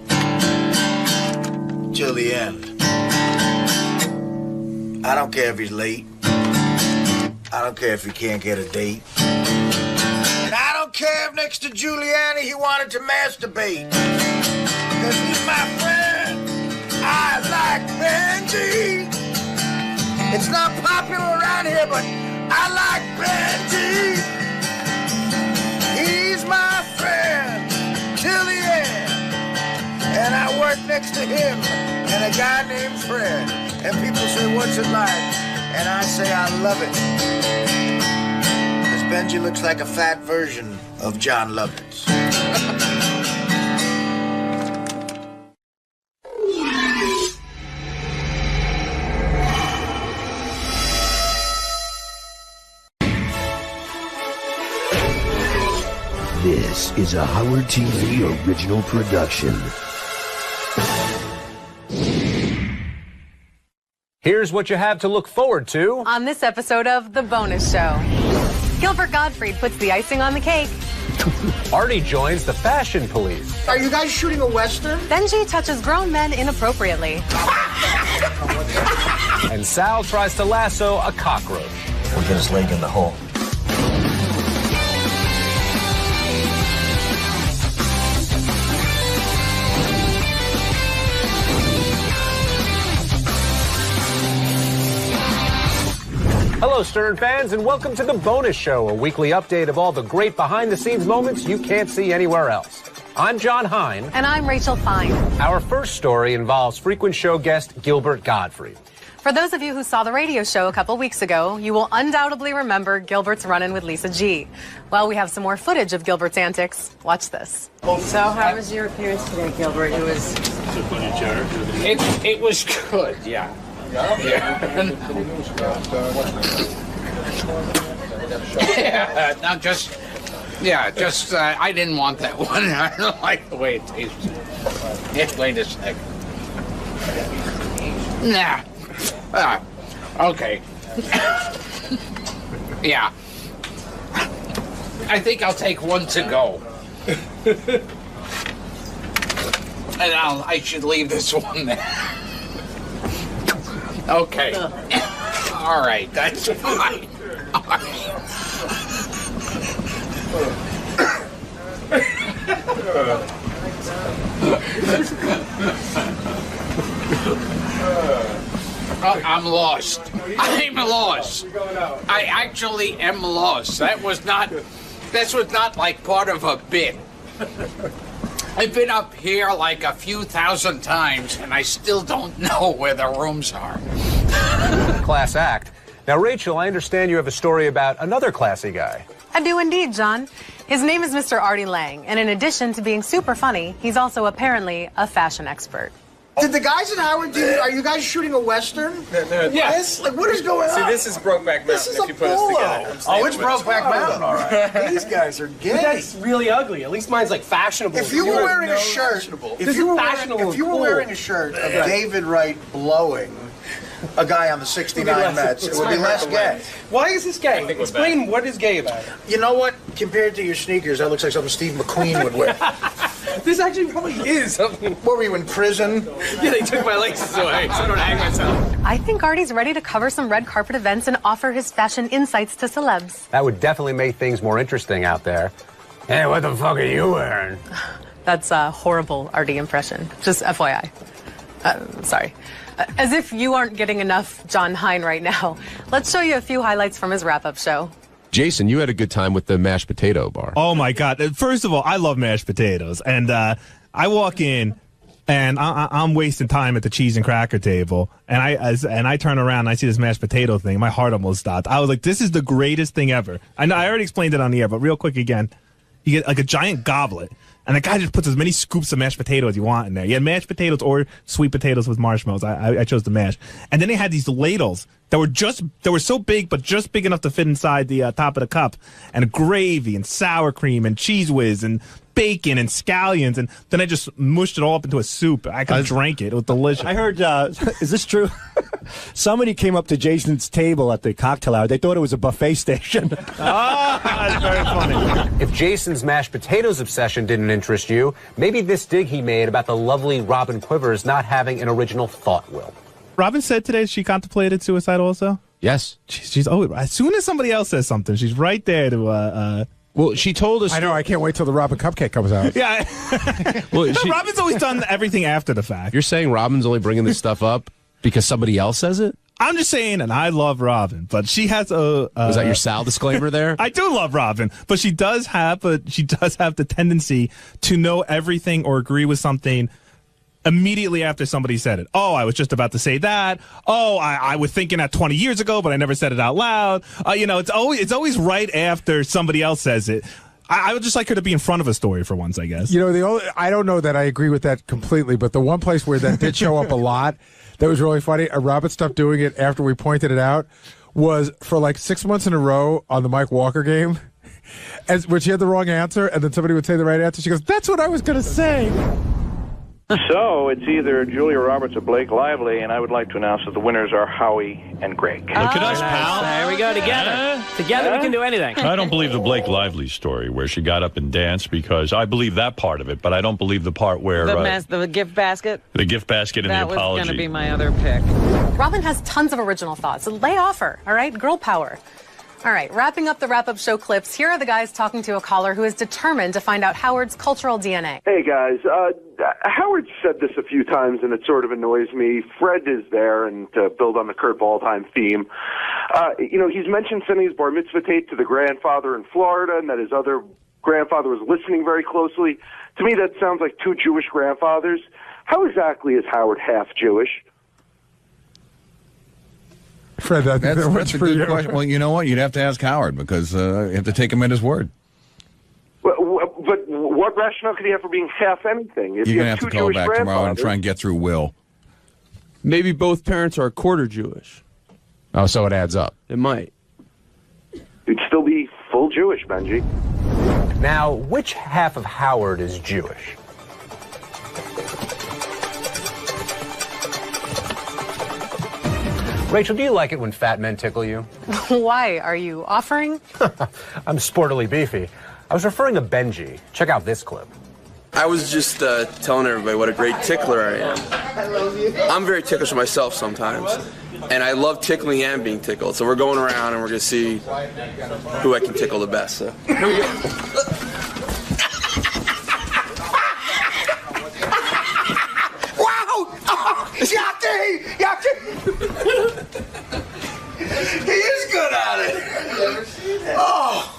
Speaker 5: Till the end. I don't care if he's late. I don't care if he can't get a date. And I don't care if next to Giuliani he wanted to masturbate. Because he's my friend. I like Benji. It's not popular around here, but I like Benji. He's my friend till the end. And I work next to him and a guy named Fred. And people say, what's it like? And I say, I love it. Because Benji looks like a fat version of John Lovitz.
Speaker 12: This is a Howard TV original production.
Speaker 18: Here's what you have to look forward to
Speaker 20: on this episode of The Bonus Show. Gilbert Gottfried puts the icing on the cake.
Speaker 18: Artie joins the fashion police.
Speaker 5: Are you guys shooting a Western?
Speaker 20: Benji touches grown men inappropriately.
Speaker 18: And Sal tries to lasso a cockroach.
Speaker 5: He'll get his leg in the hole.
Speaker 18: Hello, Stern fans, and welcome to The Bonus Show, a weekly update of all the great behind-the-scenes moments you can't see anywhere else. I'm John Hein.
Speaker 20: And I'm Rachel Fine.
Speaker 18: Our first story involves frequent show guest Gilbert Gottfried.
Speaker 20: For those of you who saw the radio show a couple weeks ago, you will undoubtedly remember Gilbert's run-in with Lisa G. Well, we have some more footage of Gilbert's antics. Watch this.
Speaker 10: So how was your appearance today, Gilbert? It was...
Speaker 17: It was good, yeah. Yeah, I didn't want that one. I don't like the way it tastes. Just wait a sec. Nah. Okay. Yeah. I think I'll take one to go. And I should leave this one there. Okay. All right, that's fine. All right. I'm lost. I'm lost. I actually am lost. That was not like part of a bit. I've been up here like a few thousand times, and I still don't know where the rooms are.
Speaker 18: Class act. Now, Rachel, I understand you have a story about another classy guy.
Speaker 20: I do indeed, John. His name is Mr. Artie Lang, and in addition to being super funny, he's also apparently a fashion expert.
Speaker 5: Did the guys at Howard TV, are you guys shooting a Western?
Speaker 13: Yes.
Speaker 5: Like, what is going on?
Speaker 13: See, this is Brokeback Mountain.
Speaker 5: This is
Speaker 13: if
Speaker 5: a
Speaker 13: you put us together.
Speaker 5: Oh, it's Brokeback Mountain, all right. These guys are gay.
Speaker 7: But that's really ugly. At least mine's like fashionable.
Speaker 5: If you were wearing a shirt, if you were wearing a shirt of David Wright blowing a guy on the 69 Mets, it would be less gay.
Speaker 7: Why is this gay? Explain what is gay about it.
Speaker 5: You know what? Compared to your sneakers, that looks like something Steve McQueen would wear.
Speaker 7: This actually probably is something.
Speaker 5: What were you, in prison?
Speaker 7: Yeah, they took my laces away, so I don't hang myself.
Speaker 20: I think Artie's ready to cover some red carpet events and offer his fashion insights to celebs.
Speaker 18: That would definitely make things more interesting out there. Hey, what the fuck are you wearing?
Speaker 20: That's a horrible Artie impression. Just FYI. Sorry. As if you aren't getting enough John Hine right now. Let's show you a few highlights from his wrap-up show.
Speaker 2: Jason, you had a good time with the mashed potato bar.
Speaker 25: Oh, my God. First of all, I love mashed potatoes. And I walk in, and I'm wasting time at the cheese and cracker table. And I turn around, and I see this mashed potato thing. My heart almost stopped. I was like, this is the greatest thing ever. I know I already explained it on the air, but real quick again. You get like a giant goblet, and the guy just puts as many scoops of mashed potatoes as you want in there. You had mashed potatoes or sweet potatoes with marshmallows. I chose the mash. And then they had these ladles that were so big, but just big enough to fit inside the top of the cup, and gravy and sour cream and Cheese Whiz and bacon and scallions, and then I just mushed it all up into a soup. I could have drank it. It was delicious.
Speaker 4: I heard, is this true? Somebody came up to Jason's table at the cocktail hour. They thought it was a buffet station.
Speaker 25: That's very funny.
Speaker 18: If Jason's mashed potatoes obsession didn't interest you, maybe this dig he made about the lovely Robin Quivers not having an original thought will.
Speaker 25: Robin said today she contemplated suicide also?
Speaker 2: Yes.
Speaker 25: She's as soon as somebody else says something, she's right there to...
Speaker 2: Well, she told us...
Speaker 9: I know, I can't wait till the Robin Cupcake comes out.
Speaker 25: Yeah.
Speaker 2: Well,
Speaker 25: Robin's always done everything after the fact.
Speaker 2: You're saying Robin's only bringing this stuff up because somebody else says it?
Speaker 25: I'm just saying, and I love Robin, but she has a...
Speaker 2: Was that your Sal disclaimer there?
Speaker 25: I do love Robin, but she does have the tendency to know everything or agree with something immediately after somebody said it. Oh, I was just about to say that. Oh, I was thinking that 20 years ago, but I never said it out loud. It's always right after somebody else says it. I would just like her to be in front of a story for once, I guess.
Speaker 9: I don't know that I agree with that completely, but the one place where that did show up a lot that was really funny, Robin stopped doing it after we pointed it out, was for like 6 months in a row on the Mike Walker game, when she had the wrong answer, and then somebody would say the right answer. She goes, "That's what I was going to say."
Speaker 11: So it's either Julia Roberts or Blake Lively, and I would like to announce that the winners are Howie and Greg.
Speaker 14: Look at us, pal.
Speaker 16: There we go, together. Together we can do anything.
Speaker 8: I don't believe the Blake Lively story where she got up and danced, because I believe that part of it, but I don't believe the part where...
Speaker 10: The gift basket?
Speaker 8: The gift basket and the apology.
Speaker 10: That was going to be my other pick.
Speaker 20: Robin has tons of original thoughts, so lay off her, all right? Girl power. All right, wrapping up the wrap-up show clips, here are the guys talking to a caller who is determined to find out Howard's cultural DNA.
Speaker 19: Hey, guys. Howard said this a few times, and it sort of annoys me. Fred is there, and to build on the Kurt Waldheim theme, he's mentioned sending his bar mitzvah tape to the grandfather in Florida, and that his other grandfather was listening very closely. To me, that sounds like two Jewish grandfathers. How exactly is Howard half Jewish?
Speaker 9: Fred,
Speaker 21: that's a good question. Well, you know what? You'd have to ask Howard, because you have to take him at his word.
Speaker 19: But what rationale could he have for being half anything? If
Speaker 21: You're going to
Speaker 19: have
Speaker 21: have to
Speaker 19: two
Speaker 21: call
Speaker 19: Jewish
Speaker 21: back tomorrow and try and get through Will.
Speaker 1: Maybe both parents are a quarter Jewish.
Speaker 2: Oh, so it adds up.
Speaker 1: It might.
Speaker 19: You'd still be full Jewish, Benji.
Speaker 18: Now, which half of Howard is Jewish? Rachel, do you like it when fat men tickle you?
Speaker 20: Why? Are you offering?
Speaker 18: I'm sportily beefy. I was referring to Benji. Check out this clip.
Speaker 21: I was just telling everybody what a great tickler I am.
Speaker 5: I love you.
Speaker 21: I'm very ticklish myself sometimes, and I love tickling and being tickled. So we're going around and we're going to see who I can tickle the best. So here we go.
Speaker 5: Wow! Oh, he is good at it. Oh.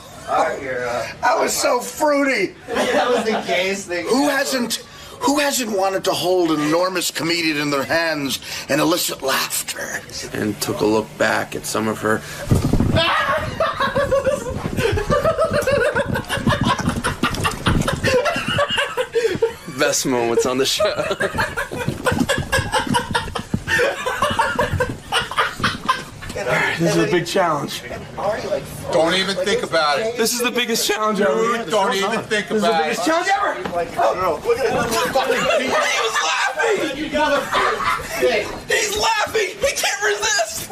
Speaker 5: That was so fruity.
Speaker 13: That was the gayest thing.
Speaker 5: Who hasn't wanted to hold an enormous comedian in their hands and elicit laughter?
Speaker 21: And took a look back at some of her best moments on the show.
Speaker 13: This is a big challenge.
Speaker 6: Don't even think about it.
Speaker 13: This is the biggest challenge ever.
Speaker 6: Don't even think about it.
Speaker 13: This is the biggest challenge ever. Look at it. He was laughing. You motherfucker. He's laughing. He can't resist.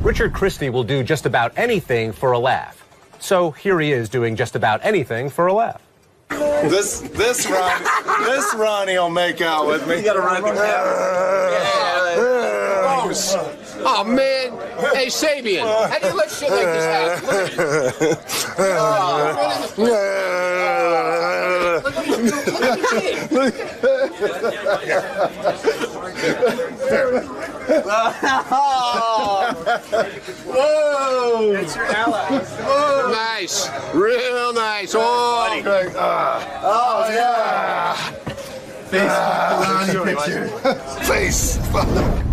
Speaker 18: Richard Christie will do just about anything for a laugh. So here he is doing just about anything for a laugh.
Speaker 6: This Ronnie will make out with me.
Speaker 13: You gotta run the
Speaker 6: Gross.
Speaker 17: Oh, man. Hey, Sabian, how do you let shit like this
Speaker 13: Whoa! It's your Alias.
Speaker 17: Nice. Real nice. Oh,
Speaker 6: Oh, yeah. Face.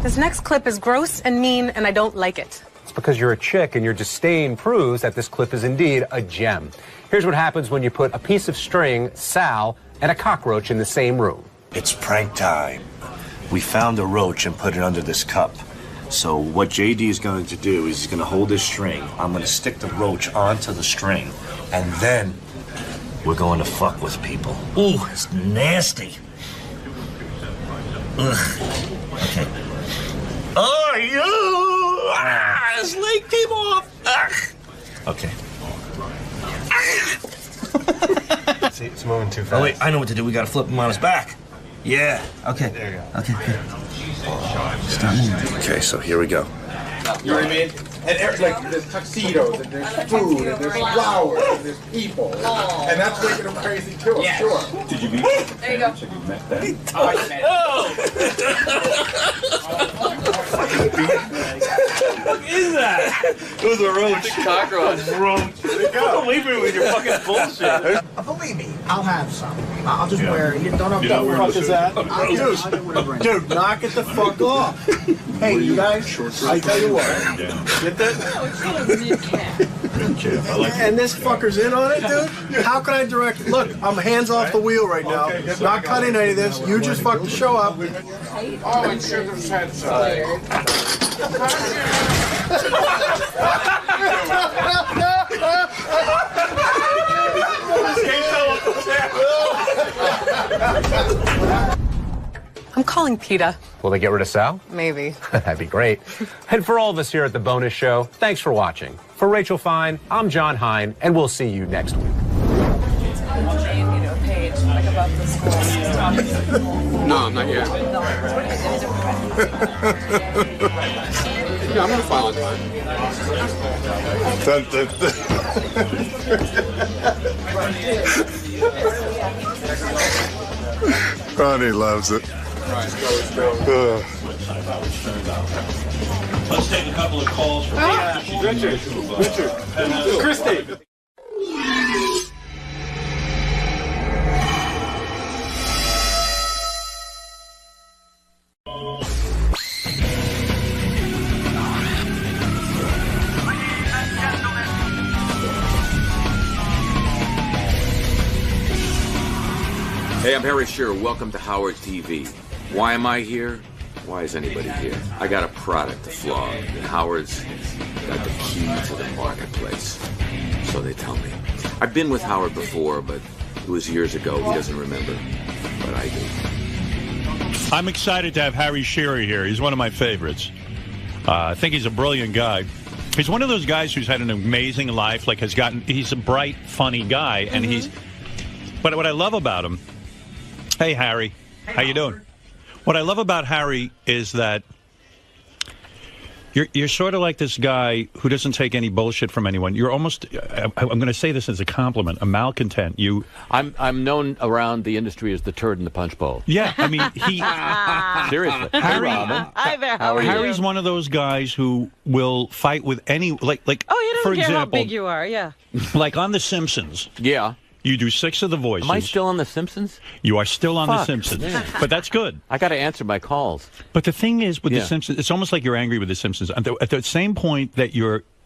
Speaker 20: This next clip is gross and mean, and I don't like it.
Speaker 18: It's because you're a chick and your disdain proves that this clip is indeed a gem. Here's what happens when you put a piece of string, Sal, and a cockroach in the same room.
Speaker 15: It's prank time. We found a roach and put it under this cup. So what JD is going to do is he's going to hold this string. I'm going to stick the roach onto the string. And then we're going to fuck with people. Ooh, it's nasty. Ugh. Okay. Oh, you! Ah, his leg came off. Okay.
Speaker 13: See, it's moving too fast.
Speaker 15: Oh, wait, I know what to do. We got to flip him on his back. Yeah. Okay.
Speaker 13: There you go.
Speaker 15: Okay, good. Stop moving. Okay, so here we go.
Speaker 6: You know what I mean? And like there's tuxedos and there's food and there's flowers and there's people, and that's making them crazy too. I'm sure. Did you meet?
Speaker 20: There you go.
Speaker 6: You met them.
Speaker 17: Oh, I met
Speaker 13: What is that?
Speaker 1: It was a roach. Cockroach.
Speaker 13: Roach. Don't leave me with your fucking bullshit.
Speaker 22: Believe me, I'll have some. I'll just wear it. Don't have to
Speaker 13: What the fuck is that?
Speaker 22: Dude, knock it the fuck off. Hey, you guys, I tell you what.
Speaker 13: Get that?
Speaker 22: And this fucker's in on it, dude? How can I direct it? Look, I'm hands off the wheel right now. Not cutting any of this. You just fuck the show up.
Speaker 17: Oh, and sugar's had some.
Speaker 20: I'm calling PETA.
Speaker 18: Will they get rid of Sal?
Speaker 20: Maybe.
Speaker 18: That'd be great. And for all of us here at The Bonus Show, thanks for watching. For Rachel Fine, I'm John Hine, and we'll see you next week.
Speaker 17: No, not yet. Yeah, I'm gonna file on time.
Speaker 6: Ronnie loves it.
Speaker 8: Let's take a couple of calls from
Speaker 13: Richard. Christy.
Speaker 23: Hey, I'm Harry Shearer. Welcome to Howard TV. Why am I here? Why is anybody here? I got a product to flog, and Howard's got the key to the marketplace. So they tell me. I've been with Howard before, but it was years ago. He doesn't remember, but I do.
Speaker 8: I'm excited to have Harry Shearer here. He's one of my favorites. I think he's a brilliant guy. He's one of those guys who's had an amazing life, he's a bright, funny guy, and but what I love about him, hey, Harry, how you doing? What I love about Harry is that you're sort of like this guy who doesn't take any bullshit from anyone. You're almost, I'm going to say this as a compliment, a malcontent.
Speaker 24: I'm known around the industry as the turd in the punch bowl.
Speaker 8: Yeah, I mean,
Speaker 24: seriously.
Speaker 8: Harry,
Speaker 24: Hi there. How are you?
Speaker 8: Harry's one of those guys who will fight with any, like.
Speaker 10: Oh, you don't
Speaker 8: for
Speaker 10: care
Speaker 8: example,
Speaker 10: how big you are, yeah.
Speaker 8: Like on The Simpsons.
Speaker 24: Yeah.
Speaker 8: You do 6 of the voices.
Speaker 24: Am I still on The Simpsons?
Speaker 8: You are still on The
Speaker 24: Fuck,
Speaker 8: Simpsons.
Speaker 24: man.
Speaker 8: But that's good.
Speaker 24: I got to answer my calls.
Speaker 8: But the thing is, with The Simpsons, it's almost like you're angry with The Simpsons. At the same point that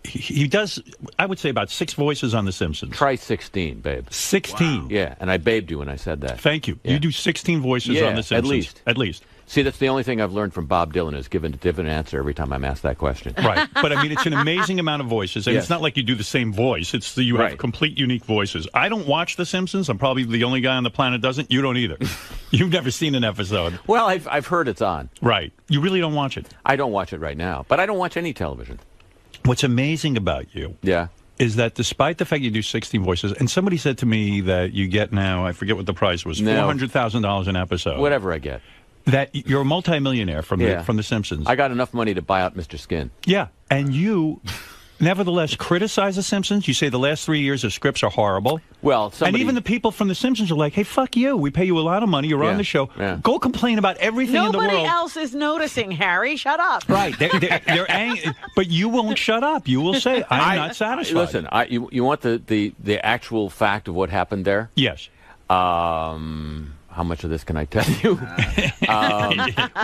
Speaker 8: he does, I would say, about 6 voices on The Simpsons.
Speaker 24: Try 16, babe.
Speaker 8: 16?
Speaker 24: Wow. Yeah, and I babed you when I said that.
Speaker 8: Thank you.
Speaker 24: Yeah.
Speaker 8: You do 16 voices on The Simpsons.
Speaker 24: At least.
Speaker 8: At least.
Speaker 24: See, that's the only thing I've learned from Bob Dylan is give a different answer every time I'm asked that question.
Speaker 8: Right. But, I mean, it's an amazing amount of voices, and
Speaker 24: Yes.
Speaker 8: it's not like you do the same voice. It's you have
Speaker 24: Right.
Speaker 8: complete unique voices. I don't watch The Simpsons. I'm probably the only guy on the planet doesn't. You don't either. You've never seen an episode.
Speaker 24: Well, I've heard it's on.
Speaker 8: Right. You really don't watch it.
Speaker 24: I don't watch it right now, but I don't watch any television.
Speaker 8: What's amazing about you is that despite the fact you do 16 voices, and somebody said to me that you get now, I forget what the price was,
Speaker 24: No.
Speaker 8: $400,000 an episode.
Speaker 24: Whatever I get.
Speaker 8: That you're a multimillionaire from the Simpsons.
Speaker 24: I got enough money to buy out Mr. Skin.
Speaker 8: Yeah, and you nevertheless criticize The Simpsons. You say the last 3 years of scripts are horrible.
Speaker 24: Well,
Speaker 8: and even the people from The Simpsons are like, hey, fuck you. We pay you a lot of money. You're on the show. Go complain about everything in the world.
Speaker 10: Nobody else is noticing, Harry. Shut up.
Speaker 8: Right. They're angry, but you won't shut up. You will say, I'm not satisfied.
Speaker 24: Listen, you want the actual fact of what happened there?
Speaker 8: Yes.
Speaker 24: How much of this can I tell you?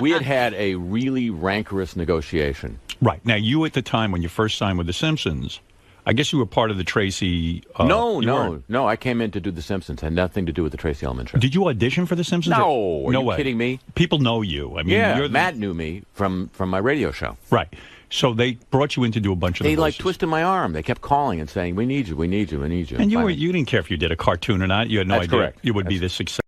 Speaker 24: We had a really rancorous negotiation.
Speaker 8: Right. Now, you at the time when you first signed with The Simpsons, I guess you were part of the Tracy...
Speaker 24: No. I came in to do The Simpsons. Had nothing to do with the Tracy Ullman Show.
Speaker 8: Did you audition for The Simpsons?
Speaker 24: No. Are
Speaker 8: No
Speaker 24: you
Speaker 8: way.
Speaker 24: kidding me?
Speaker 8: People know you. I mean, you're
Speaker 24: Matt knew me from my radio show.
Speaker 8: Right. So they brought you in to do a bunch of the
Speaker 24: They like
Speaker 8: voices.
Speaker 24: twisted my arm. They kept calling and saying, "We need you. We need you. We need you."
Speaker 8: And
Speaker 24: Finally-
Speaker 8: you didn't care if you did a cartoon or not. You had no
Speaker 24: That's
Speaker 8: idea
Speaker 24: correct.
Speaker 8: you would be this successful.